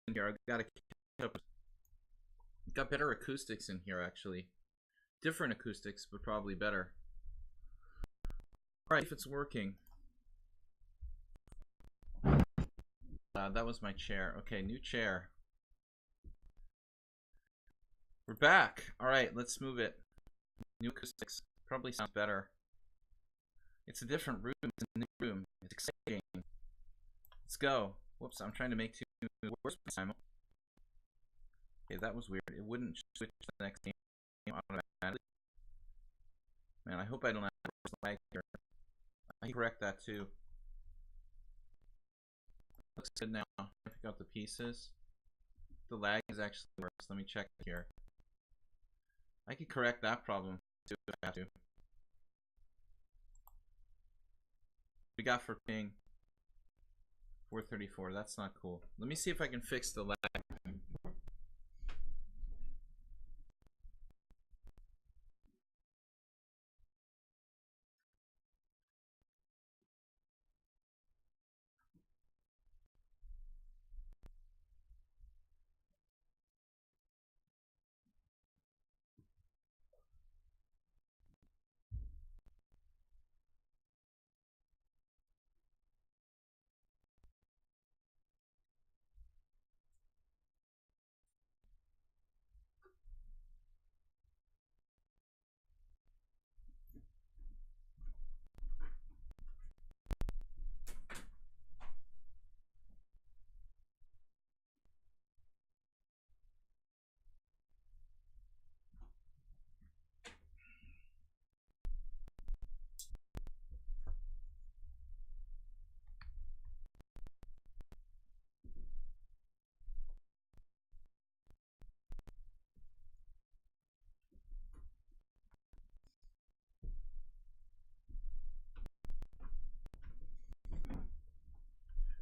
in here. I gotta keep up. Got better acoustics in here, actually. Different acoustics, but probably better. Alright, if it's working. That was my chair. Okay, new chair. We're back. Alright, let's move it. New acoustics. Probably sounds better. It's a different room. It's a new room. It's exciting. Let's go. Whoops, I'm trying to make two words by simul. Okay, that was weird. It wouldn't switch to the next game automatically. Man, I hope I don't have lag here. I can correct that too. Looks good now. I pick out the pieces. The lag is actually worse. Let me check here. I can correct that problem too if I have to. We got for ping 434. That's not cool. Let me see if I can fix the lag.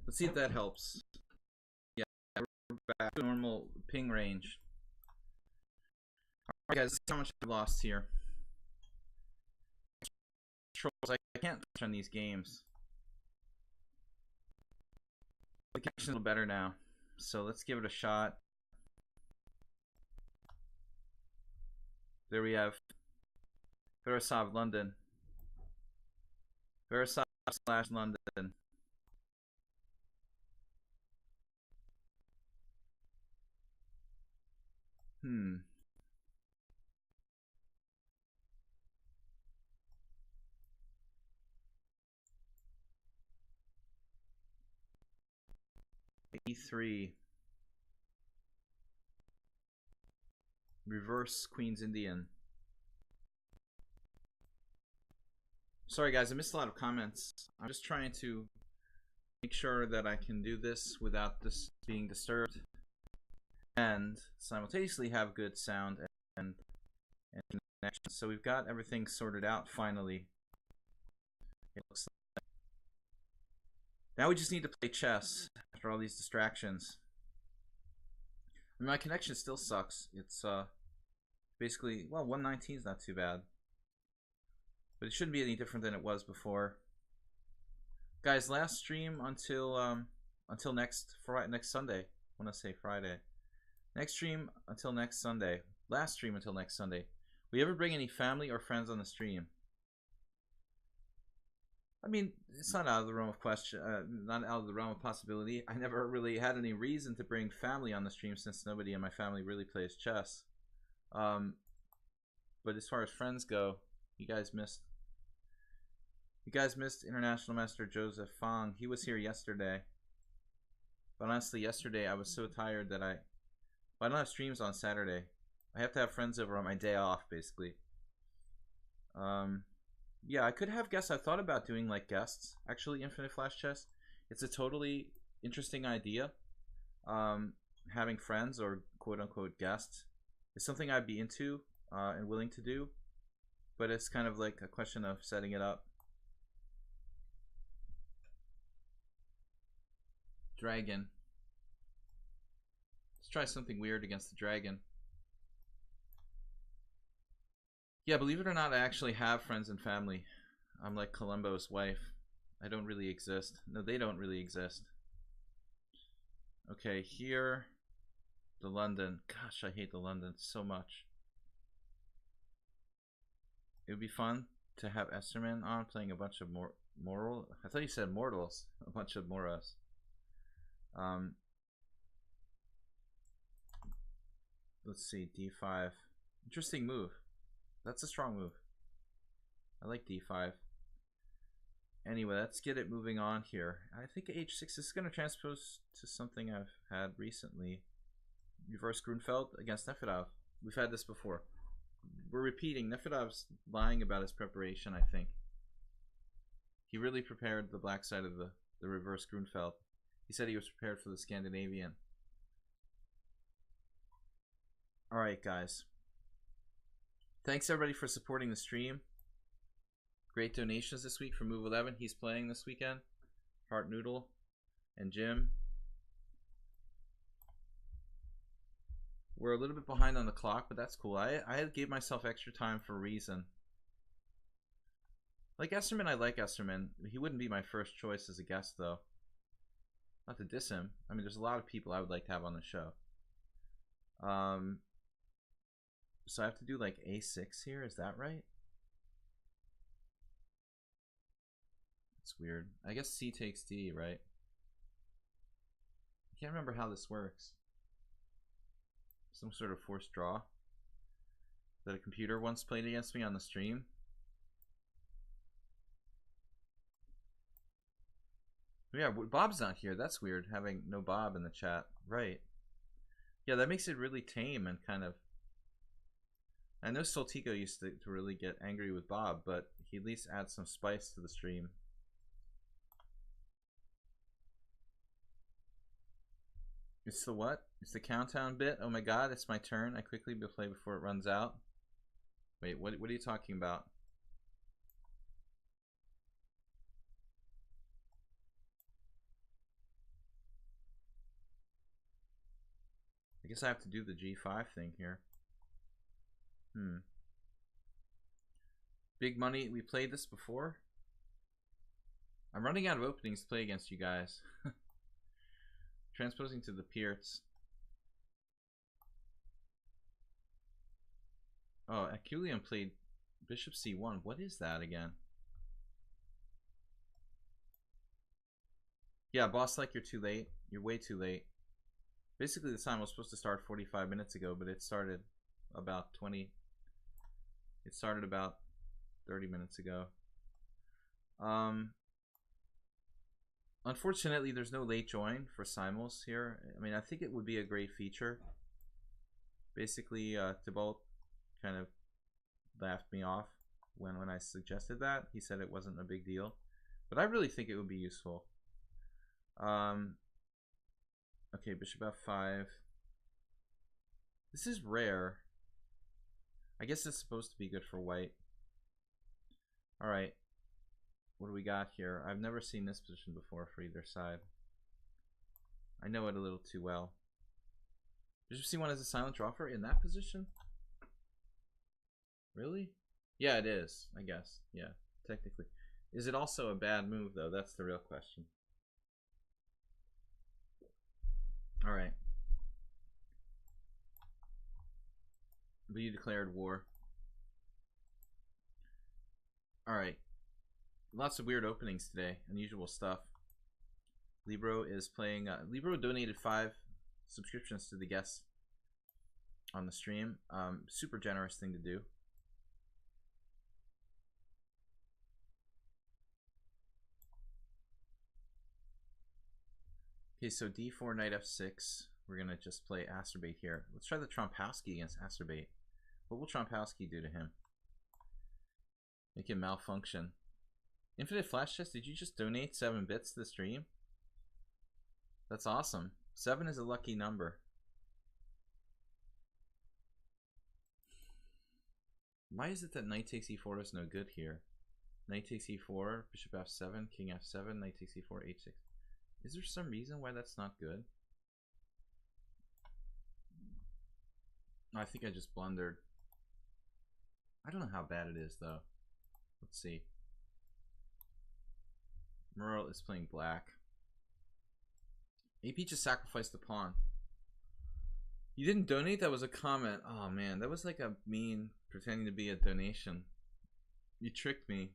Let's see if that helps. Yeah, we're back to normal ping range. Alright guys, let's see how much I've lost here. Controls, I can't touch on these games. The connection's a little better now, so let's give it a shot. There we have Verisov London. Verisov / London. E3. Reverse Queen's Indian. Sorry guys, I missed a lot of comments. I'm just trying to make sure that I can do this without this being disturbed and simultaneously have good sound and connection. So we've got everything sorted out finally. It looks like. Now we just need to play chess after all these distractions. I mean, my connection still sucks. It's basically, well, 119 is not too bad, but it shouldn't be any different than it was before. Guys, last stream until next Sunday. I want to say Friday. Next stream until next Sunday. Last stream until next Sunday. We ever bring any family or friends on the stream? I mean, it's not out of the realm of question, not out of the realm of possibility. I never really had any reason to bring family on the stream since nobody in my family really plays chess. But as far as friends go, you guys missed International Master Joseph Fong. He was here yesterday. But honestly, yesterday I was so tired that I don't have streams on Saturday. I have to have friends over on my day off, basically. Yeah, I could have guests. I thought about doing like guests, actually, Infinite Flash Chess. It's a totally interesting idea. Having friends or quote-unquote guests is something I'd be into and willing to do. But it's kind of like a question of setting it up. Dragon. Let's try something weird against the dragon. Yeah, believe it or not, I actually have friends and family. I'm like Columbo's wife. I don't really exist. No, they don't really exist. Okay, here, the London. Gosh, I hate the London so much. It would be fun to have Esterman on playing a bunch of moral. I thought you said mortals. A bunch of moros. Let's see, d5. Interesting move. That's a strong move. I like d5. Anyway, let's get it moving on here. I think h6 is going to transpose to something I've had recently. Reverse Grunfeld against Nefedov. We've had this before. We're repeating. Nefedov's lying about his preparation, I think. He really prepared the black side of the reverse Grunfeld. He said he was prepared for the Scandinavian. Alright, guys. Thanks, everybody, for supporting the stream. Great donations this week from Move 11. He's playing this weekend. Heart Noodle and Jim. We're a little bit behind on the clock, but that's cool. I gave myself extra time for a reason. Like Esterman, I like Esterman. He wouldn't be my first choice as a guest, though. Not to diss him. I mean, there's a lot of people I would like to have on the show. So I have to do like a6 here. Is that right? That's weird. I guess c takes d, right? I can't remember how this works. Some sort of forced draw that a computer once played against me on the stream. Yeah, Bob's not here. That's weird, having no Bob in the chat. Right. Yeah, that makes it really tame and kind of... I know Soltico used to really get angry with Bob, but he at least adds some spice to the stream. It's the what? It's the countdown bit? Oh my god, it's my turn. I quickly play before it runs out. Wait, what are you talking about? I guess I have to do the G5 thing here. Big money. We played this before. I'm running out of openings to play against you guys. Transposing to the Pierts. Oh, Aculian played Bishop C1. What is that again? Yeah, boss, like, you're too late. You're way too late. Basically, the time was supposed to start 45 minutes ago, but it started about 20. It started about 30 minutes ago. Unfortunately, there's no late join for simuls here. I mean, I think it would be a great feature. Basically, Thibault kind of laughed me off when I suggested that. He said it wasn't a big deal, but I really think it would be useful. Okay, Bishop F5. This is rare. I guess it's supposed to be good for white. Alright. What do we got here? I've never seen this position before for either side. I know it a little too well. Bishop C1 is a silent draw for in that position? Really? Yeah, it is, I guess. Yeah, technically. Is it also a bad move, though? That's the real question. Alright. But you declared war. Alright. Lots of weird openings today. Unusual stuff. Libro is playing... Libro donated 5 subscriptions to the guests on the stream. Super generous thing to do. Okay, so d4, knight f6. We're going to just play Asterbait here. Let's try the Trompowsky against Asterbait. What will Trompowsky do to him? Make him malfunction. Infinite Flash Chest, did you just donate 7 bits to the stream? That's awesome. 7 is a lucky number. Why is it that knight takes e4 is no good here? Knight takes e4, bishop f7, king f7, knight takes e4, h6. Is there some reason why that's not good? I think I just blundered. I don't know how bad it is, though. Let's see. Merle is playing black. AP just sacrificed the pawn. You didn't donate? That was a comment. Oh man, that was like a mean pretending to be a donation. You tricked me.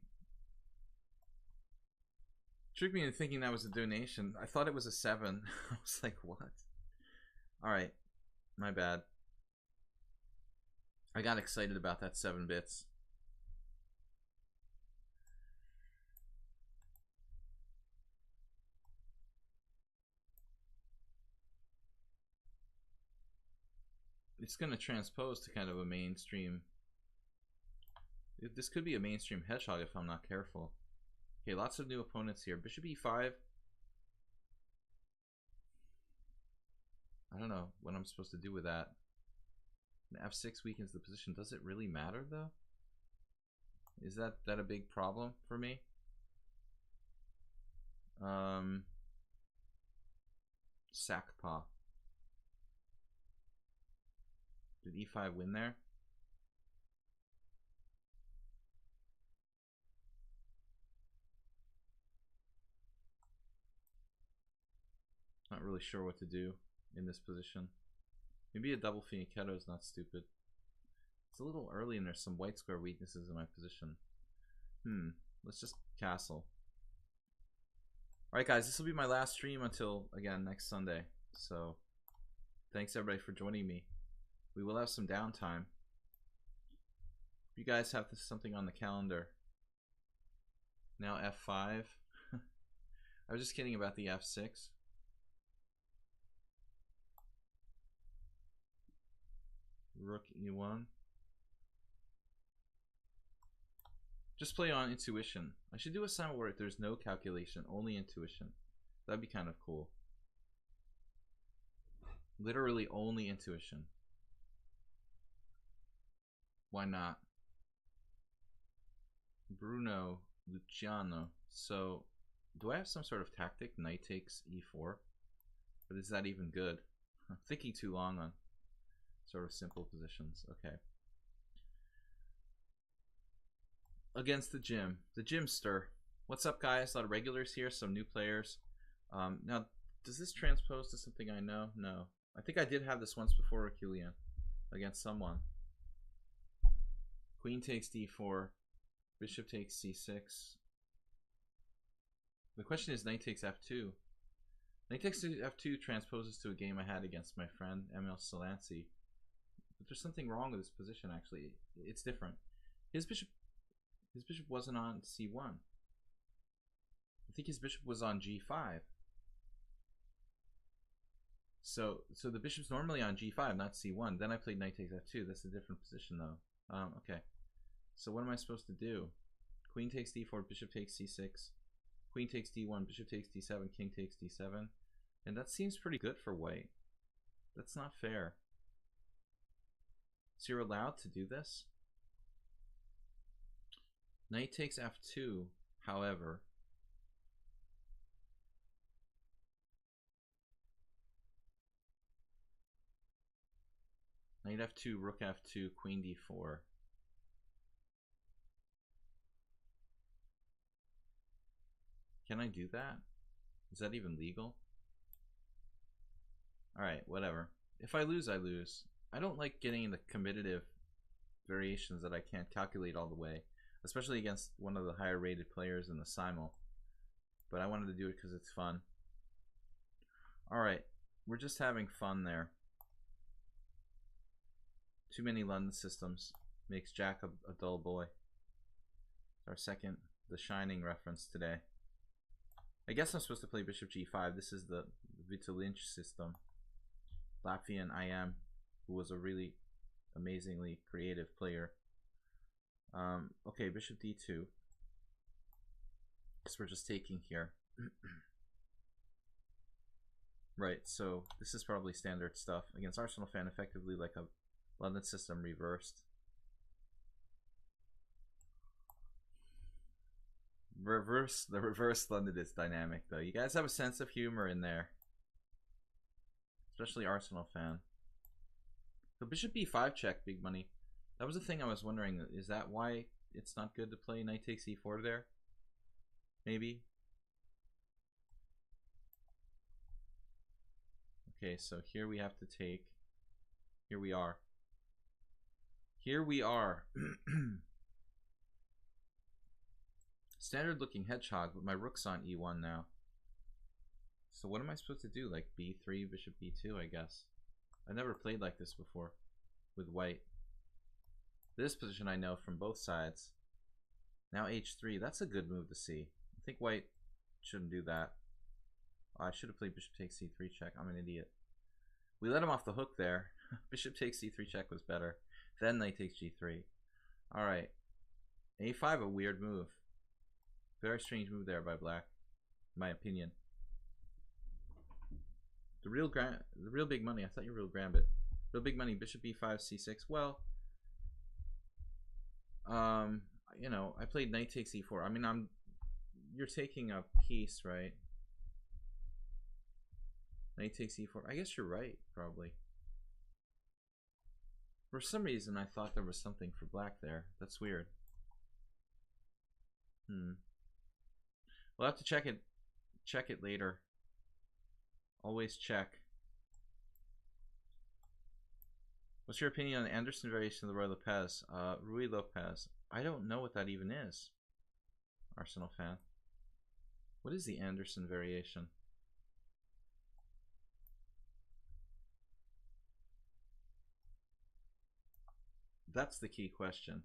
Tricked me into thinking that was a donation. I thought it was a 7. I was like, what? Alright. My bad. I got excited about that 7 bits. It's going to transpose to kind of a mainstream. This could be a mainstream hedgehog if I'm not careful. Okay, lots of new opponents here. Bishop e5. I don't know what I'm supposed to do with that. F6 weakens the position. Does it really matter though? Is that a big problem for me? Sackpaw. Did e5 win there? Not really sure what to do in this position. Maybe a double fianchetto is not stupid. It's a little early and there's some white square weaknesses in my position. Let's just castle. Alright guys, this will be my last stream until, again, next Sunday. So, thanks everybody for joining me. We will have some downtime. You guys have something on the calendar. Now F5. I was just kidding about the F6. Rook E1. Just play on intuition. I should do a simul where there's no calculation, only intuition. That'd be kind of cool. Literally only intuition. Why not? Bruno Luciano. So, do I have some sort of tactic? Knight takes e4? But is that even good? I'm thinking too long on sort of simple positions. Okay. Against the gymster. What's up, guys? A lot of regulars here, some new players. Now, does this transpose to something I know? No. I think I did have this once before, Herculean, against someone. Queen takes d4. Bishop takes c6. The question is knight takes f2. Knight takes f2 transposes to a game I had against my friend Emil Solansi. But there's something wrong with this position, actually. It's different. His bishop wasn't on c1. I think his bishop was on g5. So the bishop's normally on g5, not c1. Then I played knight takes f2. That's a different position, though. Okay. So what am I supposed to do? Queen takes d4, bishop takes c6. Queen takes d1, bishop takes d7, king takes d7. And that seems pretty good for white. That's not fair. So you're allowed to do this? Knight takes f2, however. Knight f2, rook f2, queen d4. Can I do that? Is that even legal? Alright, whatever. If I lose, I lose. I don't like getting into comitative variations that I can't calculate all the way, especially against one of the higher rated players in the simul. But I wanted to do it because it's fun. Alright, we're just having fun there. Too many London systems makes Jack a dull boy. Our second The Shining reference today. I guess I'm supposed to play bishop g5. This is the Vita Lynch system. Latvian IM, who was a really amazingly creative player. Okay, bishop d2. Guess we're just taking here. Right, so this is probably standard stuff. Against Arsenal fan, effectively like a London system reversed. The reverse London is dynamic though. You guys have a sense of humor in there. Especially Arsenal fan. So bishop b5 check, big money. That was the thing I was wondering. Is that why it's not good to play knight takes e4 there? Maybe. Okay, so here we have to take. Here we are. Here we are. Standard looking hedgehog, but my rook's on e1 now. So what am I supposed to do? Like b3, bishop b2, I guess. I've never played like this before with white. This position I know from both sides. Now h3, that's a good move to see. I think white shouldn't do that. Oh, I should have played bishop takes c3 check. I'm an idiot. We let him off the hook there. Bishop takes c3 check was better. Then knight takes g3. Alright. a5, a weird move. Very strange move there by black, in my opinion. The real big money. I thought you were real gambit. Real big money. Bishop b5, c6. Well, you know, I played knight takes e4. I mean, you're taking a piece, right? Knight takes e4. I guess you're right, probably. For some reason, I thought there was something for black there. That's weird. We'll have to check it. Check it later. Always check. What's your opinion on the Anderson variation of the Rui Lopez? Rui Lopez. I don't know what that even is. Arsenal fan. What is the Anderson variation? That's the key question.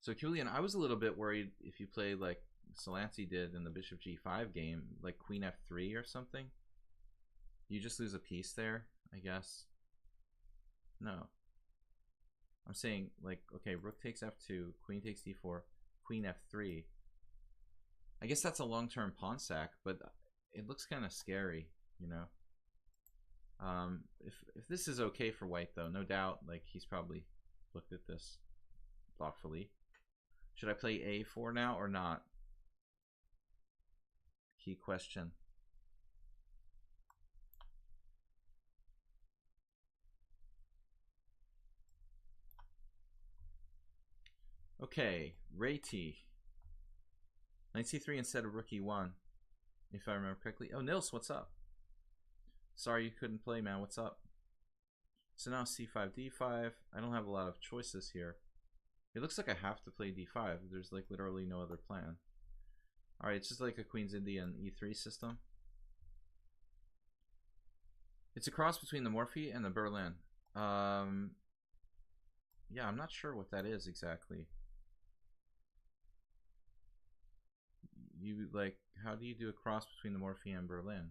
So Kulian, I was a little bit worried if you played like Solansi did in the bishop g5 game, like queen f3 or something. You just lose a piece there, I guess. No. I'm saying like, okay, rook takes f2, queen takes d4, queen f3. I guess that's a long-term pawn sack, but it looks kind of scary, you know. If this is okay for white though, no doubt, like he's probably looked at this thoughtfully. Should I play a4 now or not? Key question. Okay, Ray T. Knight c3 instead of rook e1, if I remember correctly. Oh, Nils, what's up? Sorry you couldn't play, man. What's up? So now c5, d5. I don't have a lot of choices here. It looks like I have to play d5. There's like literally no other plan. Alright, it's just like a Queen's Indian e3 system. It's a cross between the Morphy and the Berlin. Yeah, I'm not sure what that is exactly. You like, how do you do a cross between the Morphy and Berlin?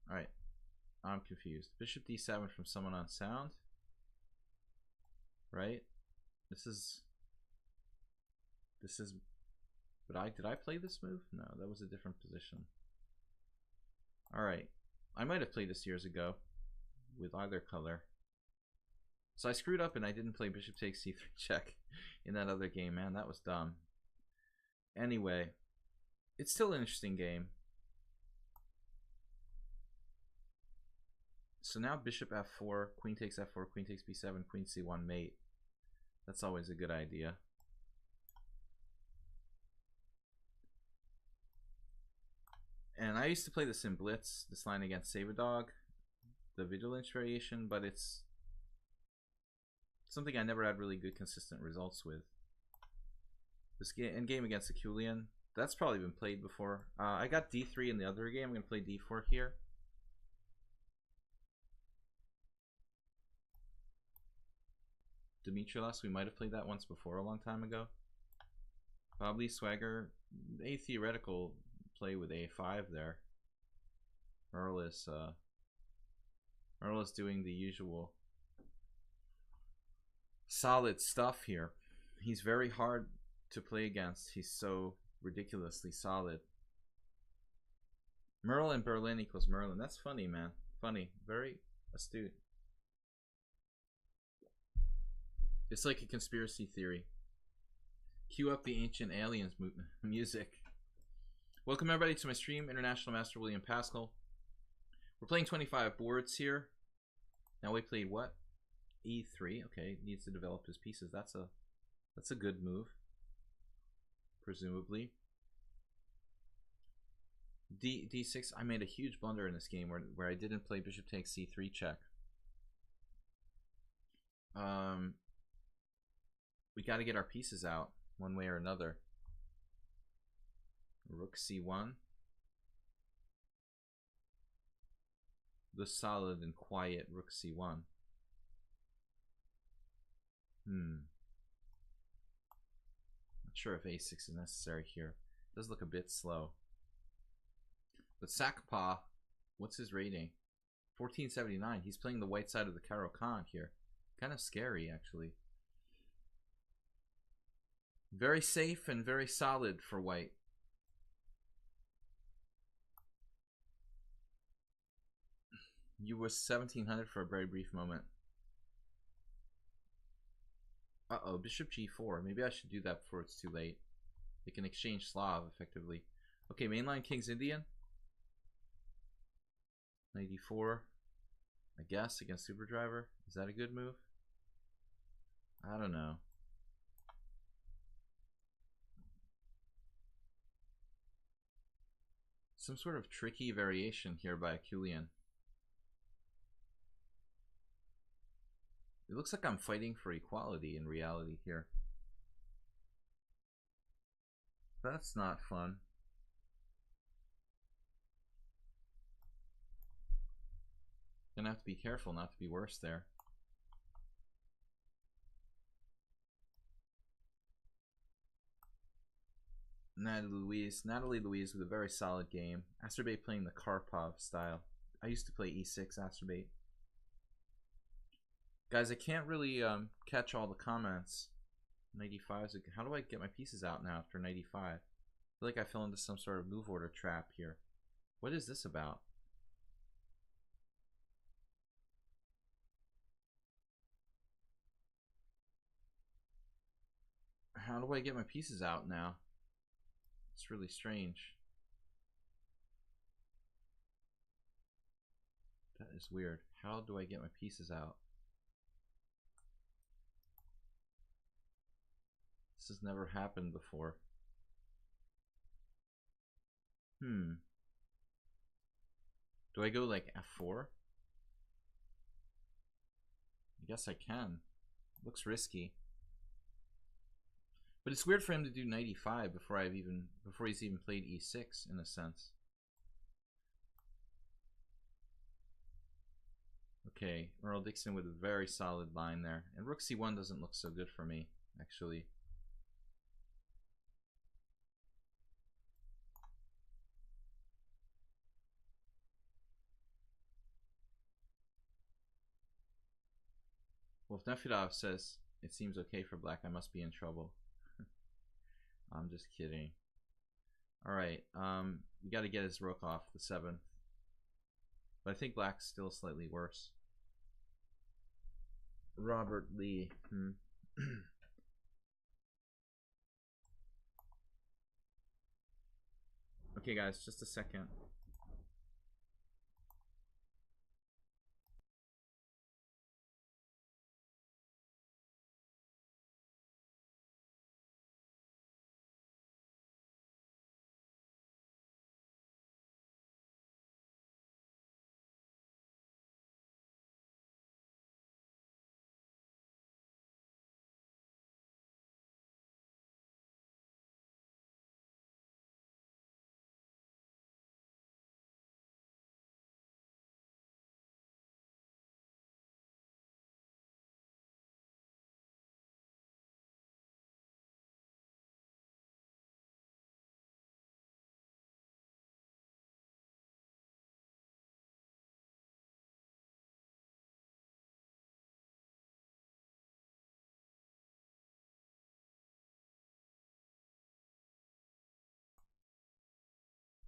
Alright, I'm confused. Bishop d7 from someone on sound. Right? This is but did I play this move? No, that was a different position. Alright. I might have played this years ago with either color. So I screwed up and I didn't play bishop takes c3 check in that other game, man. That was dumb. Anyway, it's still an interesting game. So now bishop f4, queen takes f4, queen takes b7, queen c1 mate. That's always a good idea. And I used to play this in Blitz, this line against Saberdog, the Vigilance variation, but it's something I never had really good consistent results with. This game against Akulian, that's probably been played before. I got d3 in the other game. I'm going to play d4 here. Dimitrios, we might have played that once before a long time ago. Probably Swagger, a theoretical play with a5 there. Merle is doing the usual solid stuff here. He's very hard to play against. He's so ridiculously solid. Merle and Berlin equals Merlin. That's funny, man. Funny. Very astute. It's like a conspiracy theory. Cue up the Ancient Aliens music. Welcome everybody to my stream, International Master William Paschall. We're playing 25 boards here. Now we played what? E3. Okay, needs to develop his pieces. That's a good move. Presumably. D6. I made a huge blunder in this game where I didn't play bishop takes C3 check. We got to get our pieces out one way or another. Rook C1. The solid and quiet Rook C1. Not sure if A6 is necessary here. It does look a bit slow. But Sakpa, what's his rating? 1479. He's playing the white side of the Caro-Kann here. Kind of scary, actually. Very safe and very solid for white. You was 1700 for a very brief moment. Uh-oh, bishop g4. Maybe I should do that before it's too late. They can exchange Slav, effectively. Okay, mainline King's Indian. 94, I guess, against Superdriver. Is that a good move? I don't know. Some sort of tricky variation here by Aculian. It looks like I'm fighting for equality in reality here. That's not fun. Gonna have to be careful not to be worse there. Natalie Louise with a very solid game. Asterbate playing the Karpov style. I used to play E6 Asterbate. Guys, I can't really catch all the comments. 95. How do I get my pieces out now after 95? I feel like I fell into some sort of move order trap here. What is this about? How do I get my pieces out now? It's really strange. That is weird. How do I get my pieces out? This has never happened before. Do I go like F4? I guess I can. Looks risky. But it's weird for him to do 95 before he's even played E6 in a sense. Okay, Earl Dixon with a very solid line there. And Rook C1 doesn't look so good for me, actually. Well, if Nefedov says it seems okay for black, I must be in trouble. I'm just kidding. Alright, we got to get his rook off the 7th. But I think black's still slightly worse. Robert Lee. Okay, guys, just a second.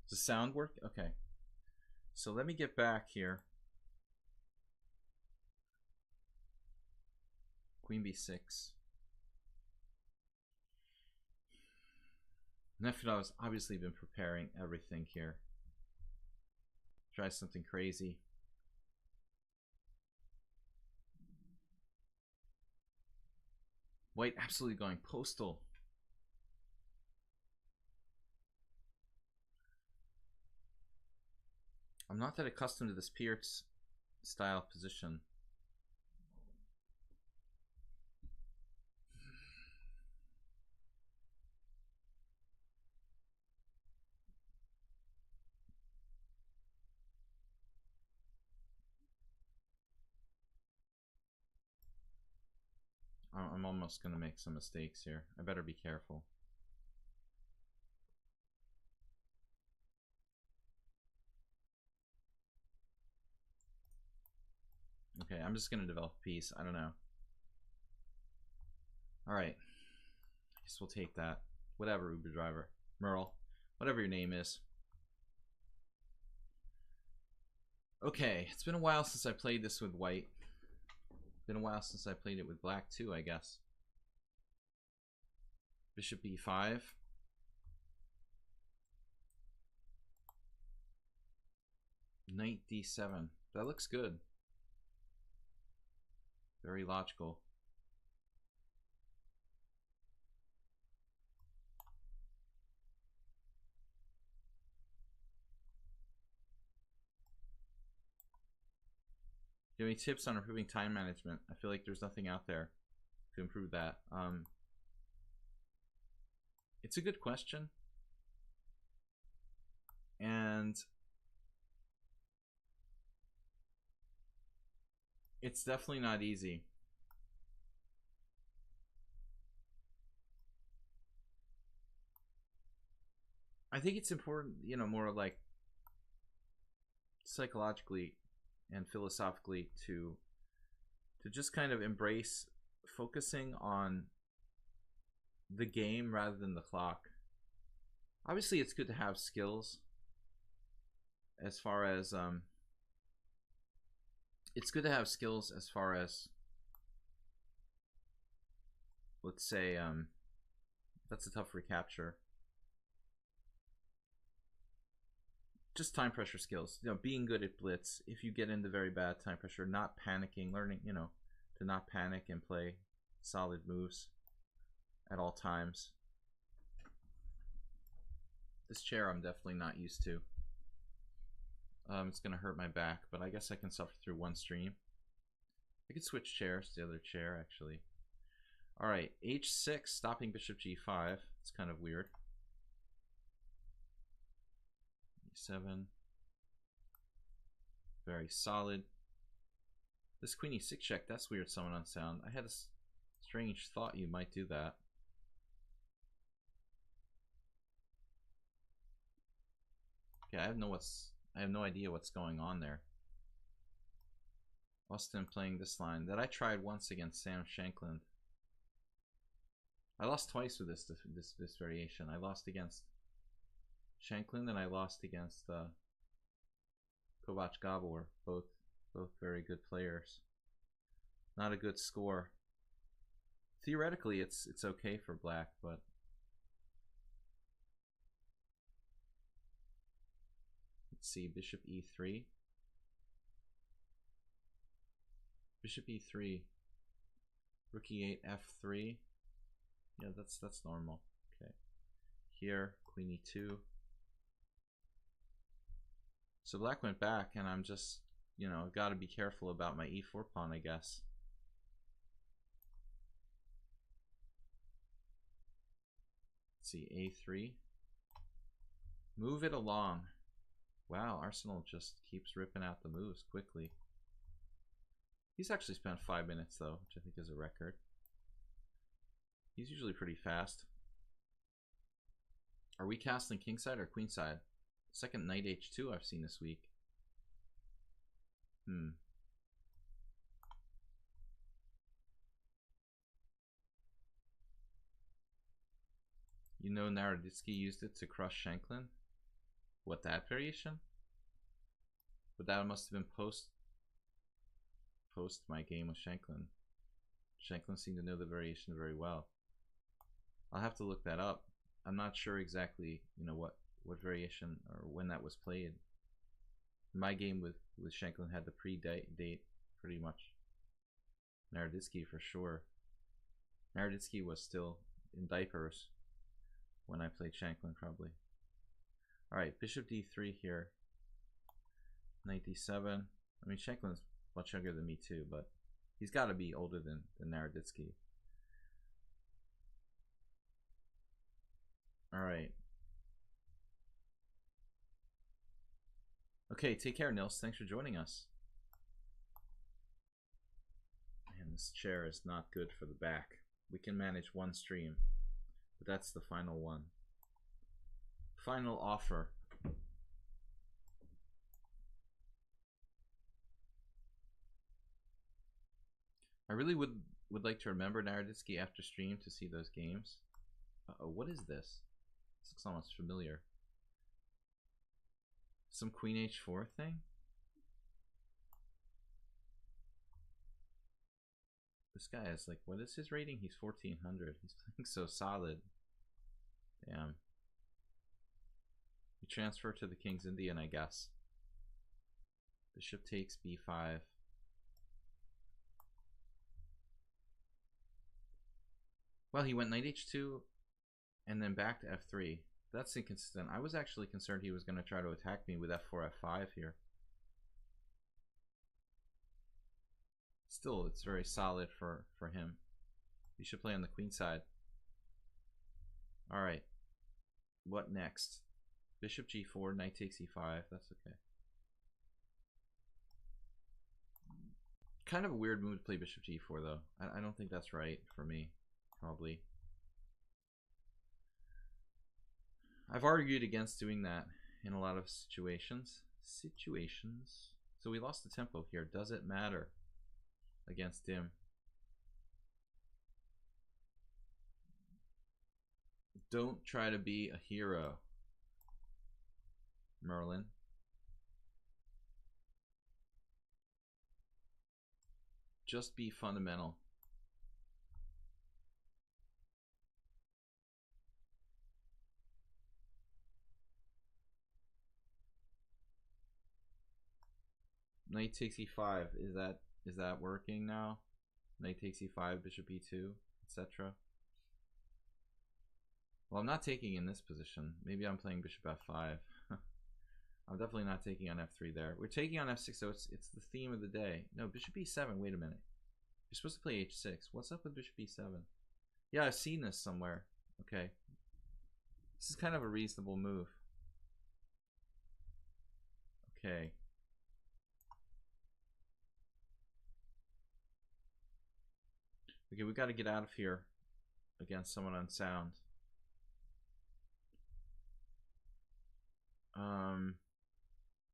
Does the sound work? Okay. So let me get back here. Queen b6. Nefedov's obviously been preparing everything here. Try something crazy. White absolutely going postal. I'm not that accustomed to this Pierce style position. I'm almost going to make some mistakes here. I better be careful. Okay, I'm just going to develop a piece. I don't know. Alright. I guess we'll take that. Whatever, Uber driver. Merle. Whatever your name is. Okay, it's been a while since I played this with white. Been a while since I played it with black too, I guess. Bishop e5. Knight d7. That looks good. Very logical. Do you have any tips on improving time management? I feel like there's nothing out there to improve that. It's a good question. And it's definitely not easy. I think it's important, you know, more like psychologically and philosophically to just kind of embrace focusing on the game rather than the clock. Obviously, it's good to have skills as far as let's say that's a tough recapture. Just time pressure skills, you know, being good at blitz. If you get into very bad time pressure, not panicking, learning, you know, to not panic and play solid moves at all times. This chair I'm definitely not used to. It's gonna hurt my back, but I guess I can suffer through one stream. I could switch chairs to the other chair actually. Alright, h6, stopping bishop g5. It's kind of weird. e7. Very solid. This queen e6 check, that's weird, someone on sound. I had a strange thought you might do that. Okay, I have no idea what's going on there. Austin playing this line that I tried once against Sam Shankland. I lost twice with this variation. I lost against Shankland and I lost against Kovac Gabor. Both very good players. Not a good score. Theoretically, it's okay for black, but let's see. Bishop e3. Bishop e3. Rook e8, f3. Yeah, that's normal. Okay. Here, queen e2. So black went back, and I'm just, you know, got to be careful about my e4 pawn, I guess. Let's see, a3. Move it along. Wow, Arsenal just keeps ripping out the moves quickly. He's actually spent 5 minutes, though, which I think is a record. He's usually pretty fast. Are we castling kingside or queenside? Second knight h2 I've seen this week. You know Naroditsky used it to crush Shanklin? What, that variation? But that must have been post my game with Shanklin. Shanklin seemed to know the variation very well. I'll have to look that up. I'm not sure exactly, you know, what variation or when that was played. My game with Shanklin had the pre-date pretty much. Naroditsky for sure. Naroditsky was still in diapers when I played Shanklin, probably. Alright, bishop d3 here. Knight d7. I mean, Shanklin's much younger than me too, but he's got to be older than Naroditsky. All right. Okay, take care, Nils. Thanks for joining us. Man, this chair is not good for the back. We can manage one stream, but that's the final one. Final offer. I really would like to remember Naroditsky after stream to see those games. Uh-oh, what is this? This looks almost familiar. Some Queen H4 thing? This guy is like, what is his rating? He's 1400. He's playing so solid. Damn. We transfer to the King's Indian, I guess. Bishop takes b5. Well, he went knight h2 and then back to f3. That's inconsistent. I was actually concerned he was going to try to attack me with f4, f5 here. Still, it's very solid for him. You should play on the queen side. Alright. What next? Bishop g4, knight takes e5. That's okay. Kind of a weird move to play bishop g4, though. I don't think that's right for me, probably. I've argued against doing that in a lot of situations. So we lost the tempo here. Does it matter against him? Don't try to be a hero, Merlin. Just be fundamental. Knight takes e5. Is that working now? Knight takes e5, bishop e2, etc. Well, I'm not taking in this position. Maybe I'm playing bishop f5. I'm definitely not taking on f3 there. We're taking on f6, so it's the theme of the day. No, bishop e7. Wait a minute. You're supposed to play h6. What's up with bishop e7? Yeah, I've seen this somewhere. Okay. This is kind of a reasonable move. Okay. Okay, we got to get out of here against someone unsound.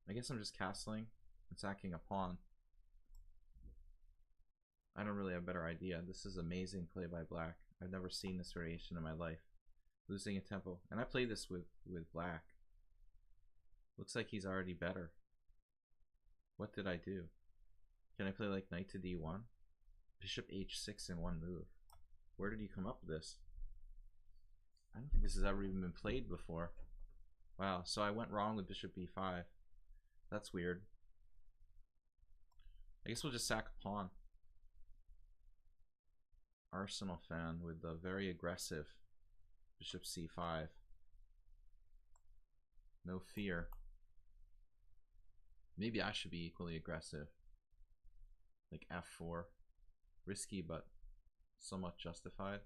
I guess I'm just castling and sacking a pawn. I don't really have a better idea. This is amazing play by black. I've never seen this variation in my life. Losing a tempo. And I played this with black. Looks like he's already better. What did I do? Can I play like knight to d1? Bishop h6 in one move. Where did you come up with this? I don't think this has ever even been played before. Wow, so I went wrong with bishop b5. That's weird. I guess we'll just sack a pawn. Arsenal fan with the very aggressive bishop c5. No fear. Maybe I should be equally aggressive. Like f4. Risky, but somewhat justified.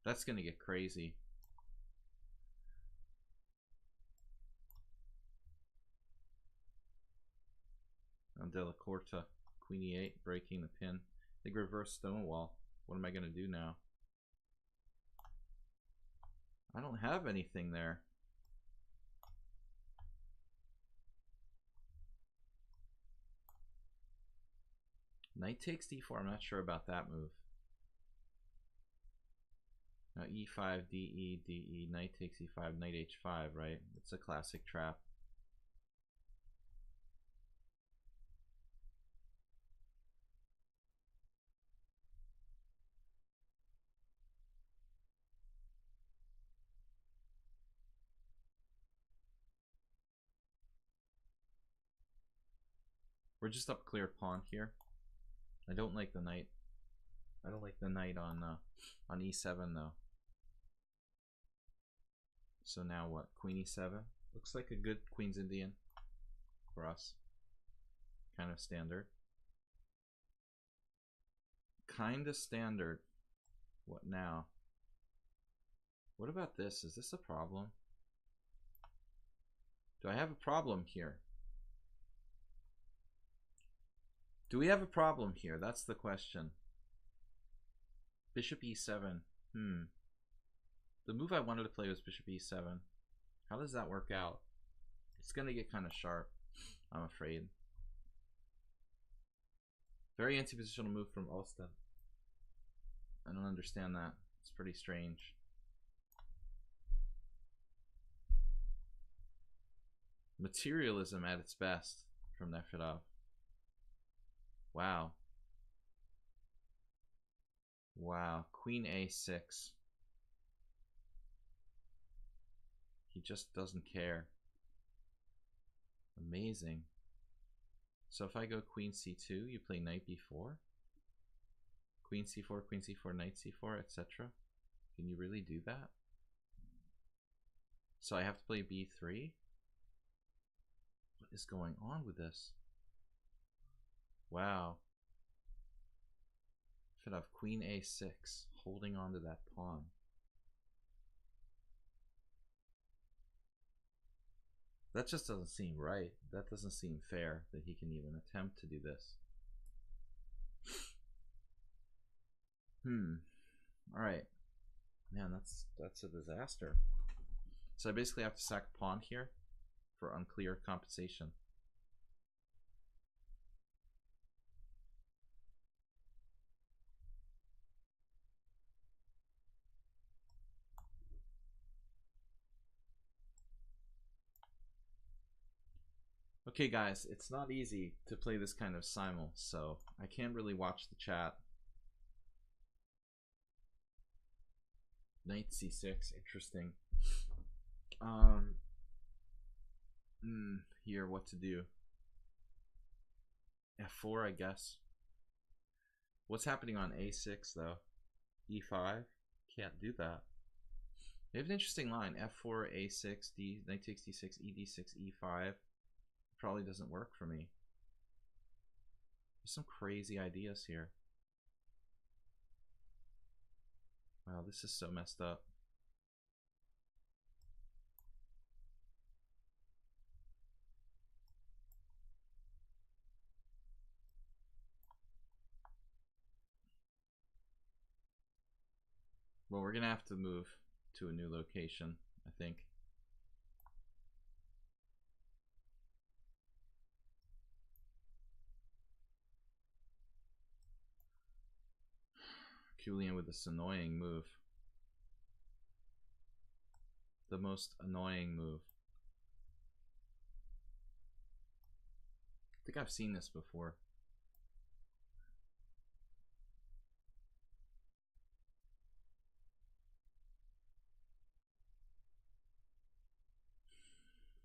That's gonna get crazy. On Della Corta, queen e8, breaking the pin. Big reverse stonewall. What am I gonna do now? I don't have anything there. Knight takes d4. I'm not sure about that move. Now e5, de, de, knight takes e5, knight h5, right? It's a classic trap. We're just up clear pawn here. I don't like the knight. I don't like the knight on e7 though. So now what? Queen e7. Looks like a good Queen's Indian for us. Kind of standard. Kind of standard. What now? What about this? Is this a problem? Do I have a problem here? Do we have a problem here? That's the question. Bishop e7. The move I wanted to play was bishop e7. How does that work out? It's going to get kind of sharp, I'm afraid. Very anti-positional move from Alston. I don't understand that. It's pretty strange. Materialism at its best from Nefedov. Wow. Wow. Queen a6. He just doesn't care. Amazing. So if I go queen c2, you play knight b4? Queen c4, knight c4, etc. Can you really do that? So I have to play b3? What is going on with this? Wow. Should have queen a6, holding on to that pawn. That just doesn't seem right. That doesn't seem fair that he can even attempt to do this. Alright. Man, that's a disaster. So I basically have to sack a pawn here for unclear compensation. Okay guys, it's not easy to play this kind of simul, so I can't really watch the chat. Knight c6, interesting. Here, what to do? f4, I guess. What's happening on a6 though? e5? Can't do that. They have an interesting line. f4, a6, d, knight takes d6, e d6, e5. Probably doesn't work for me. There's some crazy ideas here. Wow, this is so messed up. Well, we're gonna have to move to a new location, I think. Julian with this annoying move. The most annoying move. I think I've seen this before.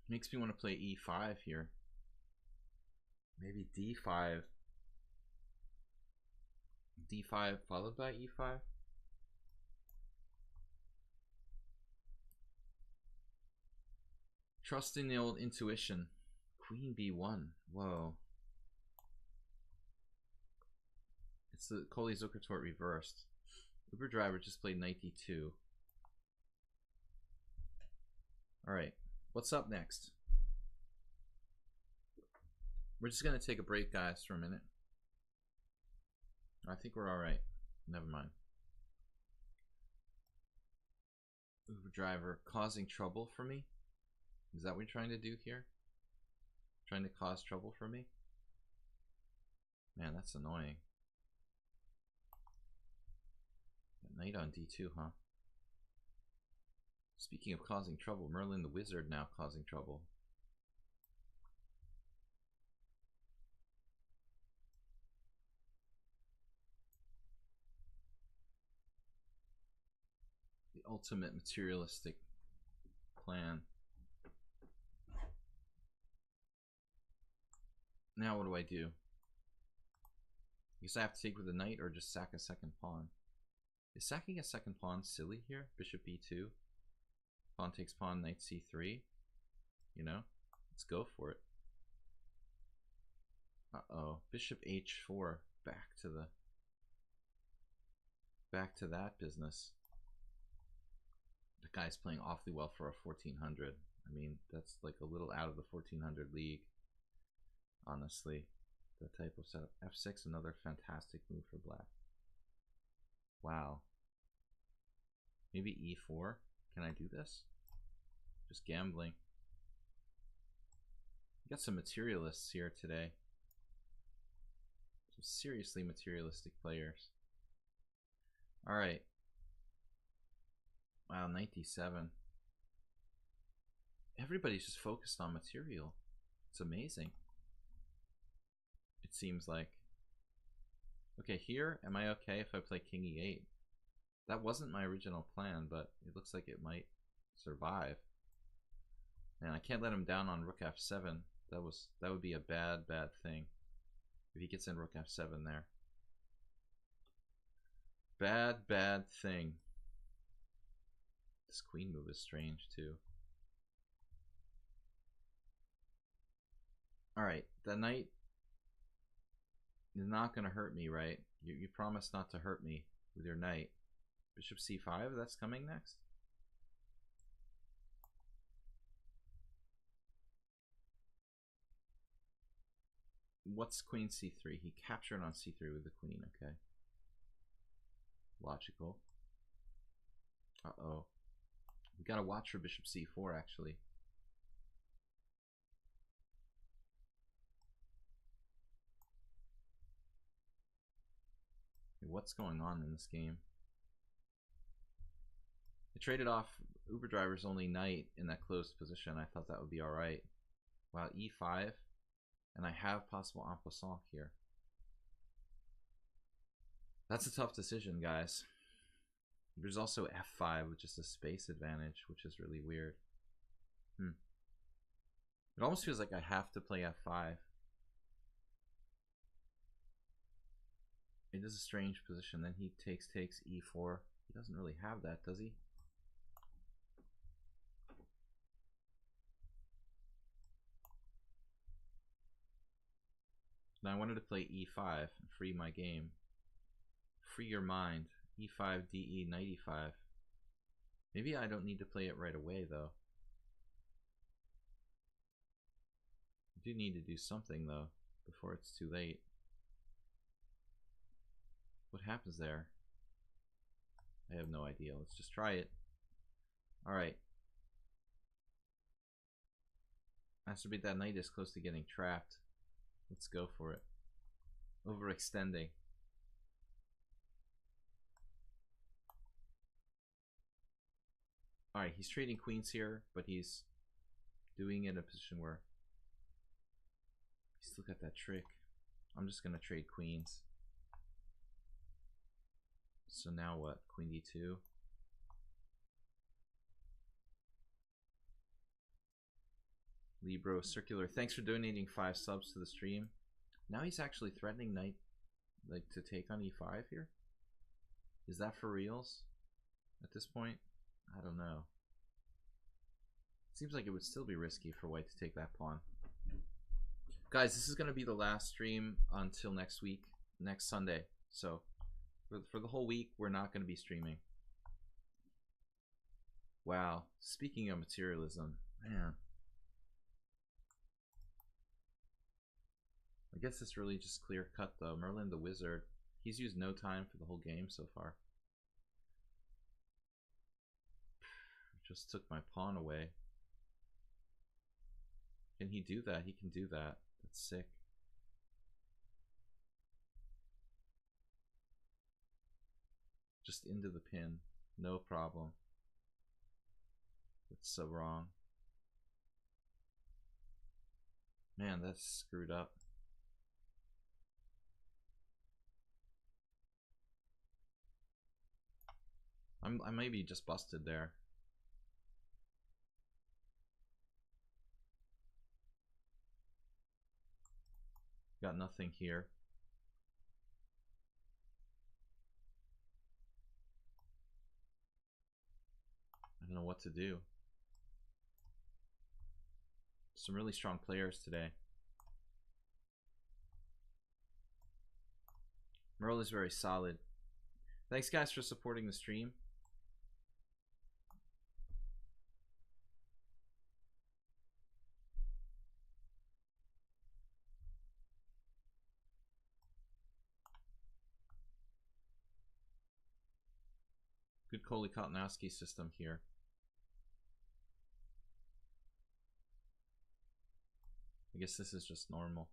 Makes me want to play e5 here. Maybe d5. d5 followed by e5. Trusting the old intuition. Queen b1. Whoa. It's the Coley Zuckertort reversed. Uber Driver just played knight d2. Alright. What's up next? We're just going to take a break, guys, for a minute. I think we're alright. Never mind. Uber Driver causing trouble for me? Is that what you're trying to do here? Trying to cause trouble for me? Man, that's annoying. Knight on d2, huh? Speaking of causing trouble, Merlin the Wizard now causing trouble. The ultimate materialistic plan. Now what do I do? I guess I have to take with a knight or just sack a second pawn. Is sacking a second pawn silly here? Bishop b2. Pawn takes pawn, knight c3. you know? Let's go for it. Uh-oh. Bishop h4. Back to that business. The guy's playing awfully well for a 1400. I mean, that's like a little out of the 1400 league, honestly. The type of setup. F6, another fantastic move for black. Wow. Maybe e4. Can I do this? Just gambling. We got some materialists here today. Some seriously materialistic players. Alright. Wow, 97. Everybody's just focused on material. It's amazing. It seems like. Okay, here, am I okay if I play king e8? That wasn't my original plan, but it looks like it might survive. Man, I can't let him down on rook f7. That would be a bad thing if he gets in rook f7 there. Bad thing. This queen move is strange too. Alright, that knight is not going to hurt me, right? You promised not to hurt me with your knight. Bishop c5, that's coming next? What's queen c3? He captured on c3 with the queen, okay. Logical. Uh-oh. We gotta watch for bishop c4, actually. What's going on in this game? I traded off Uber Driver's only knight in that closed position. I thought that would be alright. Wow, e5. And I have possible en passant here. That's a tough decision, guys. There's also f5, which is a space advantage, which is really weird. It almost feels like I have to play f5. It is a strange position. Then he takes e4. He doesn't really have that, does he? Now I wanted to play e5 and free my game. Free your mind. e5, de, knight e5. Maybe I don't need to play it right away, though. I do need to do something, though, before it's too late. What happens there? I have no idea. Let's just try it. Alright. Masturbate that knight is close to getting trapped. Let's go for it. Overextending. Alright, he's trading queens here, but he's doing it in a position where he's still got that trick. I'm just gonna trade queens. So now what? Queen d2. Libro Circular, thanks for donating 5 subs to the stream. Now he's actually threatening knight, like, to take on e5 here. Is that for reals at this point? I don't know. Seems like it would still be risky for white to take that pawn. Guys, this is going to be the last stream until next week, next Sunday. So for the whole week, we're not going to be streaming. Wow. Speaking of materialism, man. I guess it's really just clear cut though. Merlin the Wizard, he's used no time for the whole game so far. Just took my pawn away. Can he do that? He can do that. That's sick. Just into the pin. No problem. That's so wrong. Man, that's screwed up. I may be just busted there. Got nothing here. I don't know what to do. Some really strong players today. Merle is very solid. Thanks, guys, for supporting the stream. Good Koley-Kotlnowski system here. I guess this is just normal.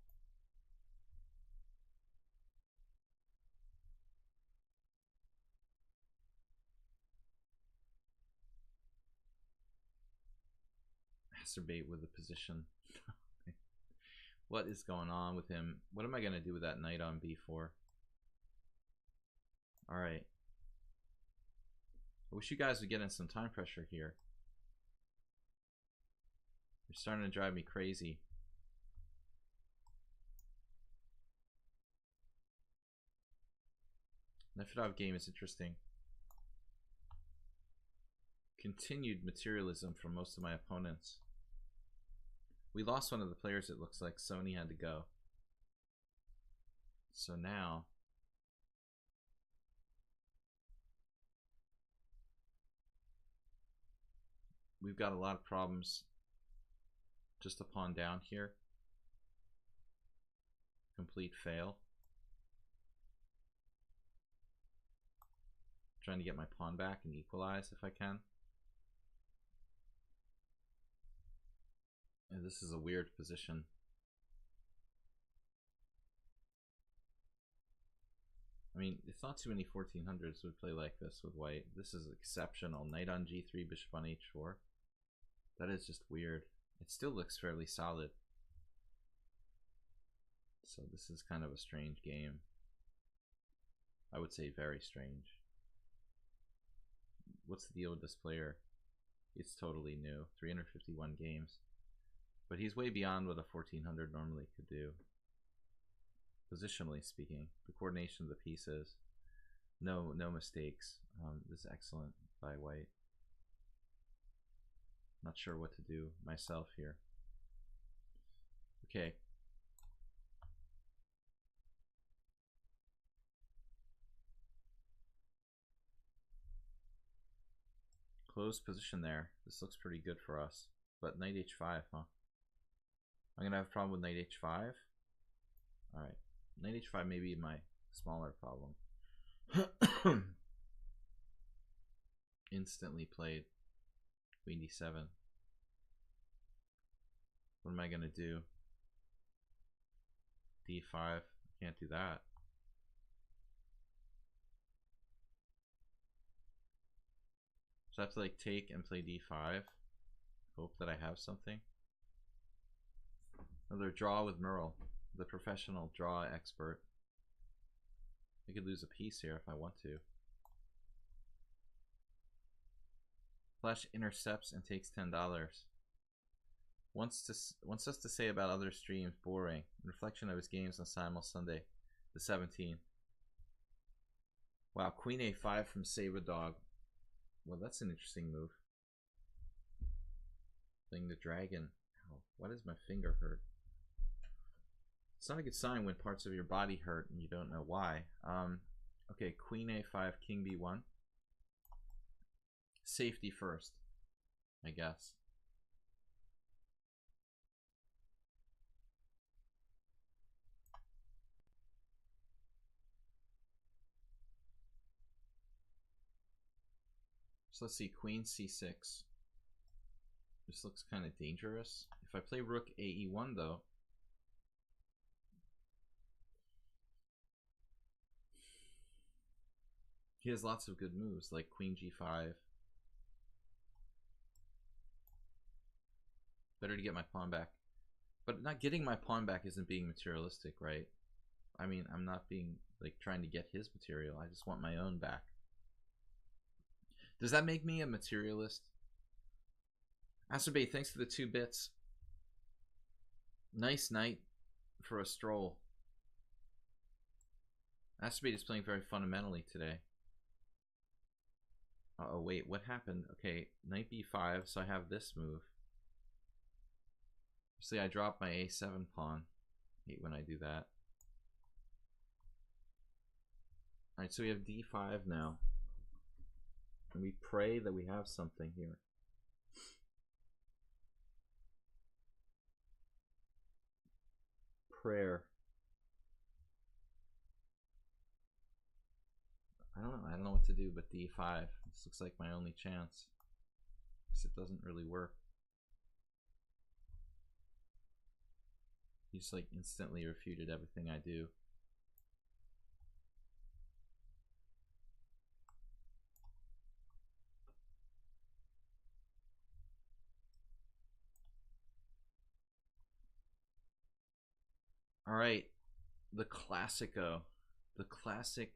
Masturbate with the position. What is going on with him? What am I going to do with that knight on b4? Alright. I wish you guys would get in some time pressure here. You're starting to drive me crazy. Nefedov game is interesting. Continued materialism from most of my opponents. We lost one of the players, it looks like. Sony had to go. So now we've got a lot of problems. Just a pawn down here. Complete fail. Trying to get my pawn back and equalize if I can. And this is a weird position. I mean, it's not too many 1400s would play like this with white. This is exceptional. Knight on g3, bishop on h4. That is just weird. It still looks fairly solid. So this is kind of a strange game. I would say very strange. What's the deal with this player? It's totally new. 351 games. But he's way beyond what a 1400 normally could do. Positionally speaking, the coordination of the pieces, no mistakes. This is excellent by white. Not sure what to do myself here. Okay. Closed position there. This looks pretty good for us. But knight h5, huh? I'm gonna have a problem with knight h5. Alright. Knight h5 may be my smaller problem. Instantly played. Queen d7. What am I gonna do? d5. Can't do that. So I have to like take and play d5. Hope that I have something. Another draw with Merle, the professional draw expert. I could lose a piece here if I want to. Flash intercepts and takes $10. Wants us to say about other streams, boring. In reflection of his games on Simul Sunday, the 17th. Wow, Queen A5 from Saber Dog. Well, that's an interesting move. Playing the dragon. Ow, why does my finger hurt? It's not a good sign when parts of your body hurt and you don't know why. Okay, Queen A5, King B1. Safety first, I guess. So let's see, Queen C6. This looks kind of dangerous. If I play Rook AE1 though, he has lots of good moves like Queen G5. Better to get my pawn back. But not getting my pawn back isn't being materialistic, right? I mean, I'm not being like trying to get his material. I just want my own back. Does that make me a materialist? Asterbay, thanks for the 2 bits. Nice night for a stroll. Asterbay is playing very fundamentally today. Oh wait, what happened? Okay, knight b5, so I have this move. See, I drop my a7 pawn. Hate when I do that. Alright, so we have d5 now. And we pray that we have something here. Prayer. I don't know what to do but d5. This looks like my only chance. Because it doesn't really work. He just like instantly refuted everything I do. Alright, the classico. The classic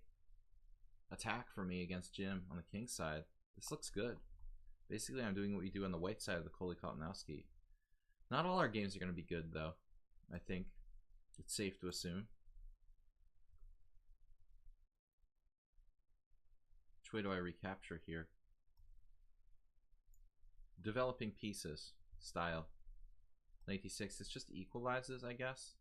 attack for me against Jim on the king side. This looks good. Basically, I'm doing what we do on the white side of the Kohli-Koltanowski. Not all our games are going to be good, though. I think it's safe to assume. Which way do I recapture here? Developing pieces. Style. 96. This just equalizes, I guess.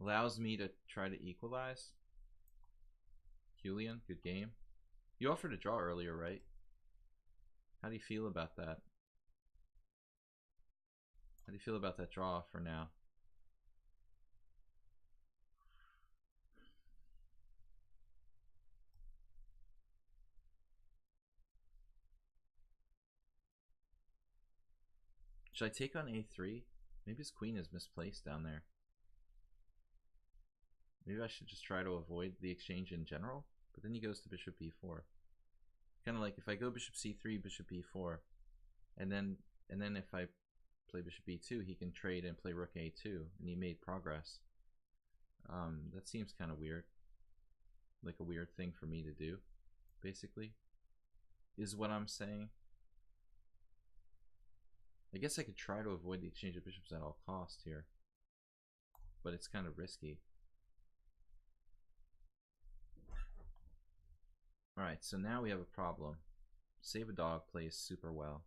Allows me to try to equalize. Julian, good game. You offered a draw earlier, right? How do you feel about that? How do you feel about that draw for now? Should I take on a3? Maybe his queen is misplaced down there. Maybe I should just try to avoid the exchange in general. But then he goes to bishop b4. Kind of like if I go bishop c3, bishop b4, and then if I play bishop b2, he can trade and play rook a2, and he made progress. That seems kind of weird. Like a weird thing for me to do, basically, is what I'm saying. I guess I could try to avoid the exchange of bishops at all costs here, but it's kind of risky. Alright, so now we have a problem. Save a Dog plays super well.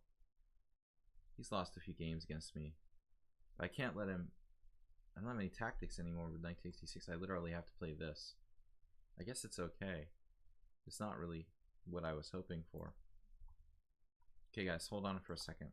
He's lost a few games against me. But I can't let him... I don't have any tactics anymore with knight takes d6. I literally have to play this. I guess it's okay. It's not really what I was hoping for. Okay guys, hold on for a second.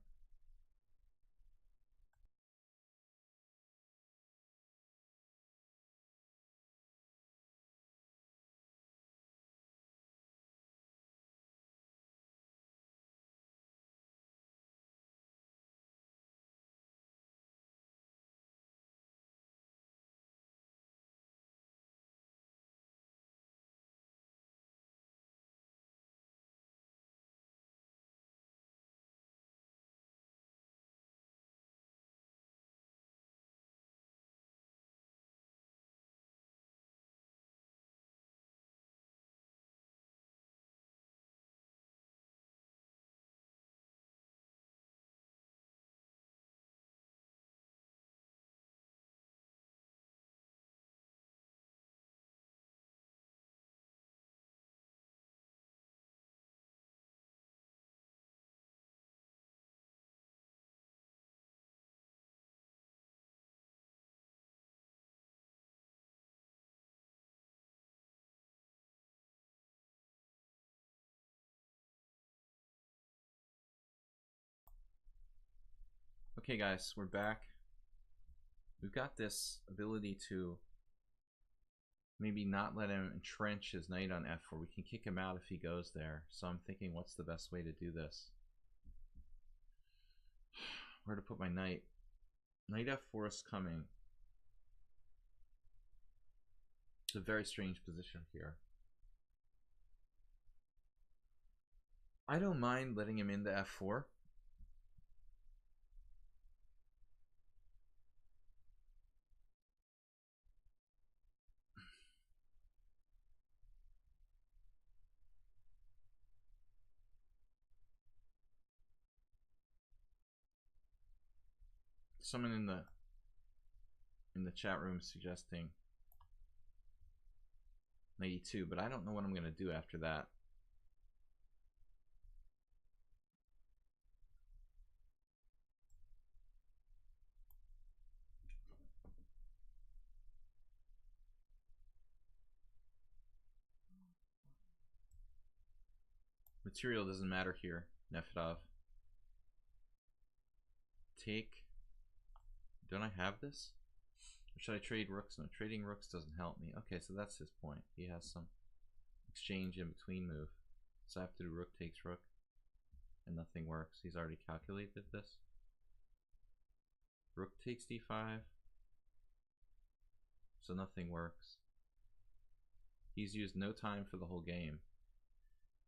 Okay guys, we're back. We've got this ability to maybe not let him entrench his knight on f4. We can kick him out if he goes there. So I'm thinking, what's the best way to do this? Where to put my knight? Knight f4 is coming. It's a very strange position here. I don't mind letting him into f4. Someone in the chat room suggesting knight e2, but I don't know what I'm going to do after that. material doesn't matter here. Nefedov. Take. Don't I have this? Or should I trade rooks? No, trading rooks doesn't help me. Okay, so that's his point. He has some exchange in between move. So I have to do rook takes rook. And nothing works. He's already calculated this. Rook takes d5. So nothing works. He's used no time for the whole game.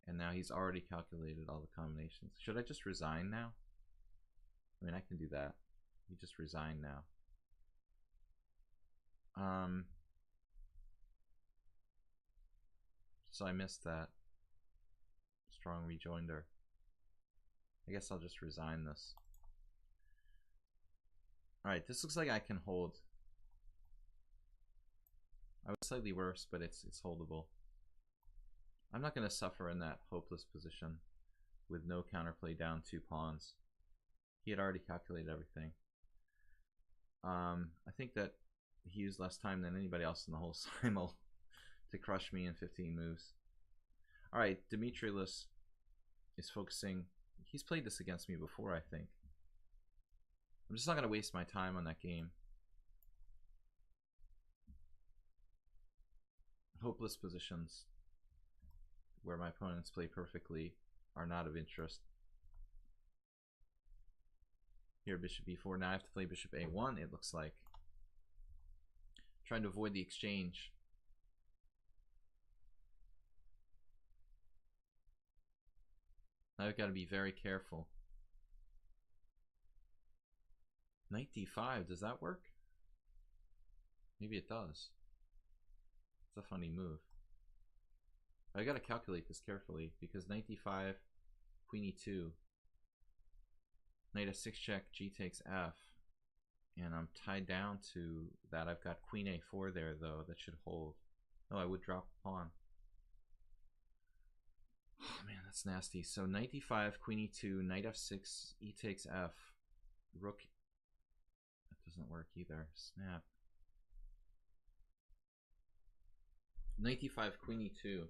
And now he's already calculated all the combinations. Should I just resign now? I mean, I can do that. You just resign now. So I missed that. Strong rejoinder. I guess I'll just resign this. Alright, this looks like I can hold. I was slightly worse, but it's holdable. I'm not going to suffer in that hopeless position with no counterplay down 2 pawns. He had already calculated everything. I think that he used less time than anybody else in the whole simul to crush me in 15 moves. Alright, Dimitrilis is focusing. He's played this against me before, I think. I'm just not going to waste my time on that game. Hopeless positions where my opponents play perfectly are not of interest. Here, bishop e4. Now I have to play bishop a1, it looks like. Trying to avoid the exchange. Now I've got to be very careful. Knight d5, does that work? Maybe it does. It's a funny move. I gotta calculate this carefully because knight d5, queen e2, knight f6 check, g takes f, and I'm tied down to that. I've got queen a4 there though, that should hold. Oh, I would drop a pawn. Oh man, that's nasty. So knight d5, queen e2, knight f6, e takes f, rook. That doesn't work either. Snap. Knight d5, queen e2.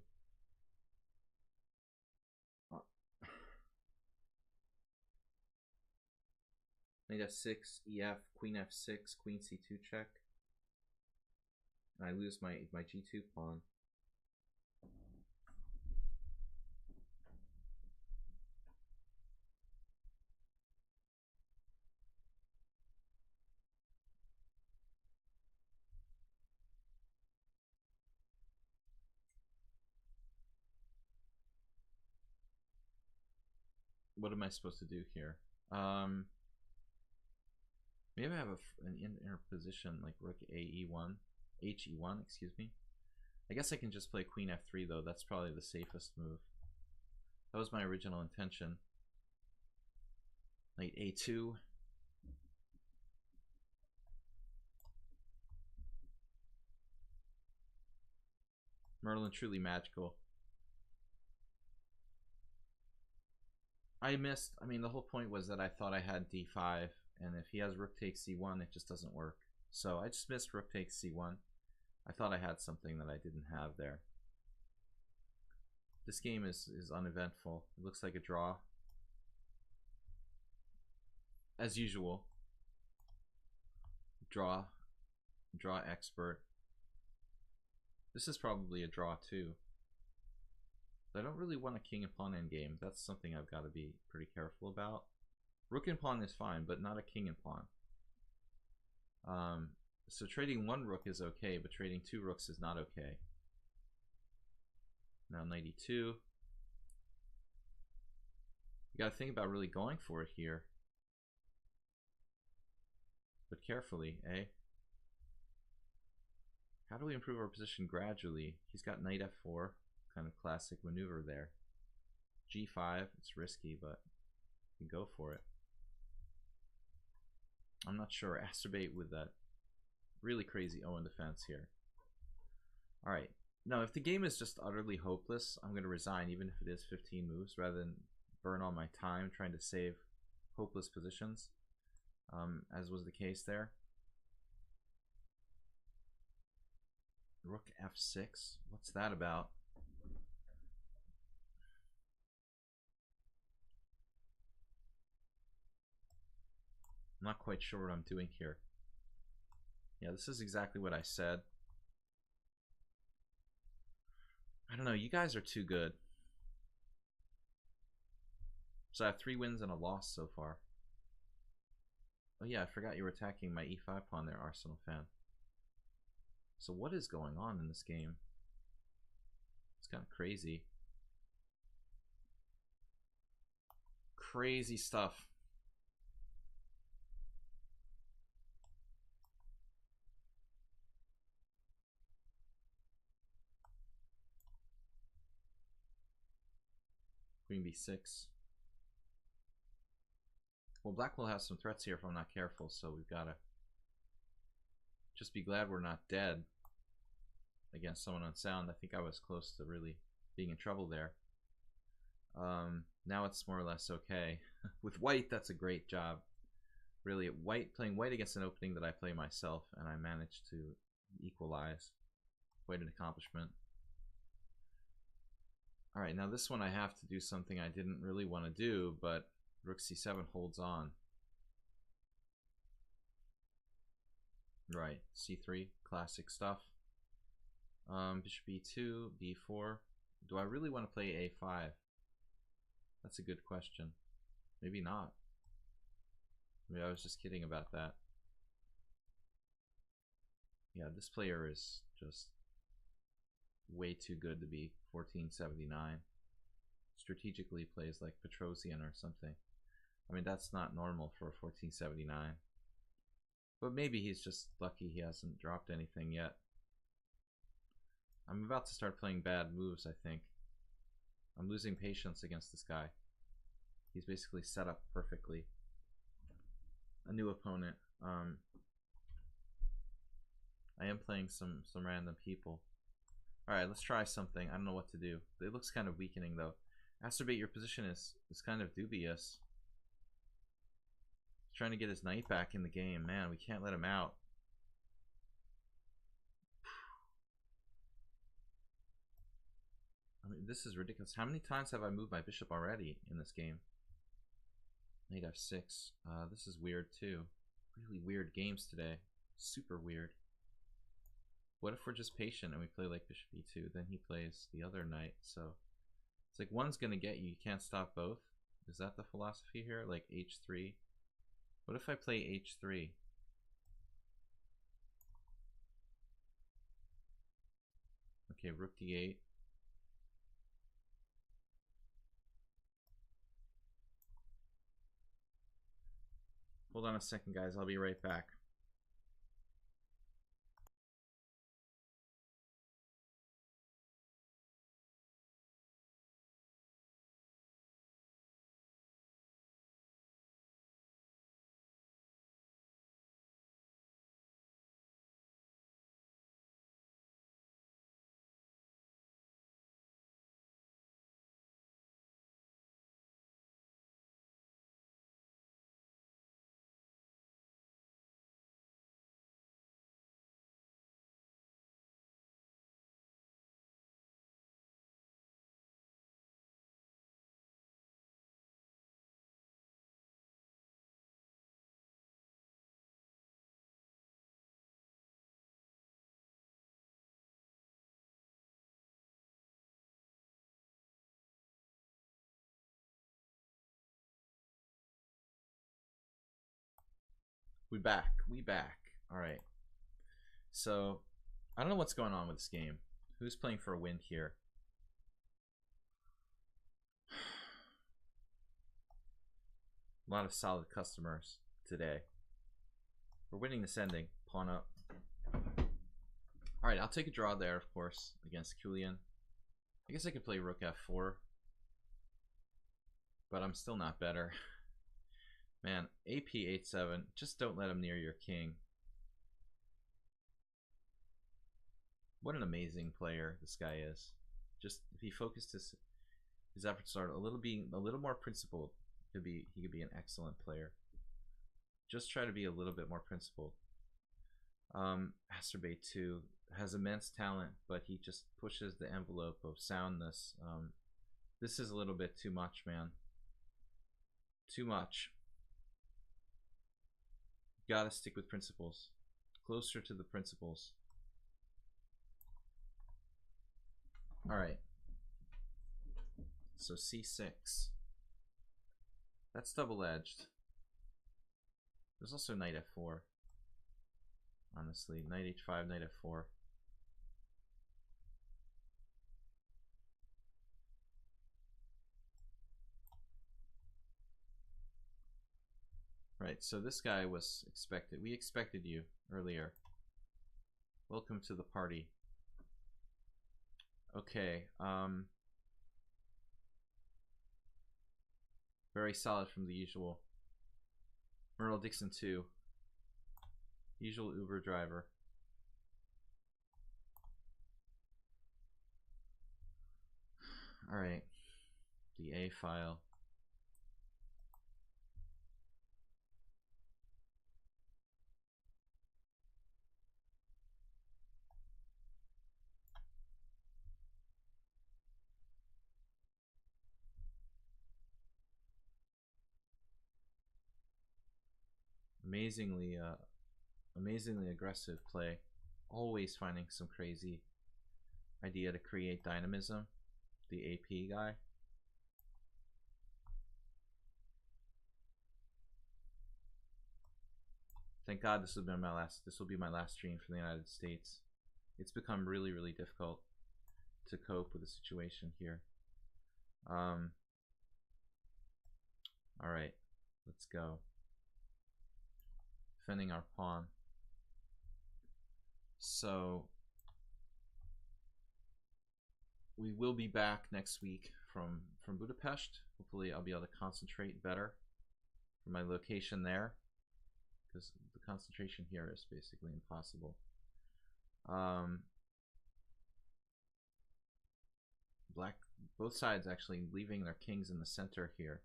Knight f6, ef, queen f6, queen c2 check. And I lose my g2 pawn. What am I supposed to do here? Maybe I have an inner position like rook e1, he1, excuse me. I guess I can just play queen f3 though. That's probably the safest move. That was my original intention. Knight a2. Merlin truly magical. I missed. I mean, the whole point was that I thought I had d5, and if he has rook takes c1, it just doesn't work. So I just missed rook takes c1. I thought I had something that I didn't have there. This game is uneventful. It looks like a draw. As usual. Draw expert. This is probably a draw too. I don't really want a king and pawn endgame. That's something I've got to be pretty careful about. Rook and pawn is fine, but not a king and pawn. So trading one rook is okay, but trading two rooks is not okay. Now knight e2. You got to think about really going for it here. But carefully, eh? How do we improve our position gradually? He's got knight f4, kind of classic maneuver there. g5, it's risky, but we can go for it. I'm not sure. Acerbate with that really crazy Owen defense here. Alright. Now, if the game is just utterly hopeless, I'm going to resign, even if it is 15 moves, rather than burn all my time trying to save hopeless positions, as was the case there. Rook f6. What's that about? I'm not quite sure what I'm doing here. Yeah, this is exactly what I said. I don't know, you guys are too good. So I have 3 wins and a loss so far. Oh yeah, I forgot you were attacking my e5 pawn there, Arsenal fan. So what is going on in this game? It's kind of crazy. Crazy stuff. Queen b6. Well, black will have some threats here if I'm not careful, so we've got to just be glad we're not dead against someone unsound. I think I was close to really being in trouble there. Now it's more or less okay. With white, that's a great job. Really, playing white against an opening that I play myself, and I managed to equalize. Quite an accomplishment. Alright, now this one I have to do something I didn't really want to do, but rook c7 holds on. Right, c3, classic stuff. Bishop e2, b4. Do I really want to play a5? That's a good question. Maybe not. Maybe I was just kidding about that. Yeah, this player is just way too good to be 1479. Strategically plays like Petrosian or something. I mean, that's not normal for a 1479. But maybe he's just lucky he hasn't dropped anything yet. I'm about to start playing bad moves, I think. I'm losing patience against this guy. He's basically set up perfectly. A new opponent. I am playing some random people. Alright, let's try something. I don't know what to do. It looks kind of weakening though. Acerbate, your position is kind of dubious. He's trying to get his knight back in the game. Man, we can't let him out. I mean, this is ridiculous. How many times have I moved my bishop already in this game? Knight f6. This is weird too. Really weird games today. Super weird. What if we're just patient and we play like bishop e2? Then he plays the other knight. So it's like one's gonna get you. You can't stop both. Is that the philosophy here? Like h3? What if I play h3? Okay, rook d8. Hold on a second, guys. I'll be right back. We back. All right. So I don't know what's going on with this game. Who's playing for a win here? A lot of solid customers today. We're winning this ending. Pawn up. Alright, I'll take a draw there, of course, against Kulian. I guess I could play rook f4. But I'm still not better. Man, AP h7. Just don't let him near your king. What an amazing player this guy is. Just if he focused his efforts are a little more principled, he could be an excellent player. Just try to be a little bit more principled. Acerbate 2 has immense talent, but he just pushes the envelope of soundness. This is a little bit too much, man. Too much. Gotta stick with principles. Closer to the principles. Alright. So c6. That's double-edged. There's also knight f4. Honestly, knight h5, knight f4. Right, so this guy was expected. We expected you earlier. Welcome to the party. Okay, very solid from the usual. Merle Dixon 2. Usual Uber driver. Alright. The A file. Amazingly aggressive play. Always finding some crazy idea to create dynamism. The AP guy. Thank God this will be my last stream from the United States. It's become really, really difficult to cope with the situation here. All right, let's go. Defending our pawn. So we will be back next week from Budapest. Hopefully I'll be able to concentrate better from my location there, because the concentration here is basically impossible. Black, both sides actually leaving their kings in the center here.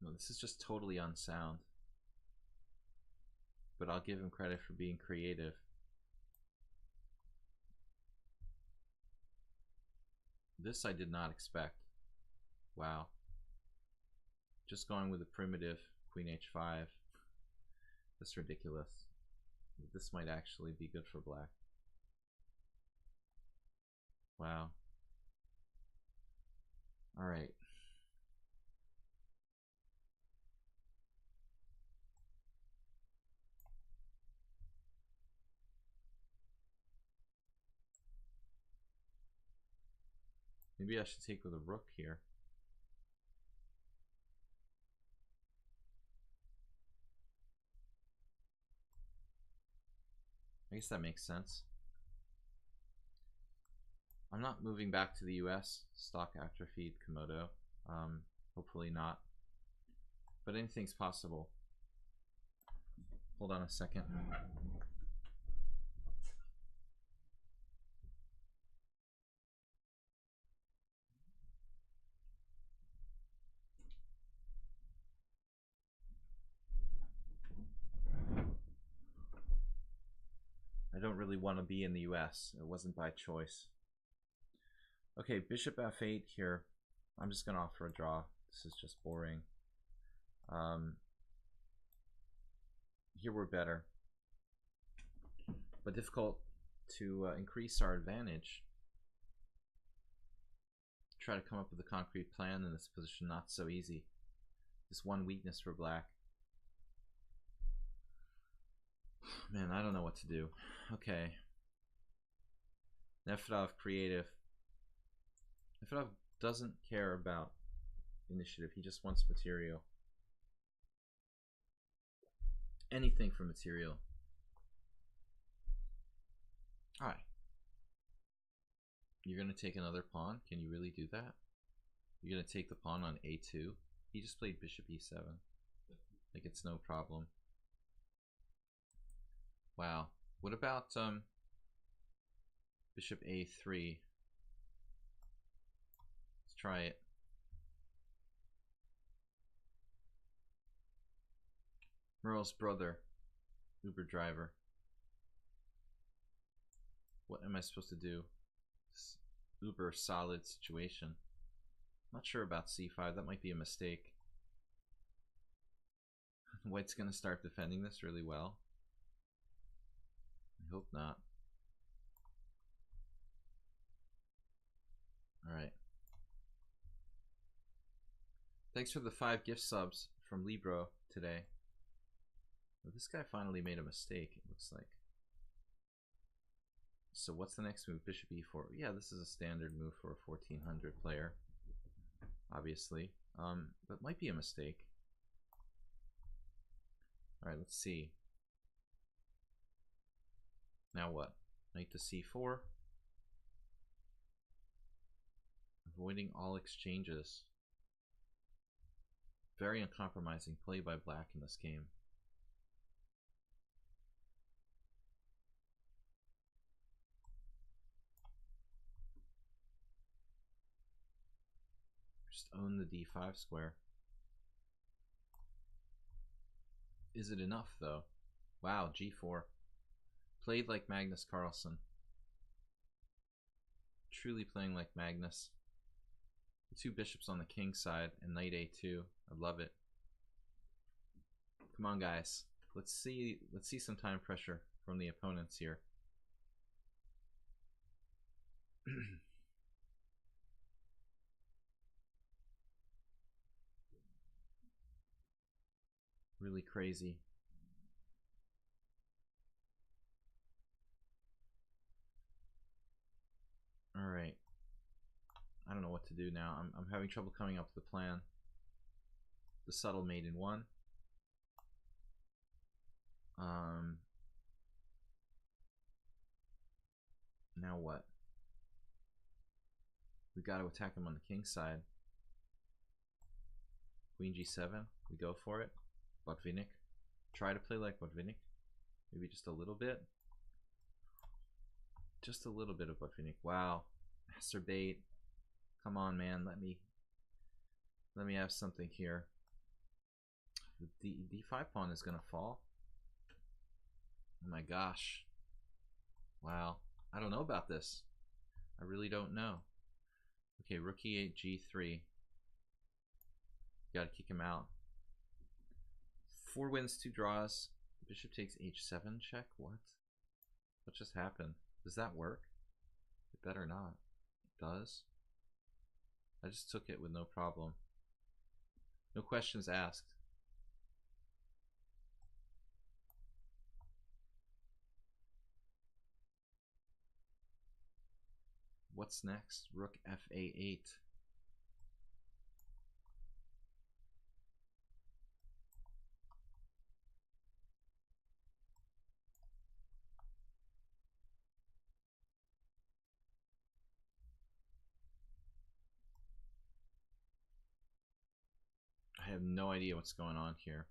No, this is just totally unsound. But I'll give him credit for being creative. This I did not expect. Wow. Just going with a primitive queen h5. That's ridiculous. This might actually be good for black. Wow. Alright. Maybe I should take with a rook here. I guess that makes sense. I'm not moving back to the US. Stock after feed Komodo. Hopefully not. But anything's possible. Hold on a second. I don't really want to be in the US. It wasn't by choice. Okay, bishop f8 here. I'm just going to offer a draw. This is just boring. Here we're better. But difficult to increase our advantage. Try to come up with a concrete plan in this position, not so easy. This one weakness for black. Man, I don't know what to do. Okay. Nefedov creative. Nefedov doesn't care about initiative. He just wants material. Anything for material. Alright. You're going to take another pawn? Can you really do that? You're going to take the pawn on a2? He just played bishop e7. Like, it's no problem. Wow. What about bishop a3? Let's try it. Earl's brother, Uber driver. What am I supposed to do? This uber solid situation. Not sure about c5. That might be a mistake. White's gonna start defending this really well. I hope not. Alright. Thanks for the 5 gift subs from Libro today. Well, this guy finally made a mistake, it looks like. So what's the next move? Bishop e4. Yeah, this is a standard move for a 1400 player. Obviously. But might be a mistake. Alright, let's see. Now what? Knight to c4. Avoiding all exchanges. Very uncompromising play by black in this game. Just own the d5 square. Is it enough though? Wow, g4. Played like Magnus Carlsen. Truly playing like Magnus. The 2 bishops on the king side and knight a2. I love it. Come on, guys. Let's see some time pressure from the opponents here. Really crazy. All right. I don't know what to do now. I'm having trouble coming up with the plan. The subtle mate in 1. Now what? We got to attack him on the king side. Queen g7. We go for it. Botvinnik. Try to play like Botvinnik. Maybe just a little bit. Just a little bit of Botvinnik. Wow. Master bait. Come on, man. Let me have something here. The d5 pawn is gonna fall. Oh my gosh. Wow. I don't know about this. I really don't know. Okay, rook e8, g3. Gotta kick him out. 4 wins, 2 draws. Bishop takes h7 check. What? What just happened? Does that work? It better not. It does. I just took it with no problem. No questions asked. What's next? Rook fa8. I have no idea what's going on here.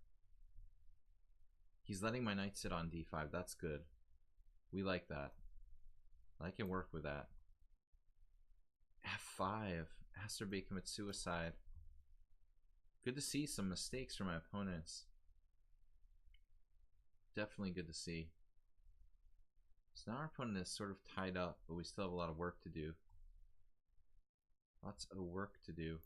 He's letting my knight sit on d5. That's good. We like that. I can work with that. f5. Asterbay commits suicide. Good to see some mistakes from my opponents. Definitely good to see. So now our opponent is sort of tied up, but we still have a lot of work to do. Lots of work to do.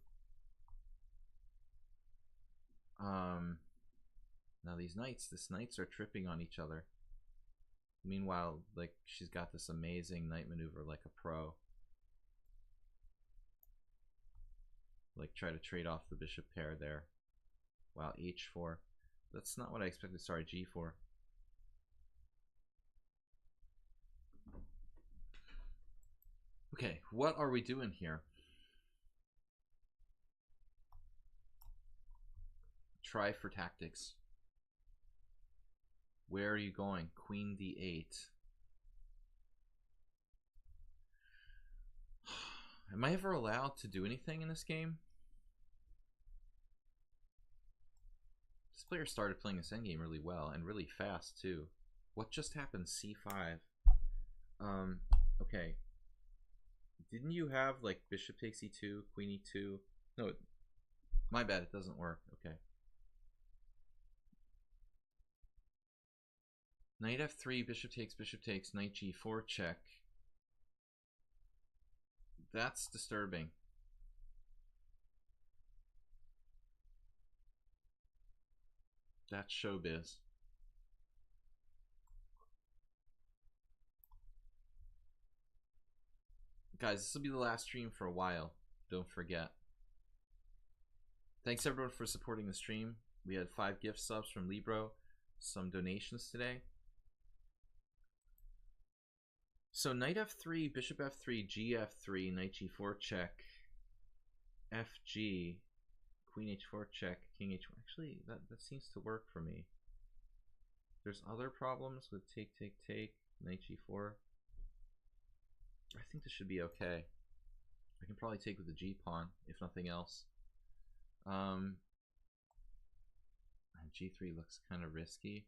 Now these knights are tripping on each other. Meanwhile, like, she's got this amazing knight maneuver like a pro. Like, try to trade off the bishop pair there. Wow, h4. That's not what I expected. Sorry, g4. Okay, what are we doing here? Try for tactics. Where are you going? Queen d8. Am I ever allowed to do anything in this game? This player started playing this endgame really well and really fast too. What just happened? c5. Okay. Didn't you have like bishop takes e2, queen e2? No, my bad, it doesn't work. Okay. Knight f3, bishop takes, knight g4 check. That's disturbing. That's showbiz. Guys, this will be the last stream for a while. Don't forget. Thanks everyone for supporting the stream. We had 5 gift subs from Libro, some donations today. So knight f3, bishop f3, gf3, knight g4 check, fg, queen h4 check, king h4. Actually, that seems to work for me. There's other problems with take, knight g4. I think this should be okay. I can probably take with the g pawn, if nothing else. G3 looks kind of risky,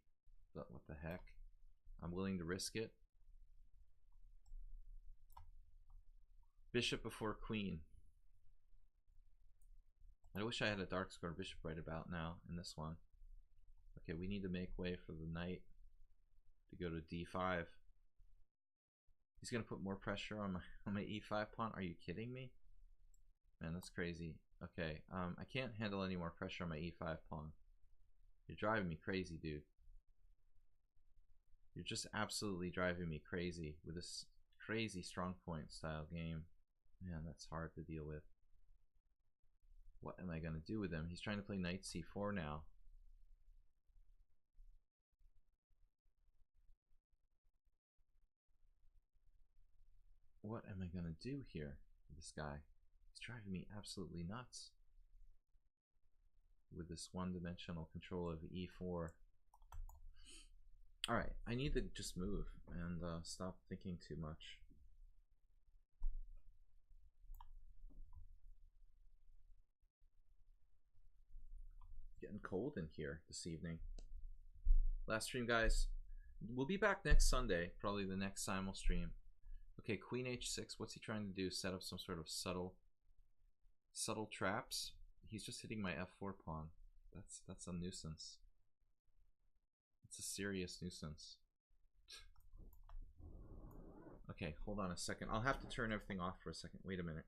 but what the heck? I'm willing to risk it. Bishop before queen. I wish I had a dark square bishop right about now in this one. Okay, we need to make way for the knight to go to d5. He's gonna put more pressure on my e5 pawn. Are you kidding me? Man, that's crazy. Okay, I can't handle any more pressure on my e5 pawn. You're driving me crazy, dude. You're just absolutely driving me crazy with this crazy strong point style game. Man, that's hard to deal with. What am I gonna do with him? He's trying to play knight c4 now. What am I gonna do here with this guy? He's driving me absolutely nuts with this one-dimensional control of e4. Alright, I need to just move and stop thinking too much. Getting cold in here this evening. Last stream, guys. We'll be back next Sunday, probably the next simul stream. Okay, queen h6. What's he trying to do? Set up some sort of subtle traps? He's just hitting my f4 pawn. That's a nuisance. It's a serious nuisance. Okay, hold on a second. I'll have to turn everything off for a second. Wait a minute.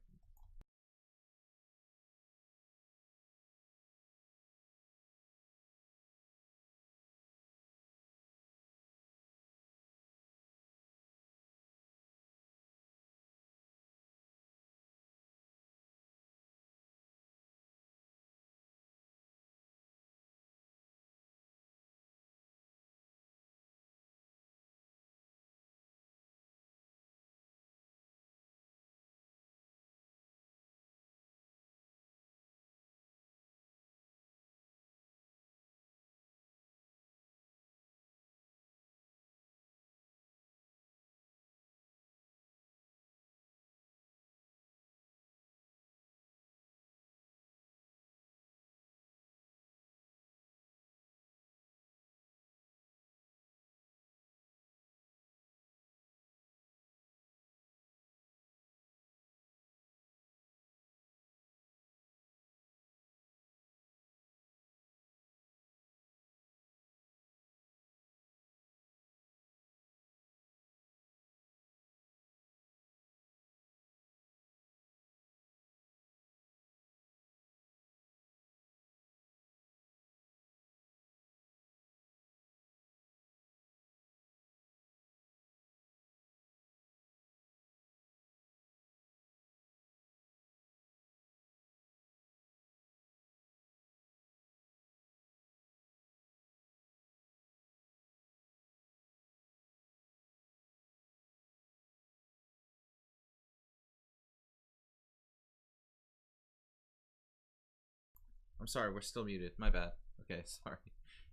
I'm sorry, we're still muted. My bad. Okay, sorry.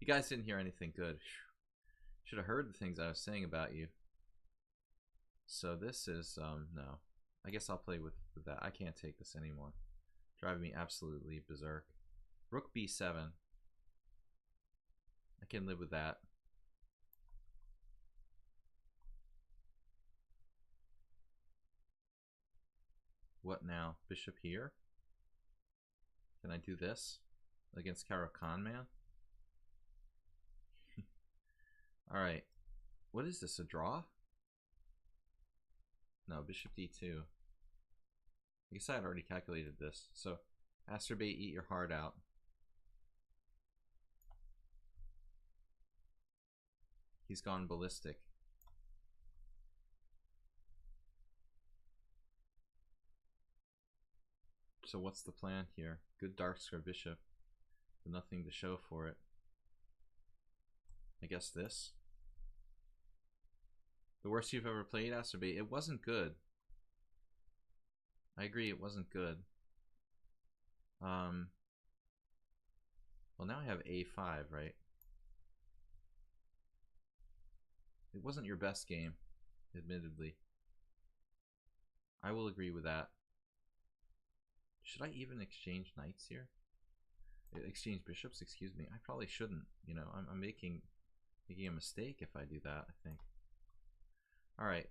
You guys didn't hear anything good. Should have heard the things I was saying about you. So this is, no. I guess I'll play with that. I can't take this anymore. Driving me absolutely berserk. Rook b7. I can live with that. What now? Bishop here? Can I do this against Caro-Kann, man? Alright. What is this, a draw? No, bishop d2. I guess I had already calculated this. So, Asterbait, eat your heart out. He's gone ballistic. So what's the plan here? Good dark square bishop, but nothing to show for it. I guess this. The worst you've ever played, Asterbait? It wasn't good. I agree, it wasn't good. Well, now I have a5, right? It wasn't your best game, admittedly. I will agree with that. Should I even exchange knights here? Exchange bishops, excuse me. I probably shouldn't. You know, I'm making a mistake if I do that, I think. Alright.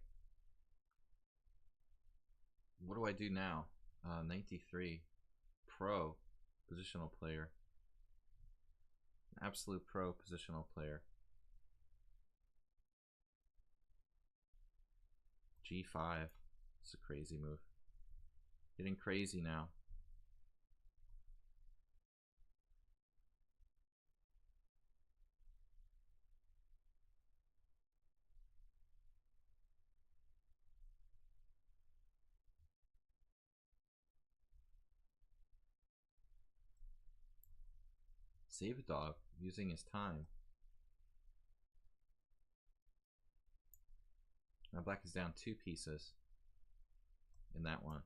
What do I do now? 93. Pro. Positional player. Absolute pro positional player. G5. It's a crazy move. Getting crazy now. Save a dog, using his time. Now black is down 2 pieces in that one.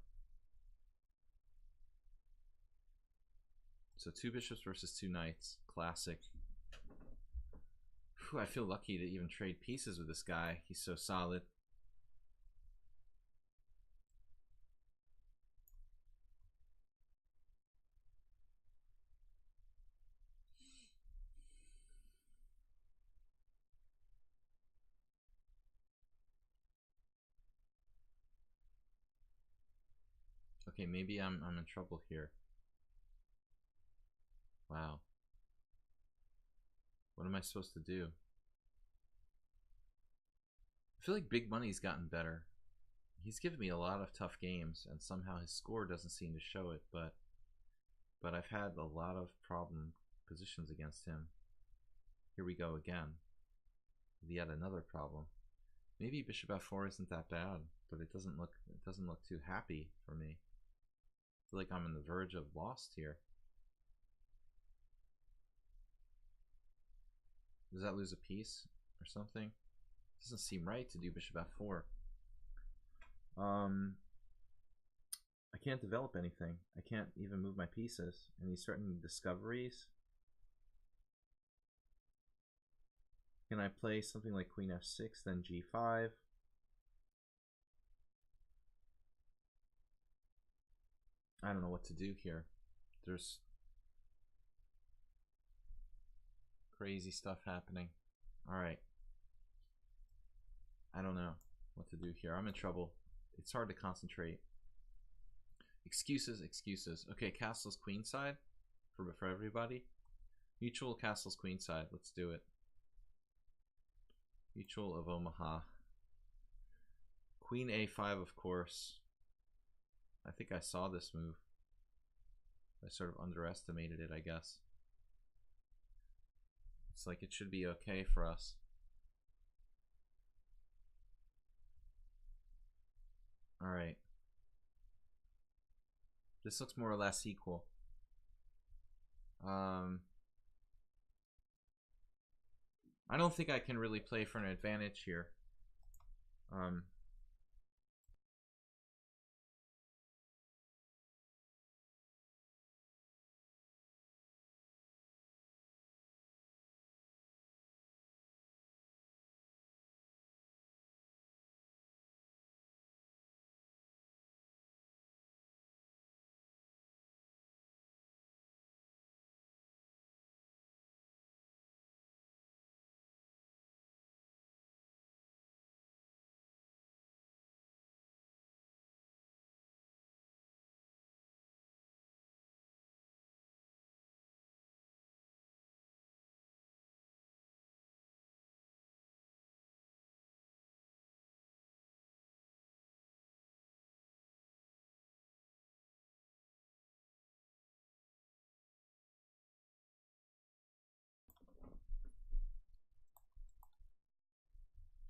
So 2 bishops versus 2 knights. Classic. Whew, I feel lucky to even trade pieces with this guy. He's so solid. Okay, maybe I'm in trouble here. Wow. What am I supposed to do? I feel like Big Money's gotten better. He's given me a lot of tough games, and somehow his score doesn't seem to show it, but I've had a lot of problem positions against him. Here we go again. Yet another problem. Maybe bishop f4 isn't that bad, but it doesn't look too happy for me. I feel like I'm on the verge of lost here. Does that lose a piece or something? Doesn't seem right to do bishop f4. I can't develop anything. I can't even move my pieces. Any certain discoveries? Can I play something like queen f6, then g5? I don't know what to do here. There's crazy stuff happening. Alright. I don't know what to do here. I'm in trouble. It's hard to concentrate. Excuses, excuses. Okay, castle's queenside for everybody. Mutual castle's queenside. Let's do it. Mutual of Omaha. Queen a5, of course. I think I saw this move. I sort of underestimated it, I guess. It's like it should be okay for us. Alright. This looks more or less equal. I don't think I can really play for an advantage here.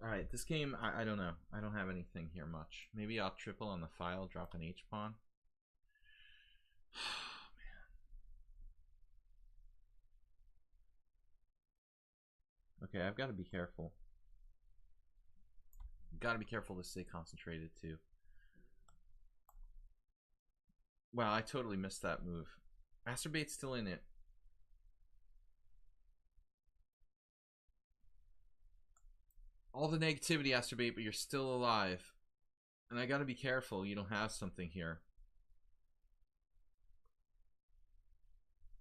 Alright, this game, I don't know. I don't have anything here much. Maybe I'll triple on the file, drop an H-pawn. Okay, I've got to be careful. Got to be careful to stay concentrated too. Wow, I totally missed that move. Masturbate's still in it. All the negativity, Masturbate, but you're still alive. And I got to be careful you don't have something here.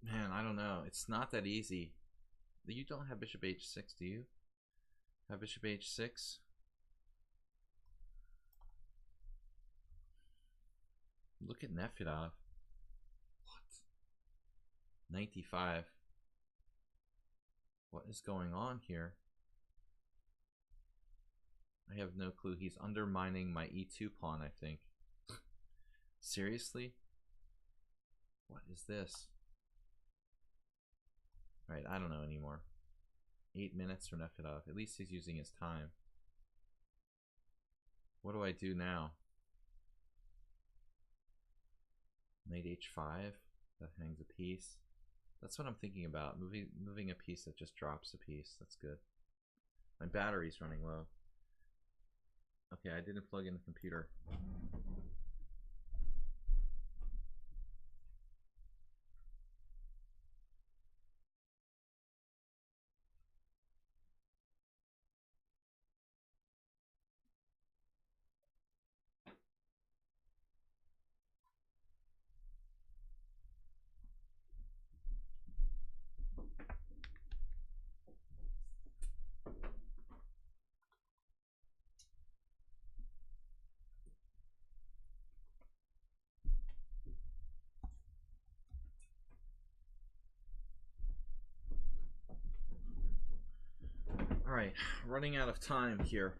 Man, I don't know. It's not that easy. You don't have bishop h6, do you? Have bishop h6? Look at Nefedov. What? 95. What is going on here? I have no clue. He's undermining my e2 pawn, I think. Seriously? What is this? Right, I don't know anymore. 8 minutes for Nefedov. At least he's using his time. What do I do now? Knight h5. That hangs a piece. That's what I'm thinking about. Moving a piece that just drops a piece. That's good. My battery's running low. Okay, I didn't plug in the computer. Alright, running out of time here.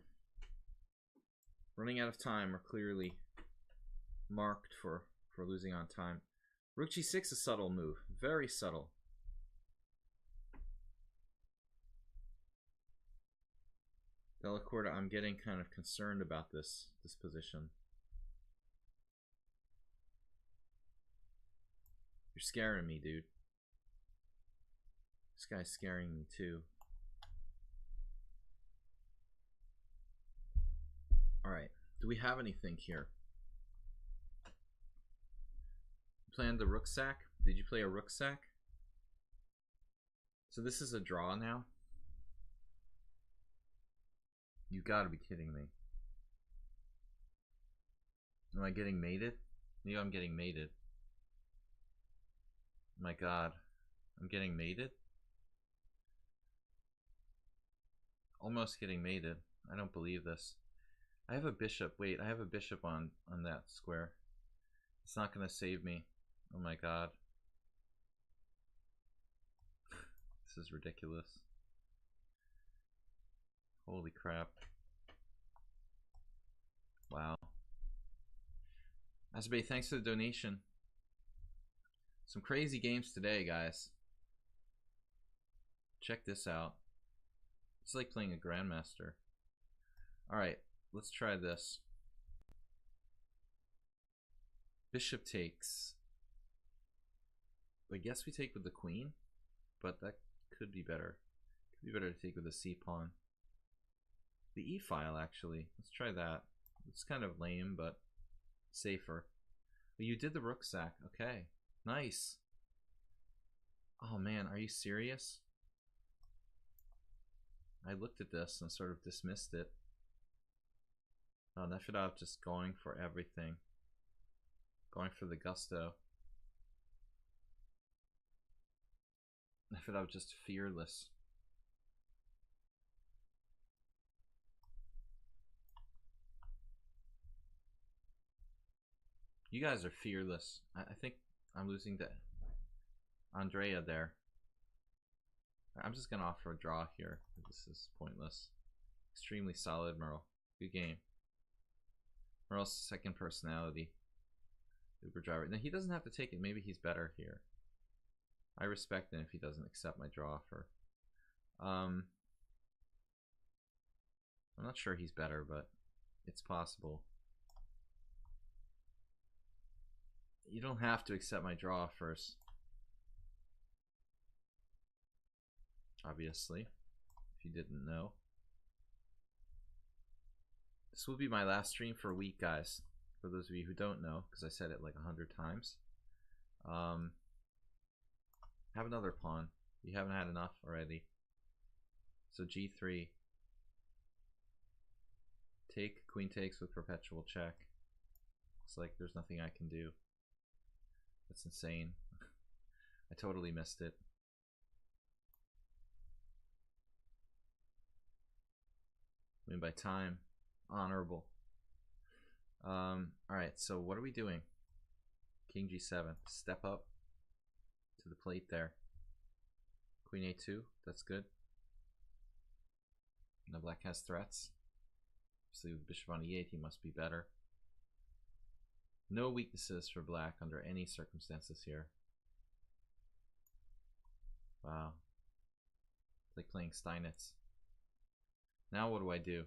Running out of time are clearly marked for losing on time. Rook g6 is a subtle move. Very subtle. Delacorte, I'm getting kind of concerned about this position. You're scaring me, dude. This guy's scaring me too. Alright, do we have anything here? Planned the rook sack? Did you play a rook sack? So this is a draw now? You gotta be kidding me. Am I getting mated? Maybe I'm getting mated. Oh my god. I'm getting mated? Almost getting mated. I don't believe this. I have a bishop. Wait, I have a bishop on that square. It's not gonna save me. Oh my god. This is ridiculous. Holy crap. Wow. Azabay, thanks for the donation. Some crazy games today, guys. Check this out. It's like playing a grandmaster. Alright, let's try this. Bishop takes. I guess we take with the queen, but that could be better. Could be better to take with the c pawn. The e file, actually. Let's try that. It's kind of lame, but safer. But you did the rook sack. Okay, nice. Oh man, are you serious? I looked at this and sort of dismissed it. Oh, Nefedov just going for everything. Going for the gusto. Nefedov just fearless. You guys are fearless. I think I'm losing to Andrea there. I'm just gonna offer a draw here. This is pointless. Extremely solid, Merle. Good game. Merle's second personality. Uber driver. Now he doesn't have to take it. Maybe he's better here. I respect him if he doesn't accept my draw offer. I'm I'm not sure he's better, but it's possible. You don't have to accept my draw first. Obviously, if you didn't know. This will be my last stream for a week, guys. For those of you who don't know, because I said it like 100 times. Have another pawn. You haven't had enough already. So g3. Take, queen takes with perpetual check. Looks like there's nothing I can do. That's insane. I totally missed it. Win by time. Honorable. Alright, so what are we doing? King g7. Step up to the plate there. Queen a2. That's good. Now black has threats. Obviously with bishop on e8 he must be better. No weaknesses for black under any circumstances here. Wow. It's like playing Steinitz. Now what do I do?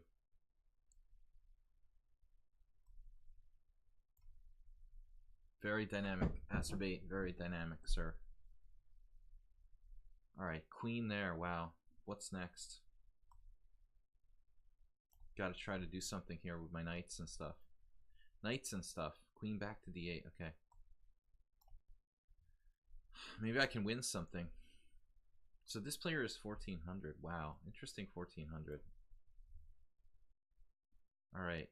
Very dynamic. Acerbate, very dynamic, sir. Alright, queen there. Wow. What's next? Gotta try to do something here with my knights and stuff. Knights and stuff. Queen back to d8. Okay. Maybe I can win something. So this player is 1400. Wow. Interesting 1400. Alright.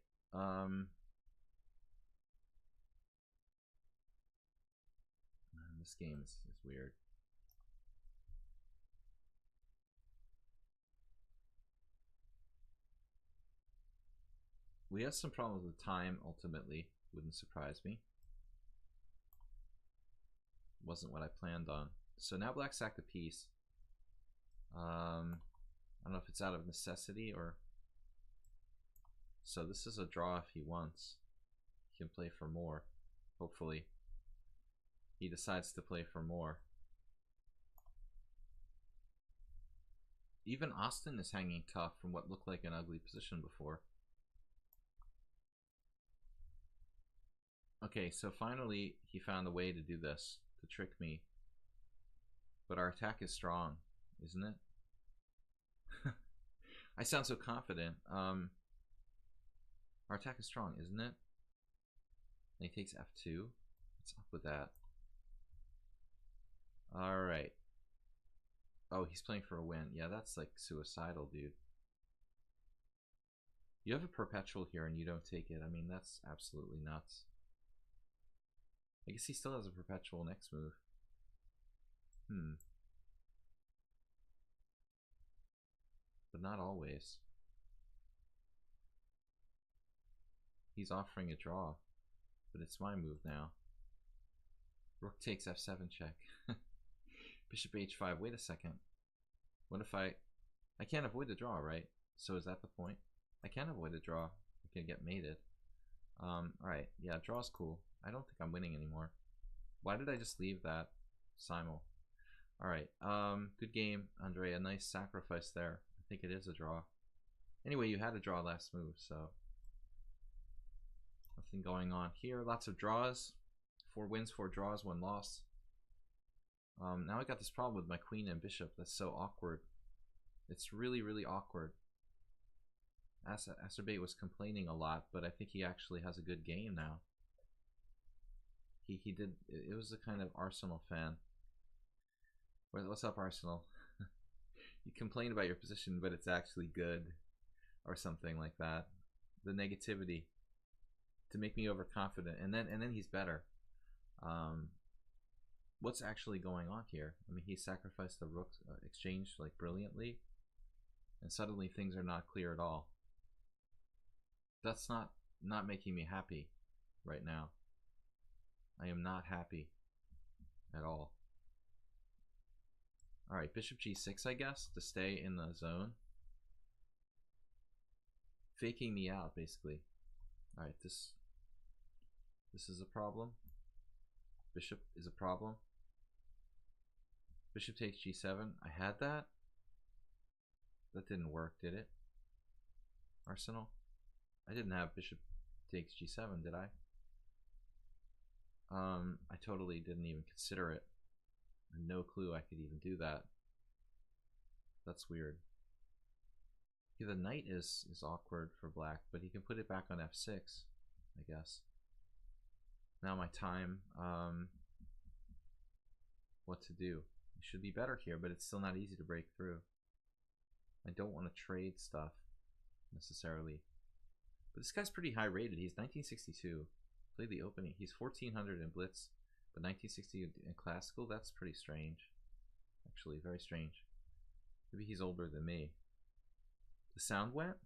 This game is weird. We have some problems with time, ultimately. Wouldn't surprise me. Wasn't what I planned on. So now black sacked a piece. I don't know if it's out of necessity or... So this is a draw if he wants. He can play for more, hopefully. He decides to play for more. Even Austin is hanging tough from what looked like an ugly position before. Okay, so finally he found a way to do this, to trick me. But our attack is strong, isn't it? I sound so confident. Our attack is strong, isn't it? And he takes f2. What's up with that? Alright. Oh, he's playing for a win. Yeah, that's like suicidal, dude. You have a perpetual here and you don't take it. I mean, that's absolutely nuts. I guess he still has a perpetual next move. But not always. He's offering a draw, but it's my move now. Rook takes f7 check. Bishop h5. Wait a second. What if I can't avoid the draw, right? So is that the point? I can't avoid the draw. I can get mated. Alright, yeah, draw's cool. I don't think I'm winning anymore. Why did I just leave that simul? Alright, good game, Andre. A nice sacrifice there. I think it is a draw. Anyway, you had a draw last move, so nothing going on here. Lots of draws. 4 wins, 4 draws, 1 loss. Now I got this problem with my queen and bishop. That's so awkward. It's really, really awkward. Acerbate was complaining a lot, but I think he actually has a good game now. He did. It was a kind of Arsenal fan. What's up, Arsenal? You complain about your position, but it's actually good, or something like that. The negativity to make me overconfident, and then he's better. What's actually going on here? I mean, he sacrificed the rook exchange like brilliantly, and suddenly things are not clear at all. That's not making me happy right now. I am not happy at all. Alright, bishop g6, I guess, to stay in the zone. Faking me out, basically. Alright, this is a problem. Bishop is a problem. Bishop takes g7. I had that. That didn't work, did it? arsenal? I didn't have bishop takes g7, did I? I totally didn't even consider it. I had no clue I could even do that. That's weird. Yeah, the knight is awkward for black, but he can put it back on f6, I guess. Now my time, what to do. It should be better here, but it's still not easy to break through. I don't want to trade stuff necessarily. But this guy's pretty high rated. He's 1962. Played the opening. He's 1400 in Blitz, but 1960 in Classical, that's pretty strange. Actually, very strange. Maybe he's older than me. The sound went?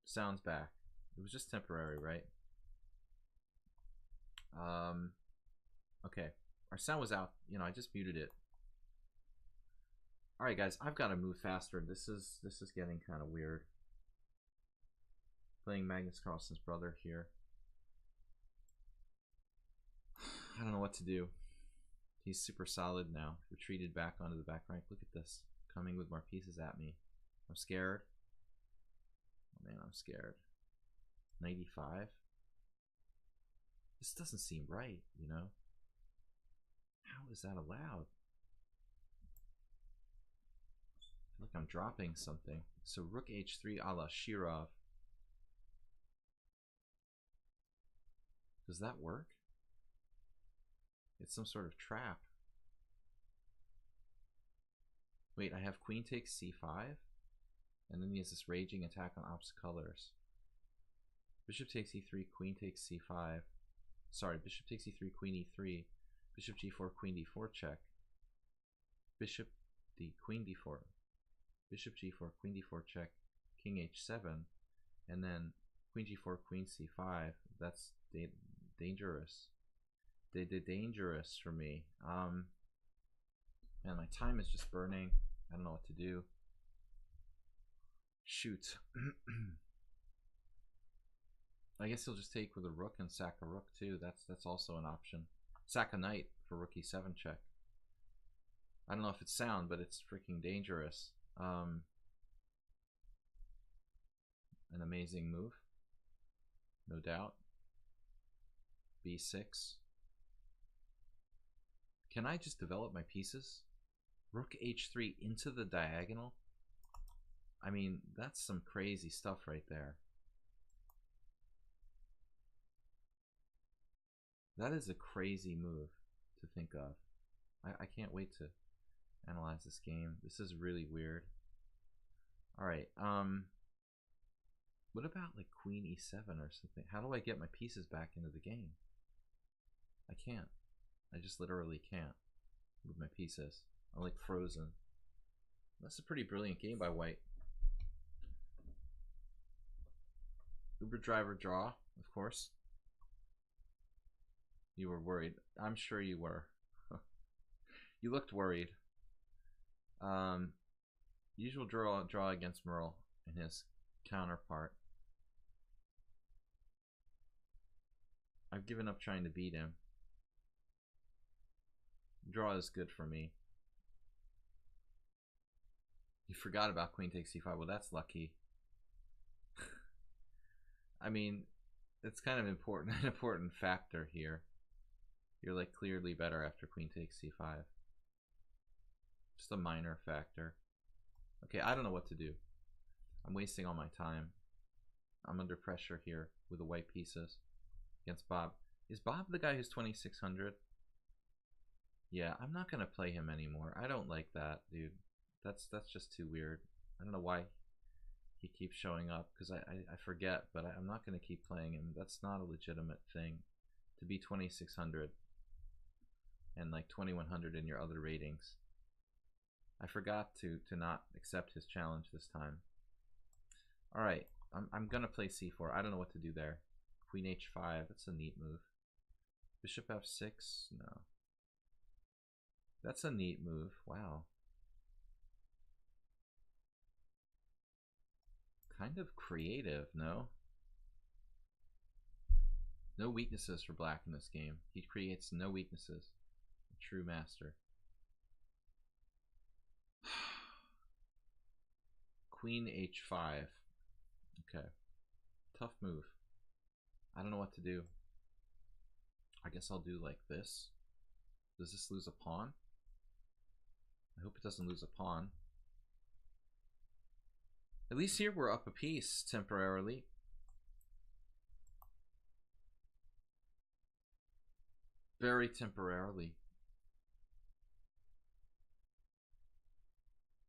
Sound's back. It was just temporary, right? Okay. Our sound was out. You know, I just muted it. Alright guys, I've got to move faster. This is getting kind of weird. Playing Magnus Carlsen's brother here. I don't know what to do. He's super solid now. Retreated back onto the back rank. Look at this. Coming with more pieces at me. I'm scared. Oh man, I'm scared. 95? This doesn't seem right, you know? How is that allowed? Look, I'm dropping something. So rook h3 a la Shirov. Does that work? It's some sort of trap. Wait, I have queen takes c5? And then he has this raging attack on opposite colors. Bishop takes e3, queen takes c5. Sorry, bishop takes e3, queen e3. Bishop g4, queen d4 check. Bishop d, queen d4. Bishop g4, queen d4 check. King h7. And then queen g4, queen c5. That's dangerous. Dangerous for me. Man, my time is just burning. I don't know what to do. Shoot. I guess he'll just take with a rook and sack a rook too. That's also an option. Sack a knight for rook e7 check. I don't know if it's sound, but it's freaking dangerous. An amazing move, no doubt. b6. Can I just develop my pieces? Rook h3 into the diagonal? I mean, that's some crazy stuff right there. That is a crazy move to think of. I can't wait to analyze this game. This is really weird. Alright, what about like queen e7 or something? How do I get my pieces back into the game? I can't. I just literally can't move my pieces. I'm like frozen. That's a pretty brilliant game by white. Uber driver draw, of course. You were worried. I'm sure you were. You looked worried. Usual draw against Merle and his counterpart. I've given up trying to beat him. Draw is good for me. You forgot about queen takes c5. Well, that's lucky. I mean, it's kind of important, an important factor here. You're like clearly better after queen takes c5. Just a minor factor. Okay, I don't know what to do. I'm wasting all my time. I'm under pressure here with the white pieces against Bob. Is Bob the guy who's 2600? Yeah, I'm not gonna play him anymore. I don't like that, dude. That's just too weird. I don't know why he keeps showing up, because I forget, but I'm not gonna keep playing him. That's not a legitimate thing to be 2600 and like 2100 in your other ratings. I forgot to not accept his challenge this time. All right, I'm gonna play c4. I don't know what to do there. Queen h5. That's a neat move. Bishop f6. No. That's a neat move. Wow. Kind of creative, no? No weaknesses for black in this game. He creates no weaknesses. A true master. Queen h5. Okay. Tough move. I don't know what to do. I guess I'll do like this. Does this lose a pawn? I hope it doesn't lose a pawn. At least here we're up a piece temporarily. Very temporarily.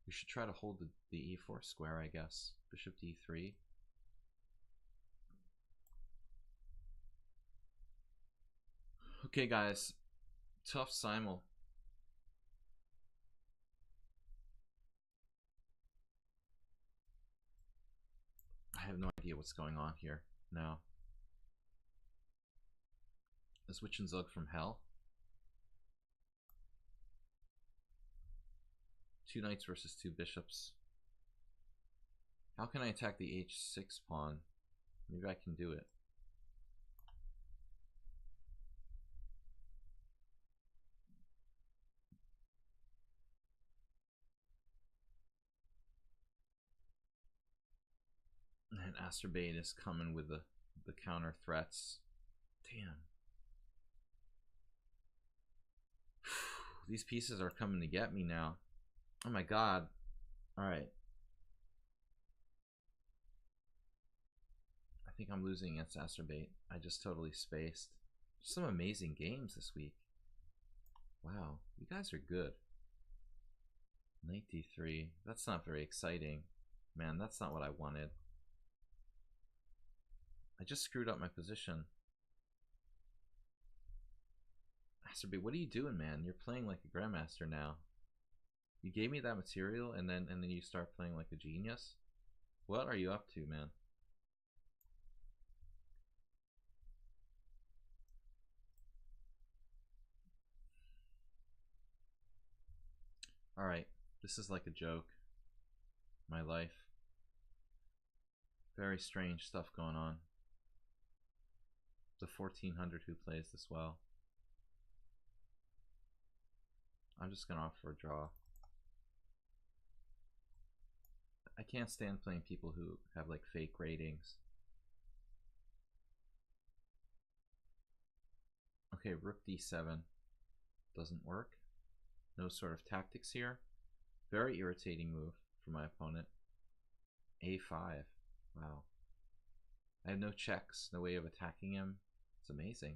We should try to hold the e4 square, I guess. Bishop d3. Okay, guys. Tough simul. I have no idea what's going on here now. Is Witch and Zug from hell? 2 knights versus 2 bishops. How can I attack the h6 pawn? Maybe I can do it. And Asterbate is coming with the counter threats. Damn. These pieces are coming to get me now. Oh my god. Alright. I think I'm losing against Asterbate. I just totally spaced. Some amazing games this week. Wow. You guys are good. Knight d3. That's not very exciting. Man, that's not what I wanted. I just screwed up my position. Asterbate, what are you doing, man? You're playing like a grandmaster now. You gave me that material and then you start playing like a genius? What are you up to, man? Alright, this is like a joke. My life. Very strange stuff going on. The 1400 who plays this well. I'm just gonna opt for a draw. I can't stand playing people who have like fake ratings. Okay, rook d7 doesn't work. No sort of tactics here. Very irritating move for my opponent. a5. Wow. I have no checks, no way of attacking him. It's amazing.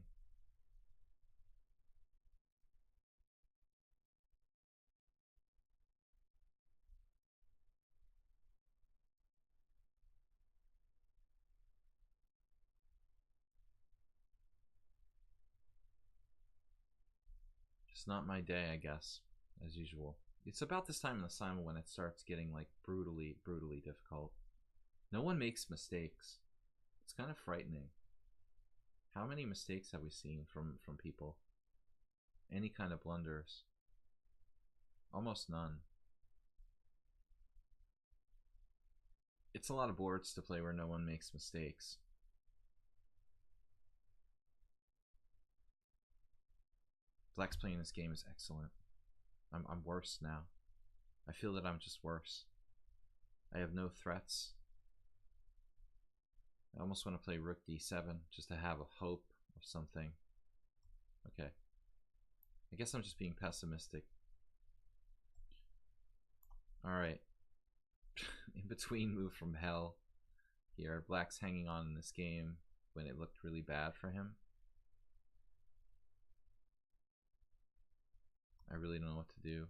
Just not my day, I guess, as usual. It's about this time in the simul when it starts getting like brutally difficult. No one makes mistakes. It's kind of frightening. How many mistakes have we seen from people? Any kind of blunders? Almost none. It's a lot of boards to play where no one makes mistakes. Black's playing this game is excellent. I'm worse now. I feel that I'm just worse. I have no threats. I almost want to play rook d7 just to have a hope of something. Okay. I guess I'm just being pessimistic. Alright. In between move from hell here. Black's hanging on in this game when it looked really bad for him. I really don't know what to do.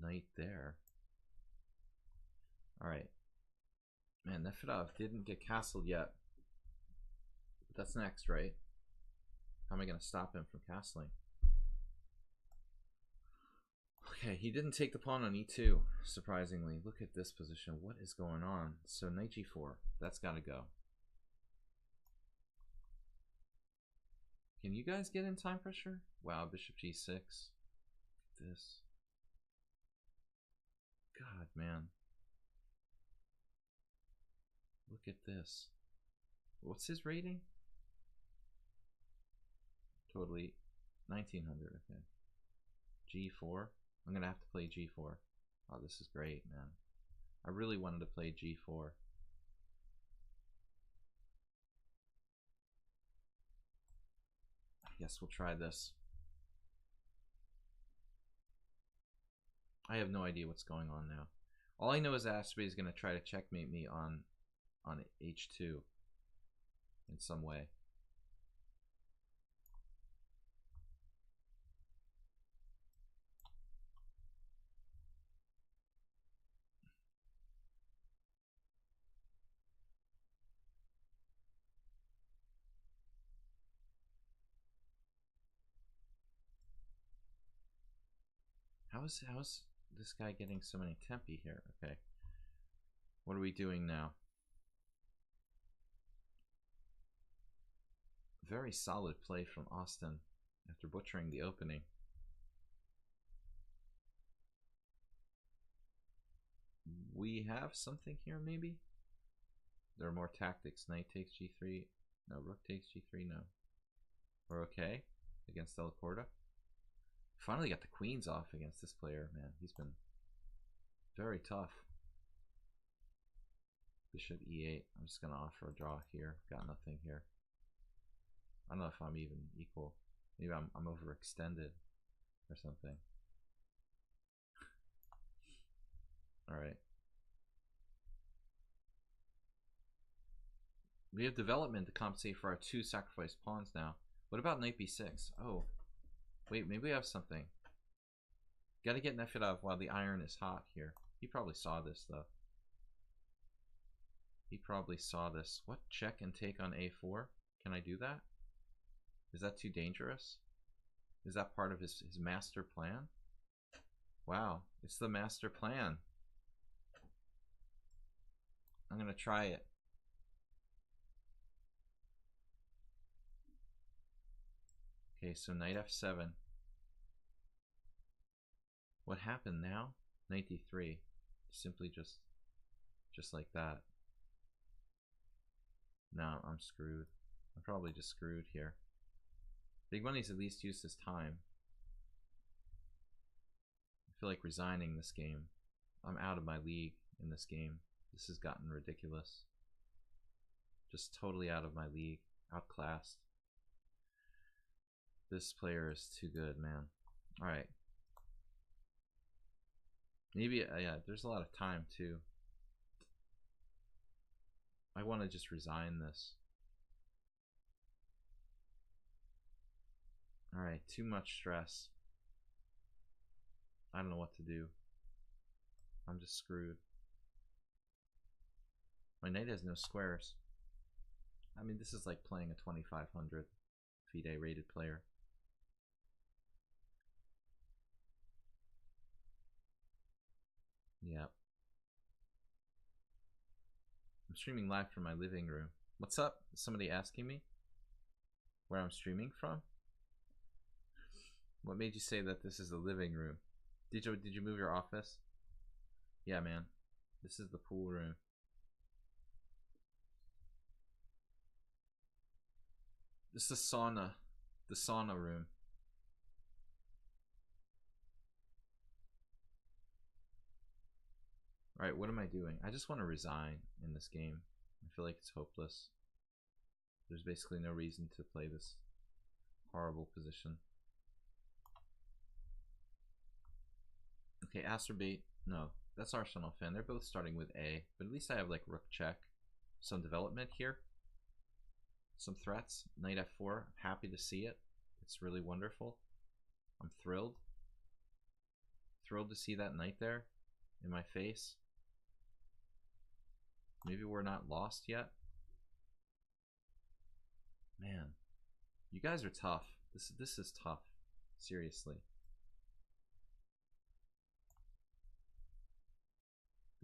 Knight there. Alright. Man, Nefedov didn't get castled yet. But that's next, right? How am I going to stop him from castling? Okay, he didn't take the pawn on e2, surprisingly. Look at this position. What is going on? So knight g4. That's got to go. Can you guys get in time pressure? Wow, bishop g6. Look at this. God, man. Look at this. What's his rating? Totally 1900, okay. g4. I'm gonna have to play g4. Oh, this is great, man. I really wanted to play g4. I guess we'll try this. I have no idea what's going on now. All I know is that Aspie is going to try to checkmate me on h2 in some way. How's this guy getting so many tempi here? Okay. What are we doing now? Very solid play from Austin after butchering the opening. We have something here, maybe? There are more tactics. Knight takes g3. No, rook takes g3. No. We're okay against Delaporta. Finally got the queens off against this player, man. He's been very tough. Bishop e8. I'm just going to offer a draw here. Got nothing here. I don't know if I'm even equal. Maybe I'm overextended or something. Alright. We have development to compensate for our 2 sacrificed pawns now. What about knight b6? Oh. Wait, maybe we have something. Gotta get Nefedov while the iron is hot here. He probably saw this, though. He probably saw this. What? Check and take on a4? Can I do that? Is that too dangerous? Is that part of his master plan? Wow, it's the master plan. I'm gonna try it. Okay, so knight f7. What happened now? Knight d3. Simply just like that. No, I'm screwed. I'm probably just screwed here. Big Money's at least used his time. I feel like resigning this game. I'm out of my league in this game. This has gotten ridiculous. Just totally out of my league. Outclassed. This player is too good, man. Alright. Maybe, yeah, there's a lot of time, too. I want to just resign this. Alright, too much stress. I don't know what to do. I'm just screwed. My knight has no squares. I mean, this is like playing a 2500 FIDE rated player. Yep. I'm streaming live from my living room. What's up? Is somebody asking me where I'm streaming from? What made you say that this is the living room? Did you move your office? Yeah, man. This is the pool room. This is sauna. The sauna room. Alright, what am I doing? I just want to resign in this game. I feel like it's hopeless. There's basically no reason to play this horrible position. Okay, Asterbait. No, that's Arsenal fan. They're both starting with A, but at least I have like rook check. Some development here. Some threats. Knight f4. Happy to see it. It's really wonderful. I'm thrilled. Thrilled to see that knight there in my face. Maybe we're not lost yet. Man, you guys are tough. This is tough. Seriously.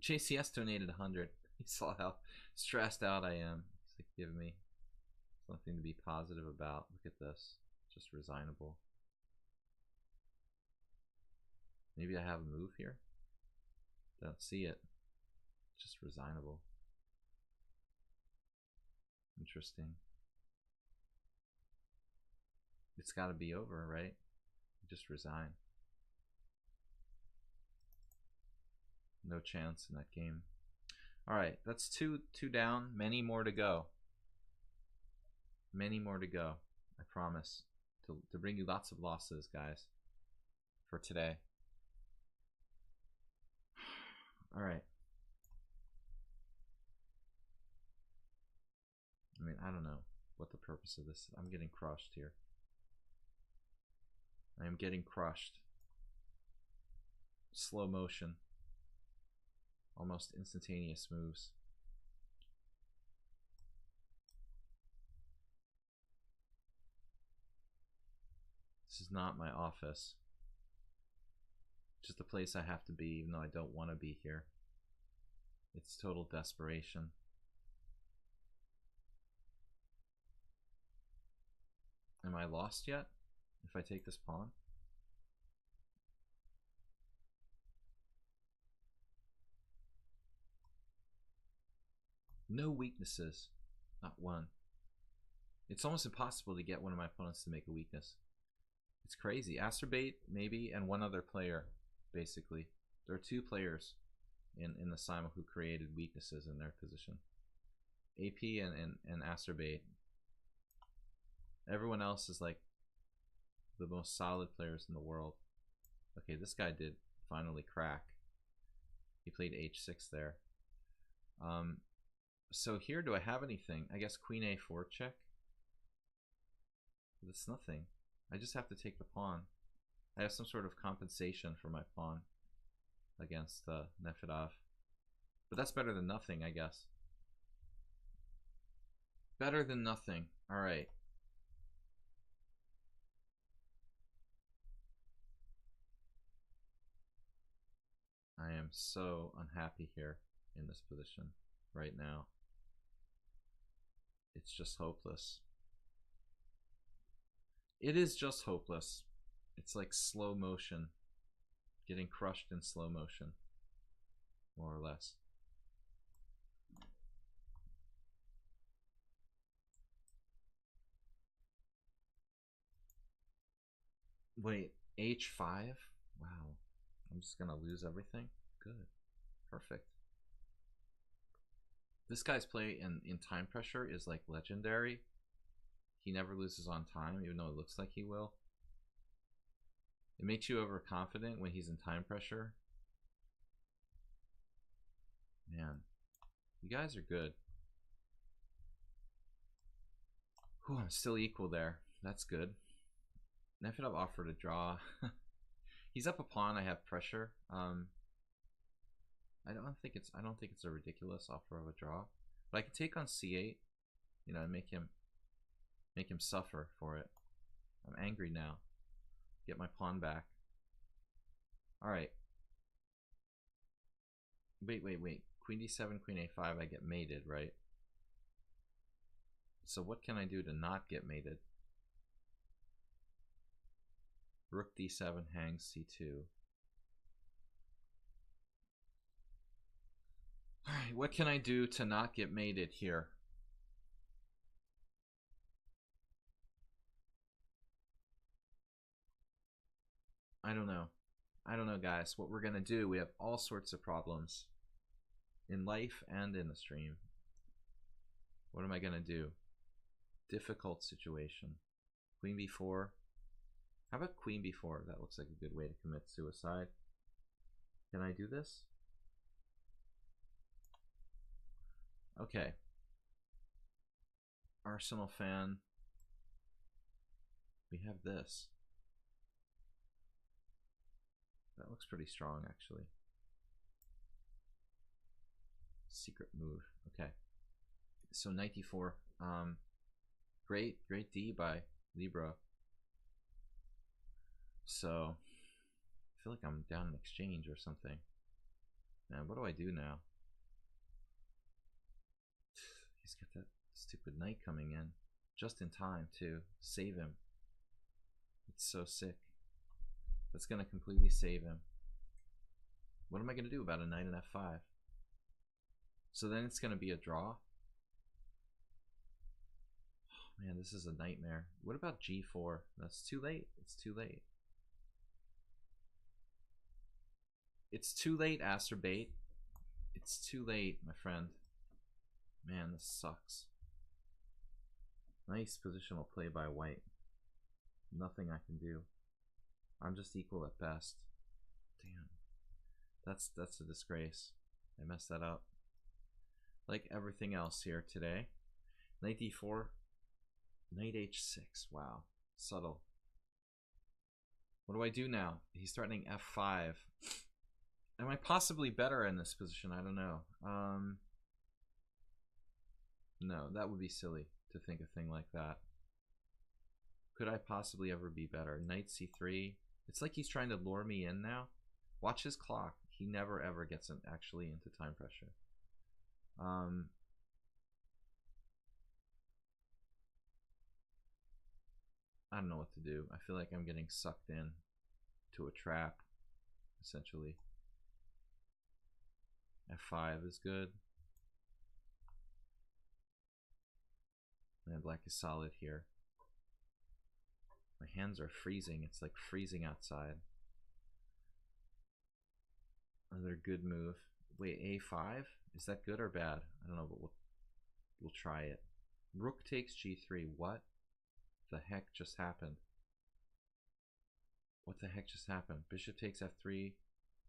JCS donated 100. He saw how stressed out I am. He's like, give me something to be positive about. Look at this. Just resignable. Maybe I have a move here. Don't see it. Just resignable. Interesting. It's got to be over, right? Just resign. no chance in that game. All right, that's two down. Many more to go. Many more to go. I promise to bring you lots of losses, guys, for today. All right. I mean, I don't know what the purpose of this is. I'm getting crushed here. I am getting crushed. Slow motion. Almost instantaneous moves. This is not my office. Just a place I have to be, even though I don't want to be here. It's total desperation. Am I lost yet? If I take this pawn? No weaknesses. Not one. It's almost impossible to get one of my opponents to make a weakness. It's crazy. Acerbate, maybe, and one other player, basically. There are two players in the simul who created weaknesses in their position. AP and Acerbate. Everyone else is like the most solid players in the world. Okay, this guy did finally crack. He played h6 there. So here, do I have anything? I guess queen a4 check. That's nothing. I just have to take the pawn. I have some sort of compensation for my pawn against Nefedov. But that's better than nothing, I guess. Better than nothing. All right. I am so unhappy here in this position right now. It's just hopeless. It is just hopeless. It's like slow motion. Getting crushed in slow motion. More or less. Wait, h5? Wow. I'm just gonna lose everything? Good. Perfect. This guy's play in time pressure is like legendary. He never loses on time, even though it looks like he will. It makes you overconfident when he's in time pressure. Man, you guys are good. Whew, I'm still equal there. That's good. Nefedov offered a draw. He's up a pawn. I have pressure. I don't think it's a ridiculous offer of a draw, but I can take on c8, you know, and make him suffer for it. I'm angry now. Get my pawn back. All right. Wait. Queen d7, queen a5. I get mated, right? So what can I do to not get mated? Rook d7 hangs c2. Alright, what can I do to not get mated here? I don't know. I don't know, guys. What we're gonna do, we have all sorts of problems in life and in the stream. What am I gonna do? Difficult situation. Queen b4. How about queen b4? That looks like a good way to commit suicide. Can I do this? Okay. Arsenal fan. We have this. That looks pretty strong, actually. Secret move. Okay. So knight d4. Great D by Libra. So I feel like I'm down in exchange or something. Man, what do I do now? He's got that stupid knight coming in. Just in time, too. Save him. It's so sick. That's going to completely save him. What am I going to do about a knight in f5? So then it's going to be a draw. Oh, man, this is a nightmare. What about g4? That's too late. It's too late. It's too late, Acerbate. It's too late, my friend. Man, this sucks. Nice positional play by white. Nothing I can do. I'm just equal at best. Damn. That's a disgrace. I messed that up. Like everything else here today. Knight d4. Knight h6. Wow. Subtle. What do I do now? He's threatening f5. Am I possibly better in this position? I don't know. No, that would be silly to think a thing like that. Could I possibly ever be better? Knight c3. It's like he's trying to lure me in now. Watch his clock. He never ever gets actually into time pressure. I don't know what to do. I feel like I'm getting sucked in to a trap, essentially. f5 is good. And black is solid here. My hands are freezing. It's like freezing outside. Another good move. Wait, a5? Is that good or bad? I don't know, but we'll try it. Rook takes g3. What the heck just happened? What the heck just happened? Bishop takes f3.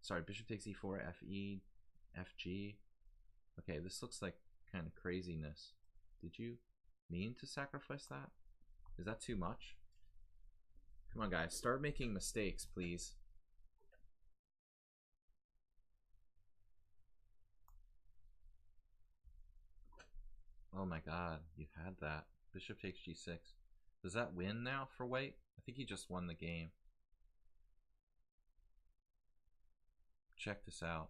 Sorry, bishop takes e4, fe, fg. Okay, this looks like kind of craziness. Did you mean to sacrifice that? Is that too much? Come on, guys. Start making mistakes, please. Oh my god, you had that. Bishop takes g6. Does that win now for white? I think he just won the game. Check this out.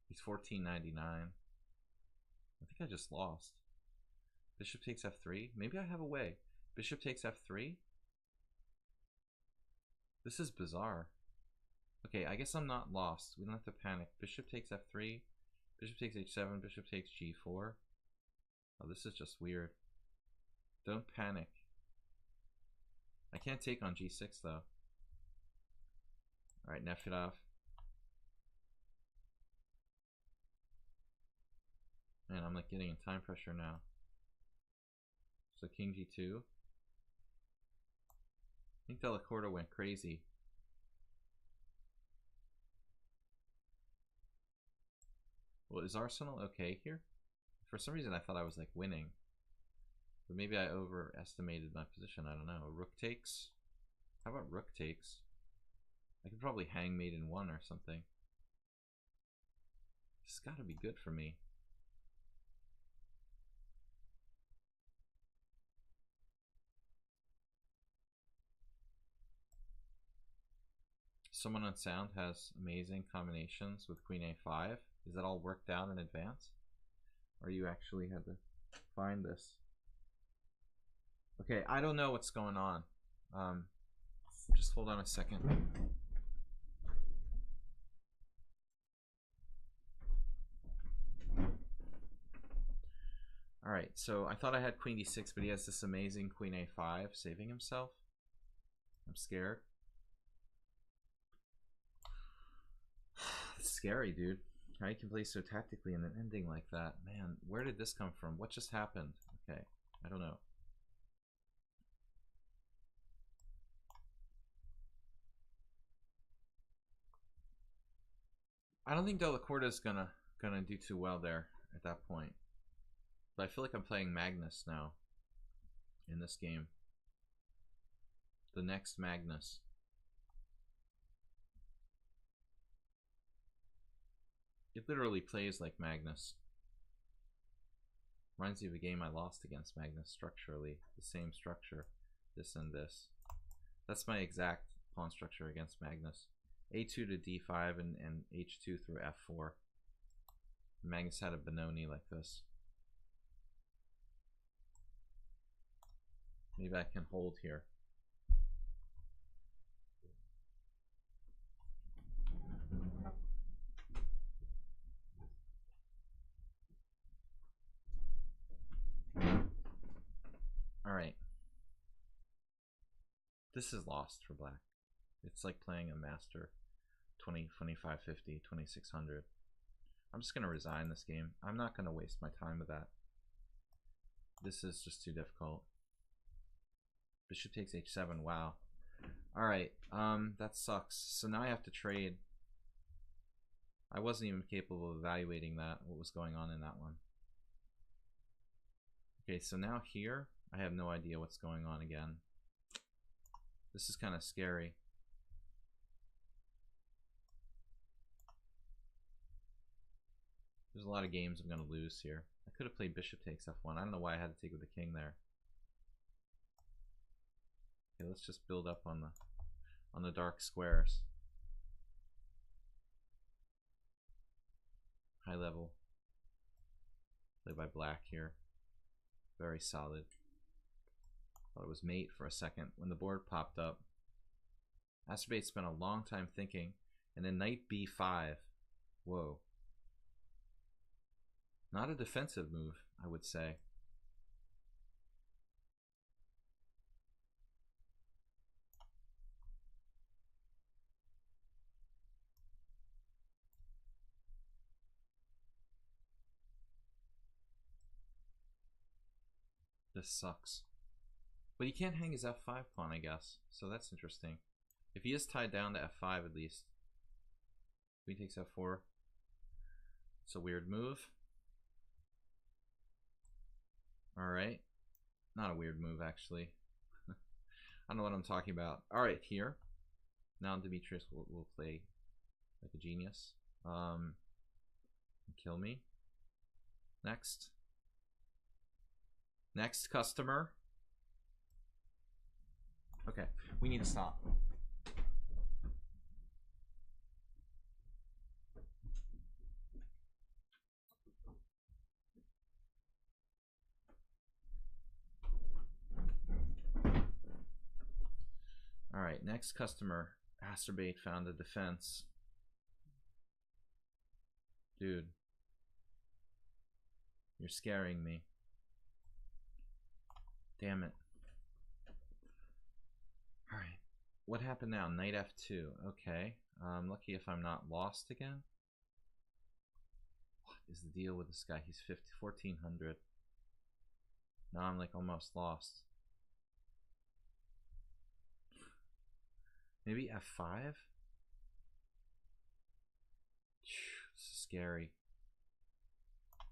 He's 14.99. I think I just lost. Bishop takes f3. Maybe I have a way. Bishop takes f3. This is bizarre. Okay, I guess I'm not lost. We don't have to panic. Bishop takes f3. Bishop takes h7. Bishop takes g4. Oh, this is just weird. Don't panic. I can't take on g6 though. Alright, Nefedov. Man, I'm like getting in time pressure now. So king g2. I think Della Corte went crazy. Well, is Arsenal okay here? For some reason I thought I was like winning. But maybe I overestimated my position. I don't know. Rook takes. How about rook takes? I could probably hang mate in 1 or something. This has got to be good for me. Someone on sound has amazing combinations with queen a5. Is that all worked out in advance? Or you actually had to find this? Okay, I don't know what's going on. Just hold on a second. Alright, so I thought I had queen d6, but he has this amazing queen a5 saving himself. I'm scared. It's scary, dude. How you can play so tactically and then ending like that. Man, where did this come from? What just happened? Okay, I don't know. I don't think Della Corte is gonna do too well there at that point. But I feel like I'm playing Magnus now in this game. The next Magnus. It literally plays like Magnus. Reminds me of a game I lost against Magnus structurally. The same structure. This and this. That's my exact pawn structure against Magnus. A2 to d5 and h2 through f4. Magnus had a Benoni like this. Maybe I can hold here. Alright. This is lost for black. It's like playing a master 2550, 2600. I'm just going to resign this game. I'm not going to waste my time with that. This is just too difficult. Bishop takes h7. Wow. Alright, that sucks. So now I have to trade. I wasn't even capable of evaluating that, what was going on in that one. Okay, so now here, I have no idea what's going on again. This is kind of scary. There's a lot of games I'm going to lose here. I could have played bishop takes f1. I don't know why I had to take with the king there. Okay, let's just build up on the dark squares. High level. Play by black here. Very solid. Thought it was mate for a second. When the board popped up, Asterbate spent a long time thinking, and then knight b5. Whoa. Not a defensive move, I would say. This sucks. But he can't hang his f5 pawn, I guess. So that's interesting. If he is tied down to f5 at least. Queen takes f4. It's a weird move. Alright. Not a weird move, actually. I don't know what I'm talking about. Alright, here. Now Demetrius will play like a genius. Kill me. Next. Next customer. Okay, we need to stop. All right, next customer. Asterbate found a defense. Dude, you're scaring me. Damn it. All right, what happened now? Knight f2. Okay, I'm lucky if I'm not lost again. What is the deal with this guy? He's 1400. Now I'm like almost lost. Maybe f5? This is scary.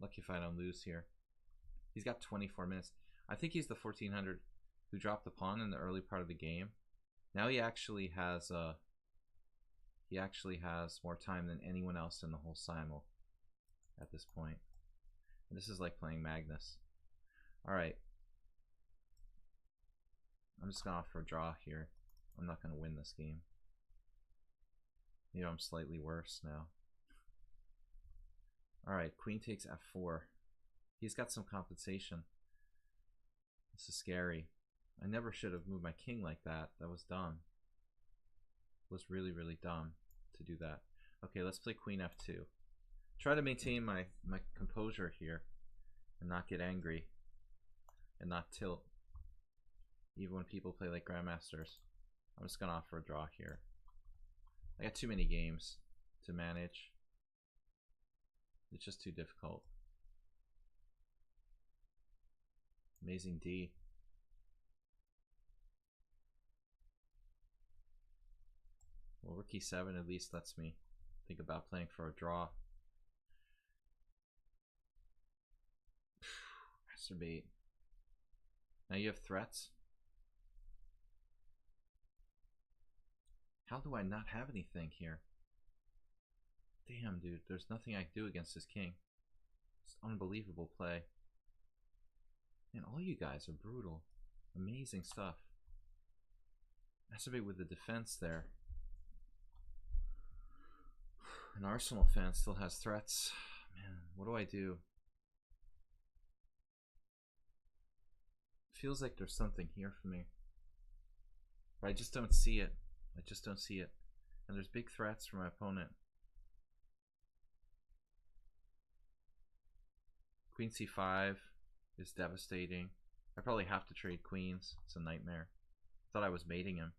Lucky if I don't lose here. He's got 24 minutes. I think he's the 1400 who dropped the pawn in the early part of the game. Now he actually has more time than anyone else in the whole simul at this point. And this is like playing Magnus. Alright. I'm just gonna opt for a draw here. I'm not gonna win this game. Maybe I'm slightly worse now. Alright, queen takes f4. He's got some compensation. This is scary. I never should have moved my king like that. That was dumb. It was really, really dumb to do that. Okay, let's play queen f2. Try to maintain my composure here and not get angry and not tilt. Even when people play like grandmasters. I'm just gonna offer a draw here. I got too many games to manage. It's just too difficult. Amazing D. Well, rook e7 at least lets me think about playing for a draw. Masturbate. Now you have threats. How do I not have anything here? Damn, dude. There's nothing I can do against this king. It's unbelievable play. Man, all you guys are brutal. Amazing stuff. Masturbate with the defense there. An Arsenal fan still has threats. Man, what do I do? Feels like there's something here for me. But I just don't see it. I just don't see it. And there's big threats from my opponent. Queen c5 is devastating. I probably have to trade queens. It's a nightmare. I thought I was mating him.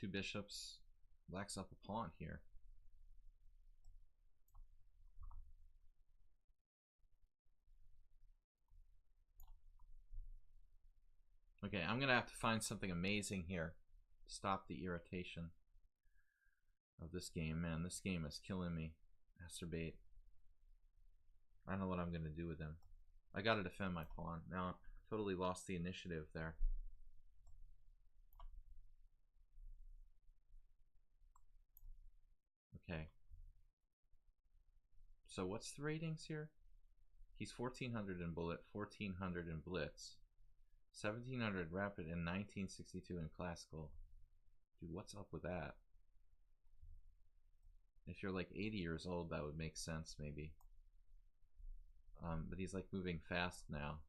2 bishops. Black's up a pawn here. Okay, I'm gonna have to find something amazing here to stop the irritation of this game. Man, this game is killing me. Masturbate. I don't know what I'm gonna do with him. I gotta defend my pawn. Now I totally lost the initiative there. Okay. So what's the ratings here? He's 1400 in bullet, 1400 in blitz, 1700 rapid, and 1962 in classical. Dude, what's up with that? If you're like 80 years old, that would make sense maybe. But he's like moving fast now.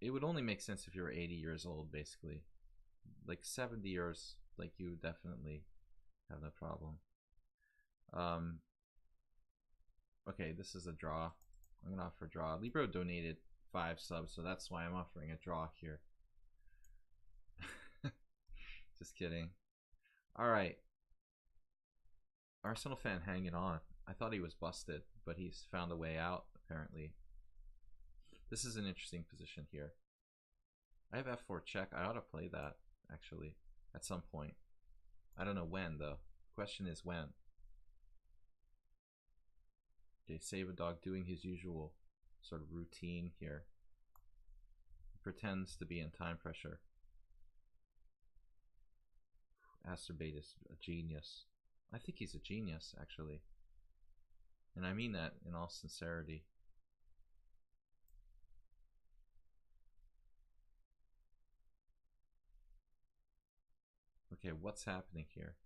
It would only make sense if you were 80 years old, basically. Like 70 years, like you would definitely have no problem. Okay, this is a draw. I'm gonna offer a draw. Libro donated 5 subs, so that's why I'm offering a draw here. Just kidding. Alright. Arsenal fan hanging on. I thought he was busted, but he's found a way out, apparently. This is an interesting position here. I have f4 check. I ought to play that, actually, at some point. I don't know when, though. The question is when. Okay, save a dog doing his usual sort of routine here. He pretends to be in time pressure. Asterbate is a genius. I think he's a genius, actually. And I mean that in all sincerity. Okay, what's happening here?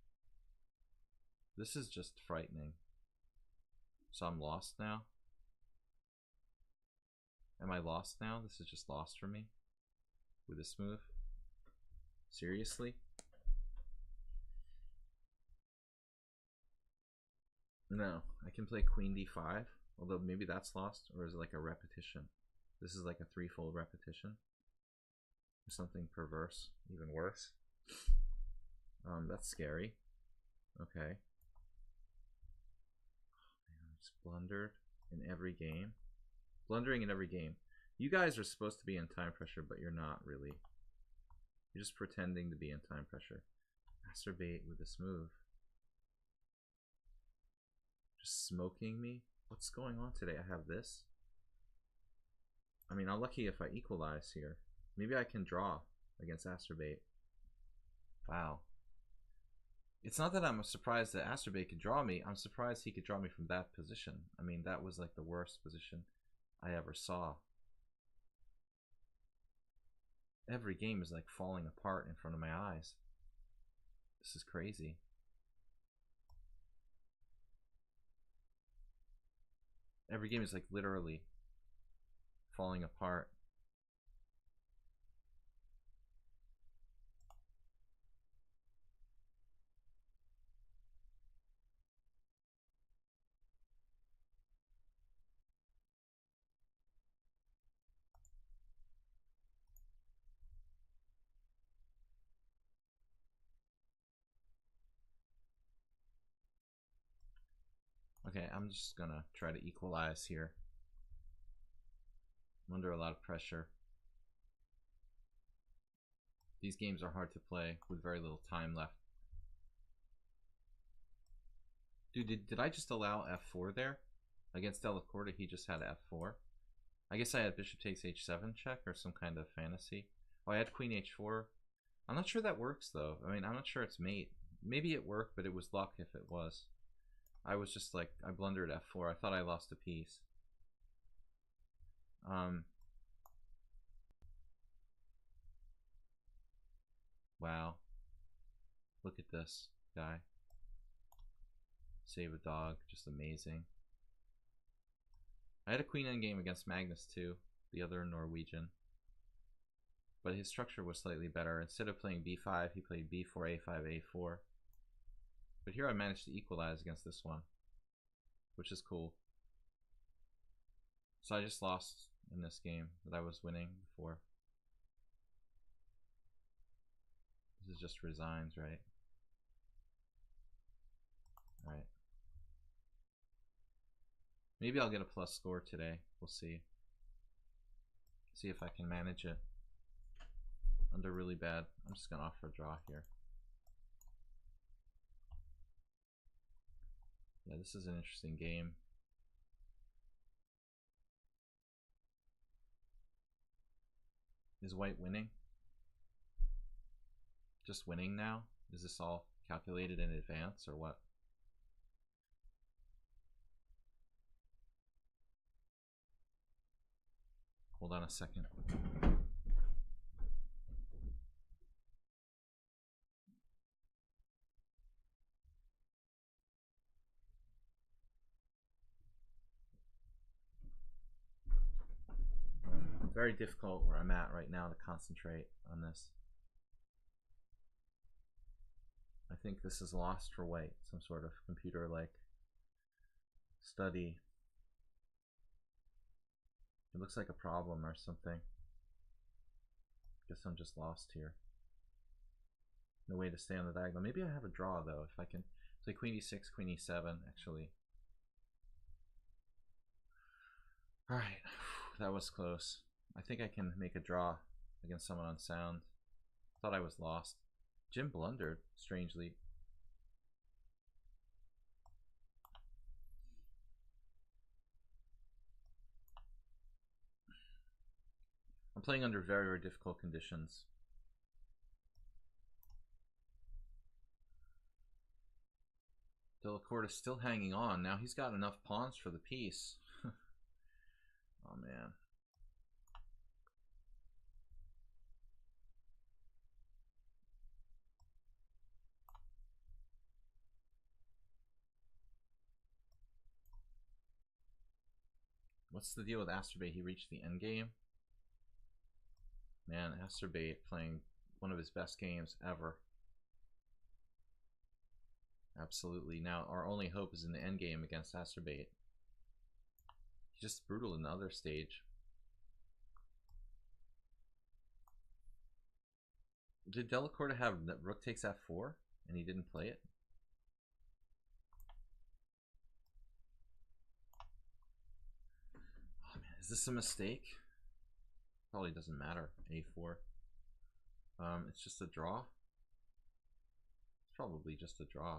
This is just frightening. So I'm lost now? Am I lost now? This is just lost for me? With this move? Seriously? No, I can play queen d5, although maybe that's lost, or is it like a repetition? This is like a threefold repetition. Or something perverse, even worse. That's scary. Okay. Oh, man, I just blundered in every game. Blundering in every game. You guys are supposed to be in time pressure, but you're not really. You're just pretending to be in time pressure. Masturbate with this move. Just smoking me? What's going on today? I have this. I mean, I'm lucky if I equalize here. Maybe I can draw against Asterbate. Wow. It's not that I'm surprised that Asterbate could draw me. I'm surprised he could draw me from that position. I mean, that was like the worst position I ever saw. Every game is like falling apart in front of my eyes. This is crazy. Every game is like literally falling apart. Okay, I'm just gonna try to equalize here. I'm under a lot of pressure. These games are hard to play with very little time left. Dude, did I just allow f4 there? Against Delacorte, he just had f4. I guess I had bishop takes h7 check or some kind of fantasy. Oh, I had queen h4. I'm not sure that works, though. I mean, I'm not sure it's mate. Maybe it worked, but it was luck if it was. I was just like, I blundered f4. I thought I lost a piece. Wow. Look at this guy. Save a dog. Just amazing. I had a queen endgame against Magnus too, the other Norwegian. But his structure was slightly better. Instead of playing b5, he played b4, a5, a4. But here I managed to equalize against this one, which is cool. So I just lost in this game that I was winning before. This is just resigns, right? Alright. Maybe I'll get a plus score today. We'll see. See if I can manage it. Under really bad. I'm just gonna offer a draw here. Yeah, this is an interesting game. Is white winning? Just winning now? Is this all calculated in advance or what? Hold on a second. Very difficult where I'm at right now to concentrate on this. I think this is lost for white. Some sort of computer-like study. It looks like a problem or something. Guess I'm just lost here. No way to stay on the diagonal. Maybe I have a draw though. If I can play queen e6, queen e7 actually. Alright, that was close. I think I can make a draw against someone on sound. Thought I was lost. Jim blundered, strangely. I'm playing under very, very difficult conditions. Delacorte is still hanging on. Now he's got enough pawns for the piece. Oh man. What's the deal with Asterbait? He reached the end game. Man, Asterbait playing one of his best games ever. Absolutely. Now our only hope is in the end game against Asterbait. He's just brutal in the other stage. Did Delacorte have that rook takes f4 and he didn't play it? Oh man, is this a mistake? Probably doesn't matter. a4. It's just a draw. It's probably just a draw.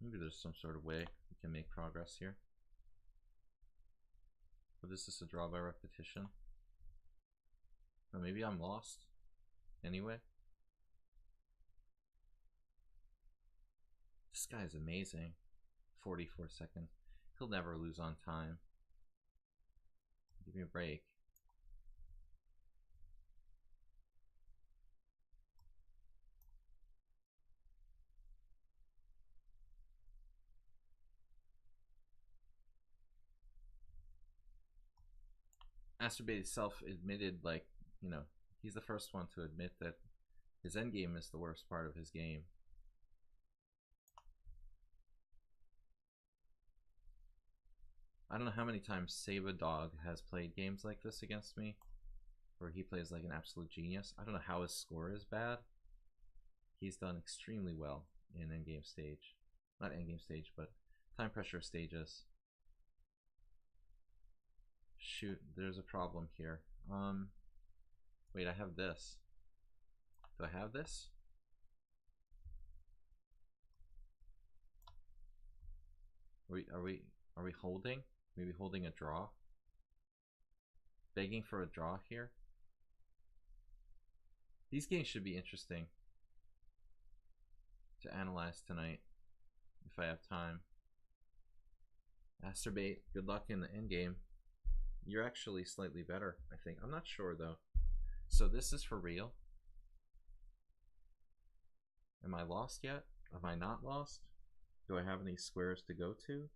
Maybe there's some sort of way we can make progress here. But is this a draw by repetition? Or maybe I'm lost anyway. This guy is amazing. 44 seconds. He'll never lose on time. Give me a break. Asterbait self-admitted, like, you know, he's the first one to admit that his endgame is the worst part of his game. I don't know how many times Saba Dog has played games like this against me, where he plays like an absolute genius. I don't know how his score is bad. He's done extremely well in endgame stage. Not endgame stage, but time pressure stages. Shoot, there's a problem here. Wait, I have this. Do I have this? Are we holding? Maybe holding a draw? Begging for a draw here? These games should be interesting to analyze tonight if I have time. Asterbait, good luck in the endgame. You're actually slightly better, I think. I'm not sure though. So this is for real? Am I lost yet? Am I not lost? Do I have any squares to go to?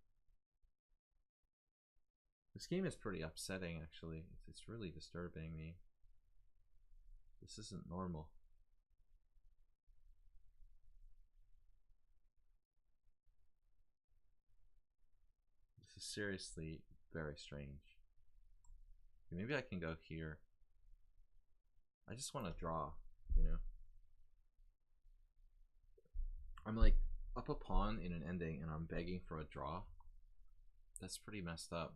This game is pretty upsetting actually. It's really disturbing me. This isn't normal. This is seriously Very strange. Maybe I can go here. I just want to draw, you know? I'm like up a pawn in an ending and I'm begging for a draw. That's pretty messed up.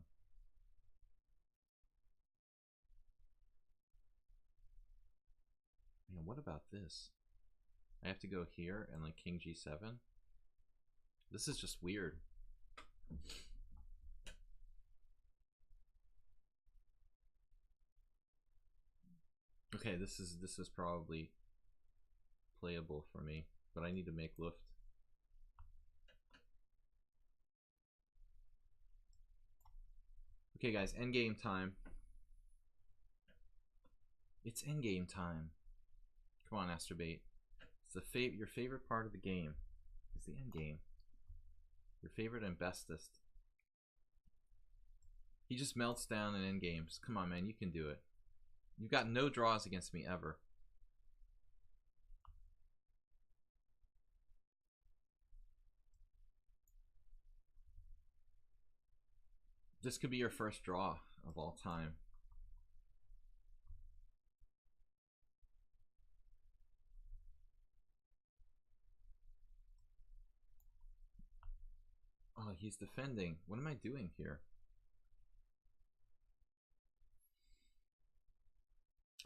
Man, what about this? I have to go here and like king g7. This is just weird. Okay, this is probably playable for me, but I need to make Luft. Okay, guys, endgame time. It's endgame time. Come on, Astrobate. It's your favorite part of the game is the endgame. Your favorite and bestest. He just melts down in endgames. Come on, man, you can do it. You've got no draws against me ever. This could be your first draw of all time. Oh, he's defending. What am I doing here?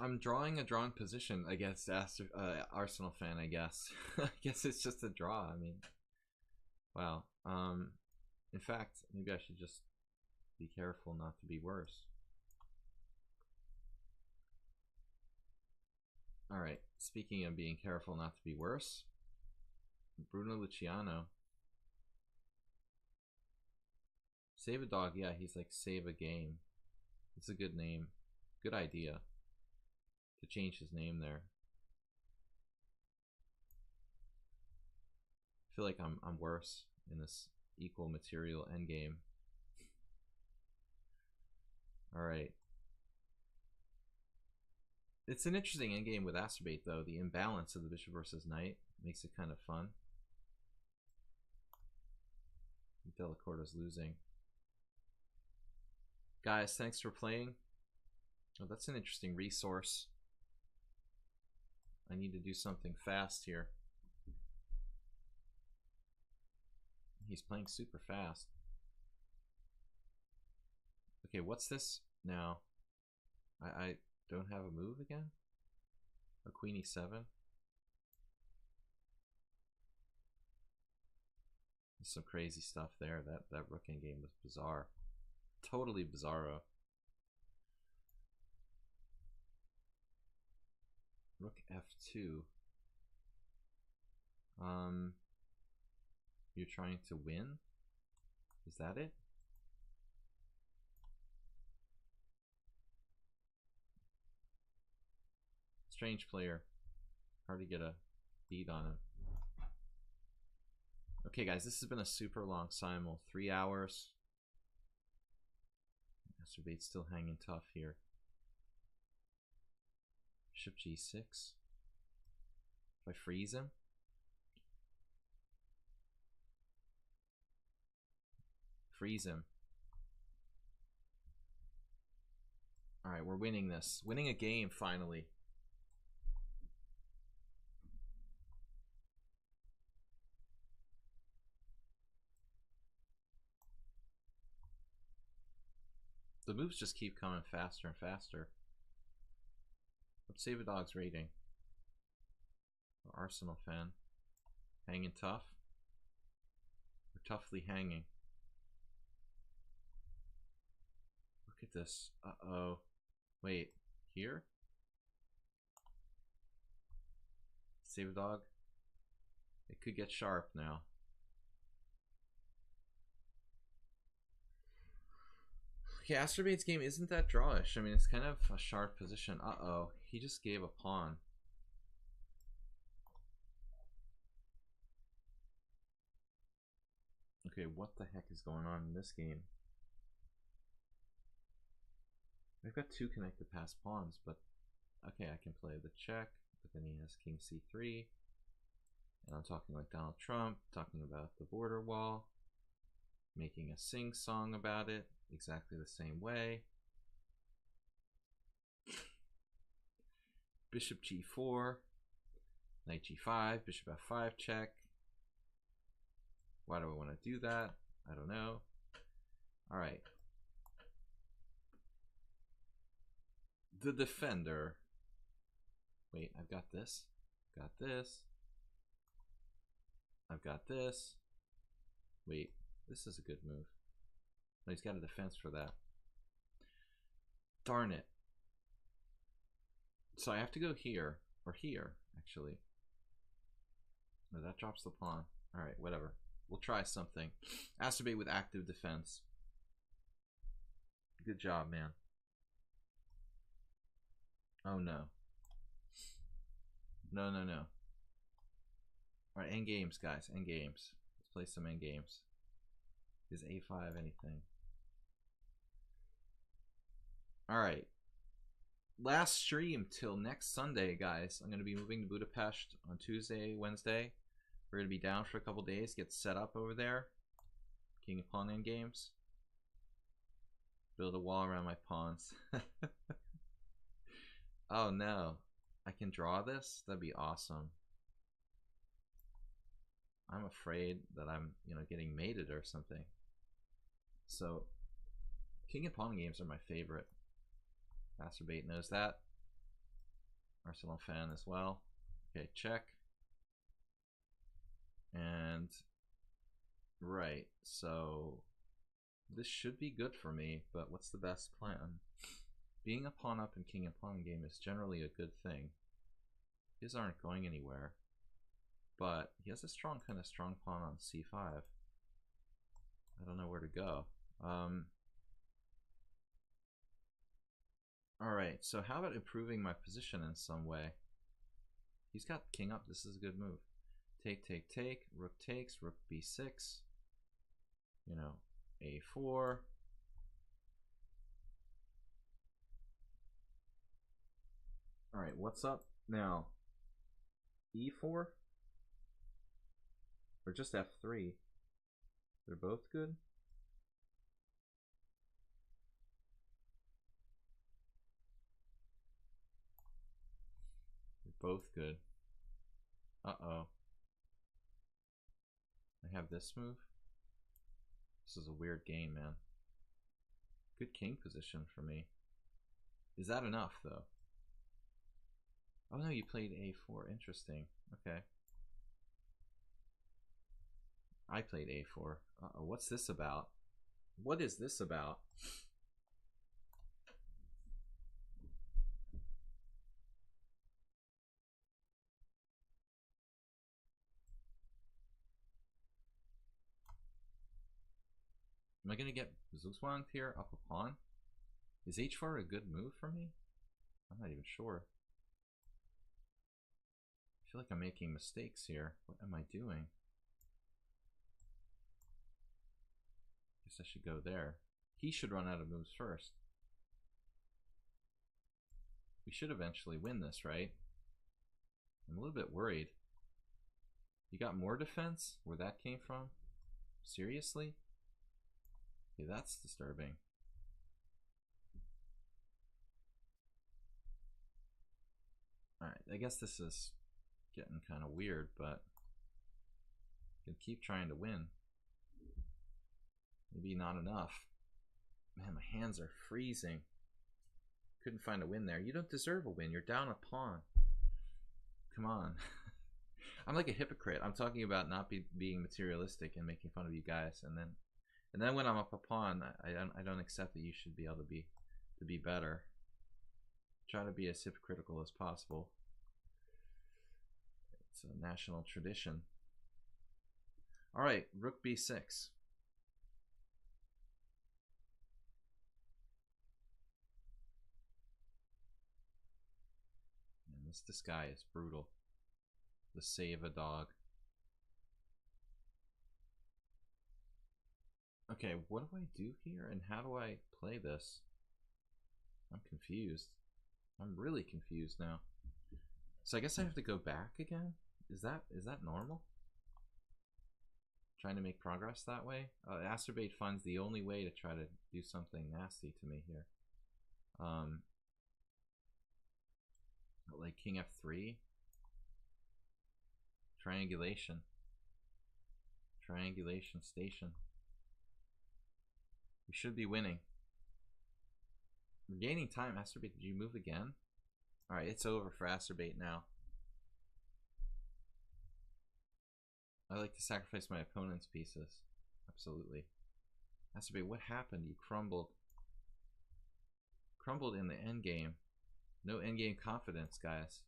I'm drawing a drawn position against Arsenal fan, I guess. I guess it's just a draw. I mean, wow. In fact, maybe I should just be careful not to be worse. Alright, speaking of being careful not to be worse, Bruno Luciano. Save a dog, yeah, he's like save a game. It's a good name. Good idea to change his name there. I feel like I'm worse in this equal material endgame. Alright. It's an interesting endgame with Astrobate though. The imbalance of the bishop versus knight makes it kind of fun. Delacorte's losing. Guys, thanks for playing. Oh, that's an interesting resource. I need to do something fast here. He's playing super fast. Okay, what's this now? I don't have a move again? A queen e7? There's some crazy stuff there. That rook in game was bizarre. Totally bizarro. Rook f2. You're trying to win? Is that it? Strange player. Hard to get a beat on him. Okay, guys, this has been a super long simul. 3 hours. Astrobate's still hanging tough here. Bishop g6. If I freeze him. Freeze him. Alright, we're winning this. Winning a game, finally. The moves just keep coming faster and faster. What's Save a Dog's rating? Arsenal fan. Hanging tough? We're toughly hanging. Look at this. Uh-oh. Wait, here? Save a Dog? It could get sharp now. Okay, Astrobate's game isn't that drawish. I mean, it's kind of a sharp position. Uh-oh. He just gave a pawn. Okay, what the heck is going on in this game? I've got 2 connected pass pawns, but okay, I can play the check, but then he has king c3. And I'm talking like Donald Trump, talking about the border wall. making a sing-song about it exactly the same way. Bishop g4, knight g5, bishop f5 check. Why do I want to do that? I don't know. All right. The defender. Wait, I've got this. Got this. I've got this. Wait, this is a good move. No, he's got a defense for that. Darn it. So I have to go here, or here, actually. No, that drops the pawn. Alright, whatever. We'll try something. Acerbate with active defense. Good job, man. Oh, no. No, no, no. Alright, end games, guys. End games. Let's play some end games. Is a5 anything? Alright. Last stream till next Sunday, guys. I'm going to be moving to Budapest on Tuesday, Wednesday. We're going to be down for a couple days, get set up over there. King of Pawn end games. Build a wall around my pawns. Oh no. I can draw this? That'd be awesome. I'm afraid that I'm, getting mated or something. So, King of Pawn games are my favorite. Acerbate knows that. Arsenal fan as well. Okay, check. And right, so this should be good for me, but what's the best plan? Being a pawn up in King and Pawn game is generally a good thing. His aren't going anywhere, but he has a strong pawn on c5. I don't know where to go. Alright, so how about improving my position in some way? He's got king up. This is a good move. Take, take, take. Rook takes. Rook b6. A4. Alright, what's up now? E4? Or just F3? They're both good? Both good. Uh-oh. I have this move. This is a weird game, man. Good king position for me. Is that enough, though? Oh no, you played a4. Interesting. Okay. I played a4. Uh-oh, what's this about? What is this about? Am I going to get Zugzwanged here up a pawn? Is h4 a good move for me? I'm not even sure. I feel like I'm making mistakes here. What am I doing? Guess I should go there. He should run out of moves first. We should eventually win this, right? I'm a little bit worried. You got more defense? Where that came from? Seriously? Okay, that's disturbing. Alright, I guess this is getting kind of weird, but I can keep trying to win. Maybe not enough. Man, my hands are freezing. Couldn't find a win there. You don't deserve a win. You're down a pawn. Come on. I'm like a hypocrite. I'm talking about not being materialistic and making fun of you guys, and then when I'm up a pawn, I don't accept that you should be able to be better. Try to be as hypocritical as possible. It's a national tradition. All right, rook b6. And this guy is brutal. The save a dog. Okay, what do I do here, and how do I play this? I'm confused. I'm really confused now. So I guess I have to go back again? Is that normal? trying to make progress that way. Acerbate funds the only way to try to do something nasty to me here. Like king f3. Triangulation. Triangulation station. We should be winning. We're gaining time. Acerbate, did you move again? Alright, it's over for Acerbate now. I like to sacrifice my opponent's pieces. Absolutely. Acerbate, what happened? You crumbled. Crumbled in the endgame. No endgame confidence, guys.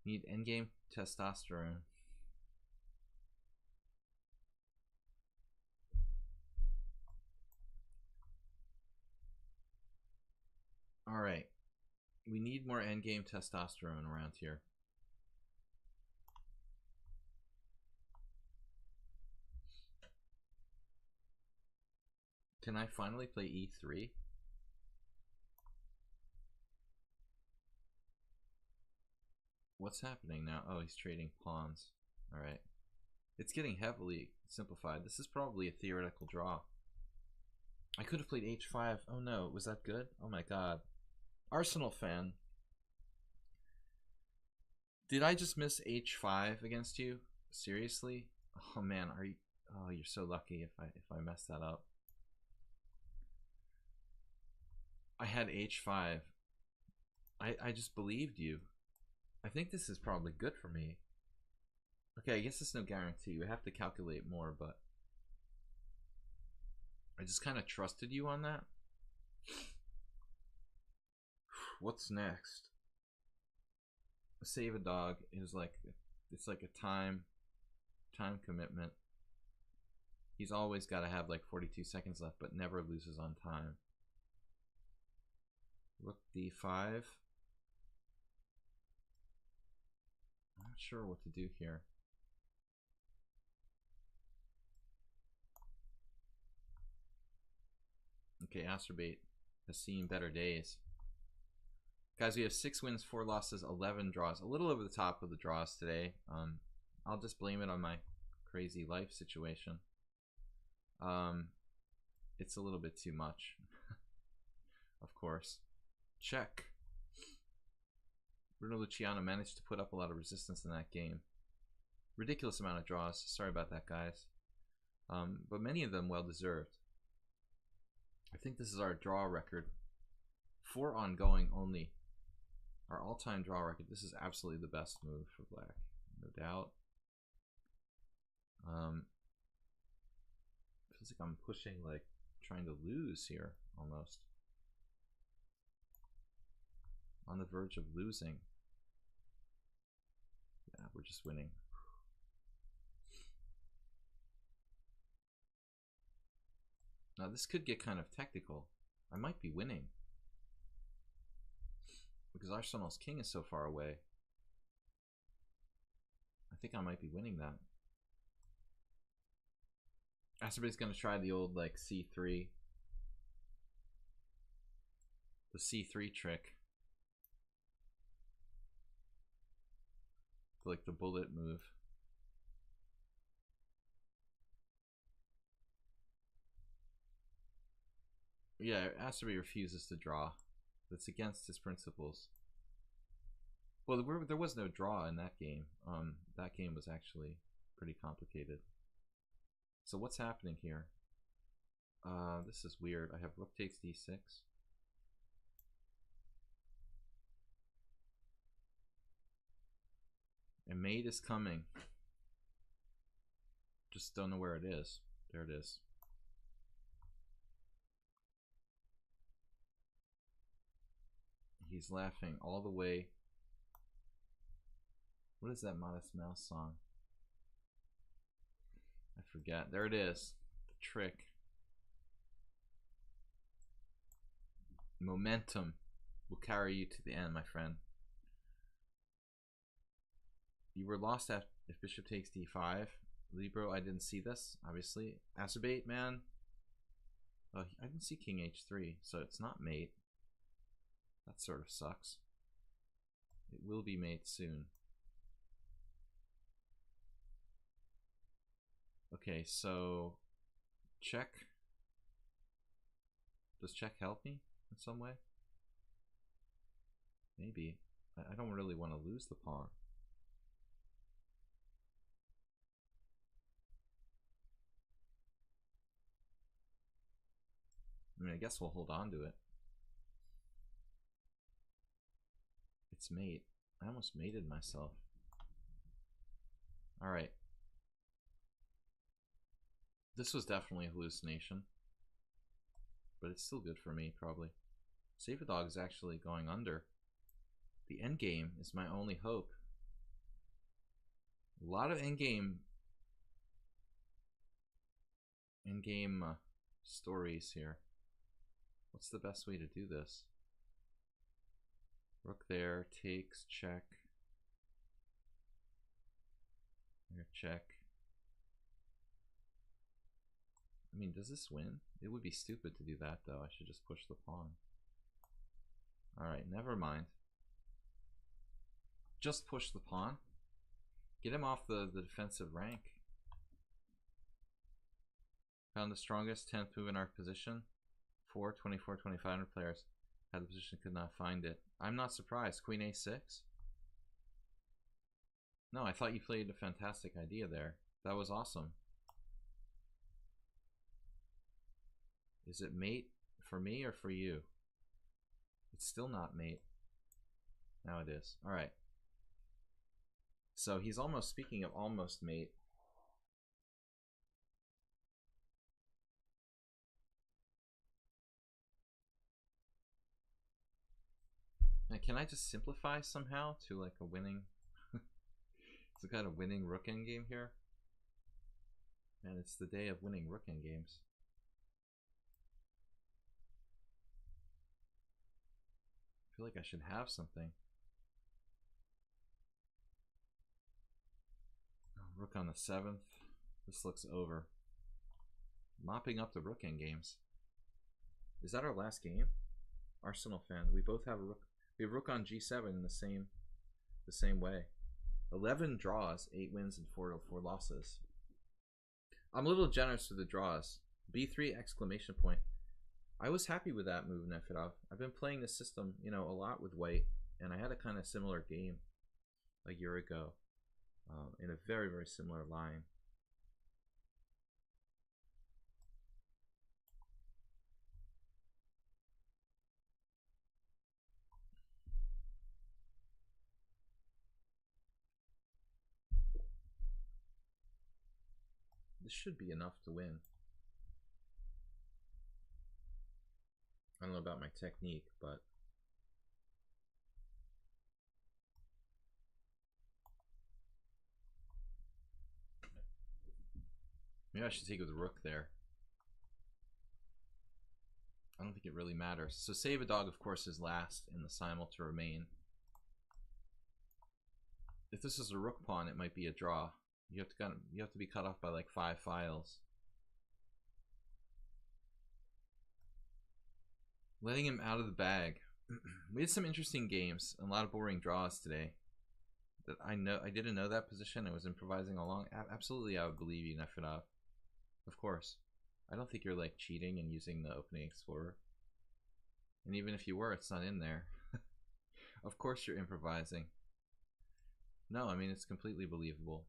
Need endgame testosterone. Alright. We need more endgame testosterone around here. Can I finally play e3? What's happening now? Oh, he's trading pawns. Alright. It's getting heavily simplified. This is probably a theoretical draw. I could have played h5. Oh no, was that good? Oh my god. Arsenal fan. Did I just miss h5 against you? Seriously? Oh man, are you... Oh, you're so lucky if I mess that up. I had h5. I just believed you. I think this is probably good for me. Okay, I guess it's no guarantee. We have to calculate more, but I just kind of trusted you on that. What's next? Save a dog is like, it's like a time commitment. He's always got to have like 42 seconds left, but never loses on time. Rook d5. I'm not sure what to do here. Okay, Acerbate has seen better days. Guys, we have 6 wins, 4 losses, 11 draws. A little over the top of the draws today. I'll just blame it on my crazy life situation. It's a little bit too much. Of course. Check. Bruno Luciano managed to put up a lot of resistance in that game. Ridiculous amount of draws. Sorry about that, guys. But many of them well deserved. I think this is our draw record. 4 ongoing only. Our all-time draw record. This is absolutely the best move for black, no doubt. Feels like I'm pushing, like trying to lose here almost. On the verge of losing. Yeah, we're just winning. Now this could get kind of technical. I might be winning. Because Arsenal's king is so far away. I think I might be winning that. Acerbate's gonna try the old like c3. The c3 trick. Like the bullet move. Yeah, Acerbate refuses to draw. That's against his principles. Well, there was no draw in that game. That game was actually pretty complicated. So what's happening here? This is weird. I have rook takes d6. And mate is coming. Just don't know where it is. There it is. He's laughing all the way. What is that Modest Mouse song? I forget. There it is. The trick. Momentum will carry you to the end, my friend. You were lost at if bishop takes d5. Libro, I didn't see this, obviously. Acerbate, man. Oh, I didn't see king h3, so it's not mate. That sort of sucks. It will be mate soon. Okay, so check. Does check help me in some way? Maybe. I don't really want to lose the pawn. I mean, I guess we'll hold on to it. It's mate. I almost mated myself. Alright. This was definitely a hallucination. But it's still good for me, probably. Save a dog is actually going under. The endgame is my only hope. A lot of endgame stories here. What's the best way to do this? Rook there, takes, check. Here, check. I mean, does this win? It would be stupid to do that, though. I should just push the pawn. Alright, never mind. Just push the pawn. Get him off the defensive rank. Found the strongest 10th move in our position. 24, 2500 players had the position, could not find it. I'm not surprised. Queen a6? No, I thought you played a fantastic idea there. That was awesome. Is it mate for me or for you? It's still not mate. Now it is. Alright. So he's almost, speaking of almost mate. Now, can I just simplify somehow to like a winning... It's got a winning rook endgame here. And it's the day of winning rook endgames. I feel like I should have something. Oh, rook on the 7th. This looks over. Mopping up the rook endgames. Is that our last game? Arsenal fan. We both have a rook. We have rook on g7 in the same way. 11 draws, 8 wins, and 4 losses. I'm a little generous with the draws. b3 exclamation point. I was happy with that move, Nefedov. I've been playing this system, you know, a lot with white, and I had a kind of similar game a year ago in a very, very similar line. This should be enough to win. I don't know about my technique, but maybe I should take it with the rook there. I don't think it really matters. So save a dog, of course, is last in the simul to remain. If this is a rook pawn, it might be a draw. You have to be cut off by like 5 files. Letting him out of the bag. We had some interesting games, a lot of boring draws today. That I didn't know that position. I was improvising along. Absolutely, I would believe you, Nefedov. Of course. I don't think you're like cheating and using the opening explorer. And even if you were, it's not in there. Of course you're improvising. No, I mean, it's completely believable.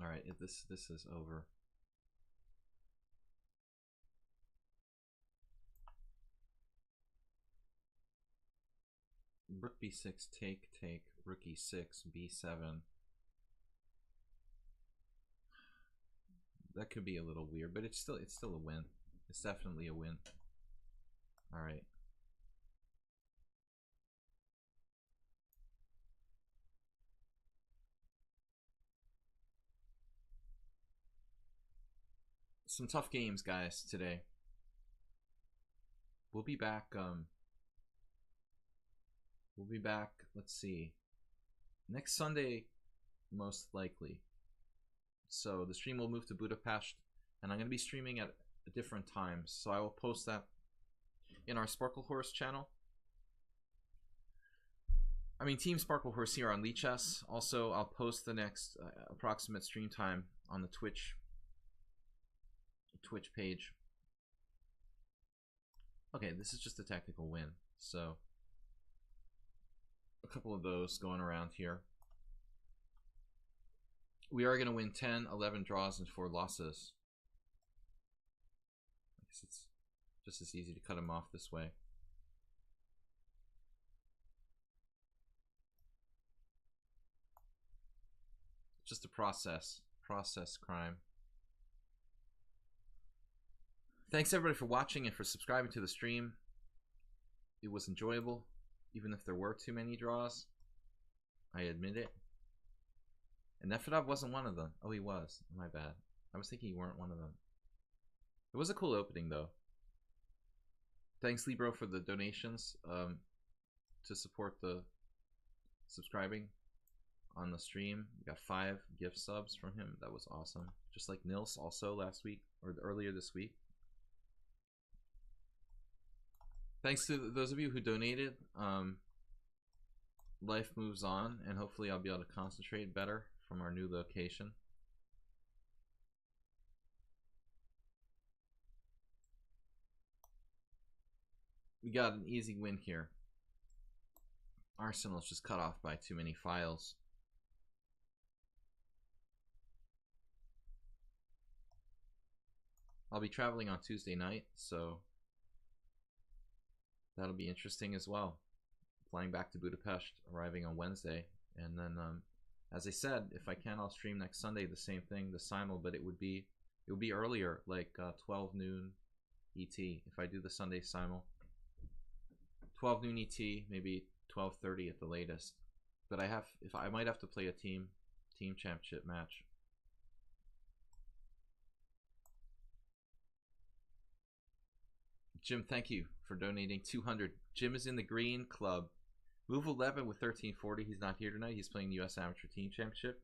Alright, this is over. Rook b6, take, rook e6, b7. That could be a little weird, but it's still a win. It's definitely a win. Alright. Some tough games, guys, today. We'll be back, let's see, next Sunday, most likely. So the stream will move to Budapest, and I'm going to be streaming at different times. So I will post that in our Sparkle Horse channel. I mean, Team Sparkle Horse here on lichess. Also, I'll post the next approximate stream time on the Twitch page. Okay, this is just a tactical win. So, a couple of those going around here. We are going to win 10, 11 draws, and 4 losses. I guess it's just as easy to cut them off this way. Just a process crime. Thanks everybody for watching and for subscribing to the stream. It was enjoyable, even if there were too many draws. I admit it. And Nefedov wasn't one of them. Oh, he was. My bad. I was thinking you weren't one of them. It was a cool opening, though. Thanks, Libro, for the donations to support the subscribing on the stream. We got 5 gift subs from him. That was awesome. Just like Nils also last week, or earlier this week. Thanks to those of you who donated. Life moves on, and hopefully I'll be able to concentrate better from our new location. We got an easy win here. Arsenal's just cut off by too many files. I'll be traveling on Tuesday night, so that'll be interesting as well. Flying back to Budapest, arriving on Wednesday, and then as I said, if I can, I'll stream next Sunday the same thing, the simul, but it would be earlier, like 12 noon ET. If I do the Sunday simul, 12 noon ET, maybe 12:30 at the latest. But I might have to play a team championship match. Jim, thank you for donating 200. Jim is in the green club. Move 11 with 1340. He's not here tonight. He's playing the U.S. Amateur Team Championship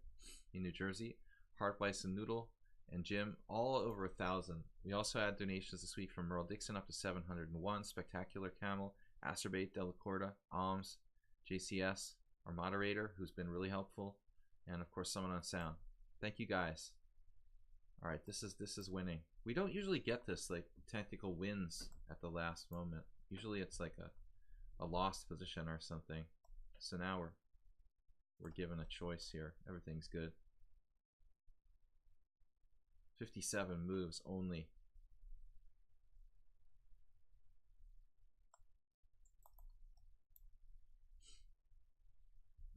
in New Jersey. Heart Bison Noodle and Jim, all over 1,000. We also had donations this week from Merle Dixon up to 701. Spectacular Camel, Acerbate, Delacorda, Alms, JCS, our moderator, who's been really helpful, and of course someone on sound. Thank you guys. All right, this is winning. We don't usually get this, like, tactical wins at the last moment. Usually it's like a lost position or something. So now we're given a choice here. Everything's good. 57 moves only.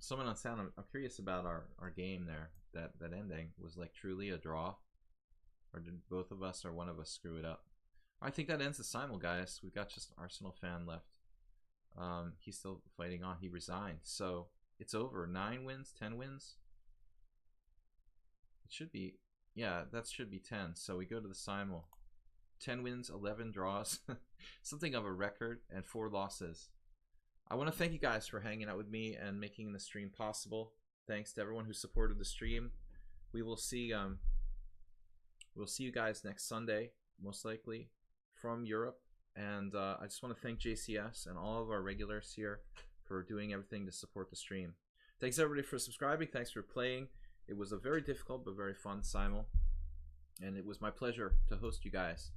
Someone on sound, I'm curious about our game there. That ending was like truly a draw, or did both of us or one of us screw it up? I think that ends the simul, guys. We've got just an Arsenal fan left. He's still fighting on. He resigned, so it's over. 9 wins, 10 wins. It should be, yeah, that should be 10. So we go to the simul. 10 wins, 11 draws, something of a record, and 4 losses. I want to thank you guys for hanging out with me and making the stream possible. Thanks to everyone who supported the stream. We will see. We'll see you guys next Sunday, most likely, from Europe. And I just want to thank JCS and all of our regulars here for doing everything to support the stream. Thanks everybody for subscribing. Thanks for playing. It was a very difficult but very fun simul, and it was my pleasure to host you guys.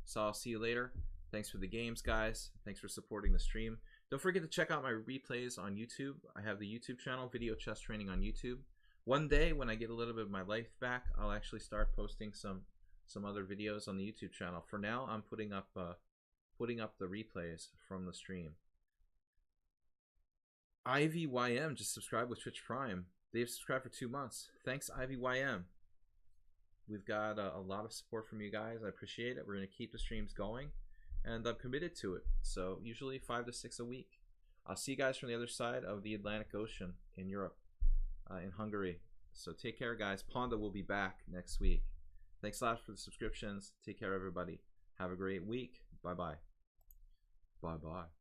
So I'll see you later. Thanks for the games, guys. Thanks for supporting the stream. Don't forget to check out my replays on YouTube. I have the YouTube channel, Video Chess Training on YouTube. One day, when I get a little bit of my life back, I'll actually start posting some other videos on the YouTube channel. For now, I'm putting up the replays from the stream. IVYM just subscribed with Twitch Prime. They've subscribed for 2 months. Thanks, IVYM. We've got a lot of support from you guys. I appreciate it. We're going to keep the streams going, and I'm committed to it. So usually 5 to 6 a week. I'll see you guys from the other side of the Atlantic Ocean in Europe, in Hungary. So take care, guys. Ponda will be back next week. Thanks a lot for the subscriptions. Take care, everybody. Have a great week. Bye-bye. Bye-bye.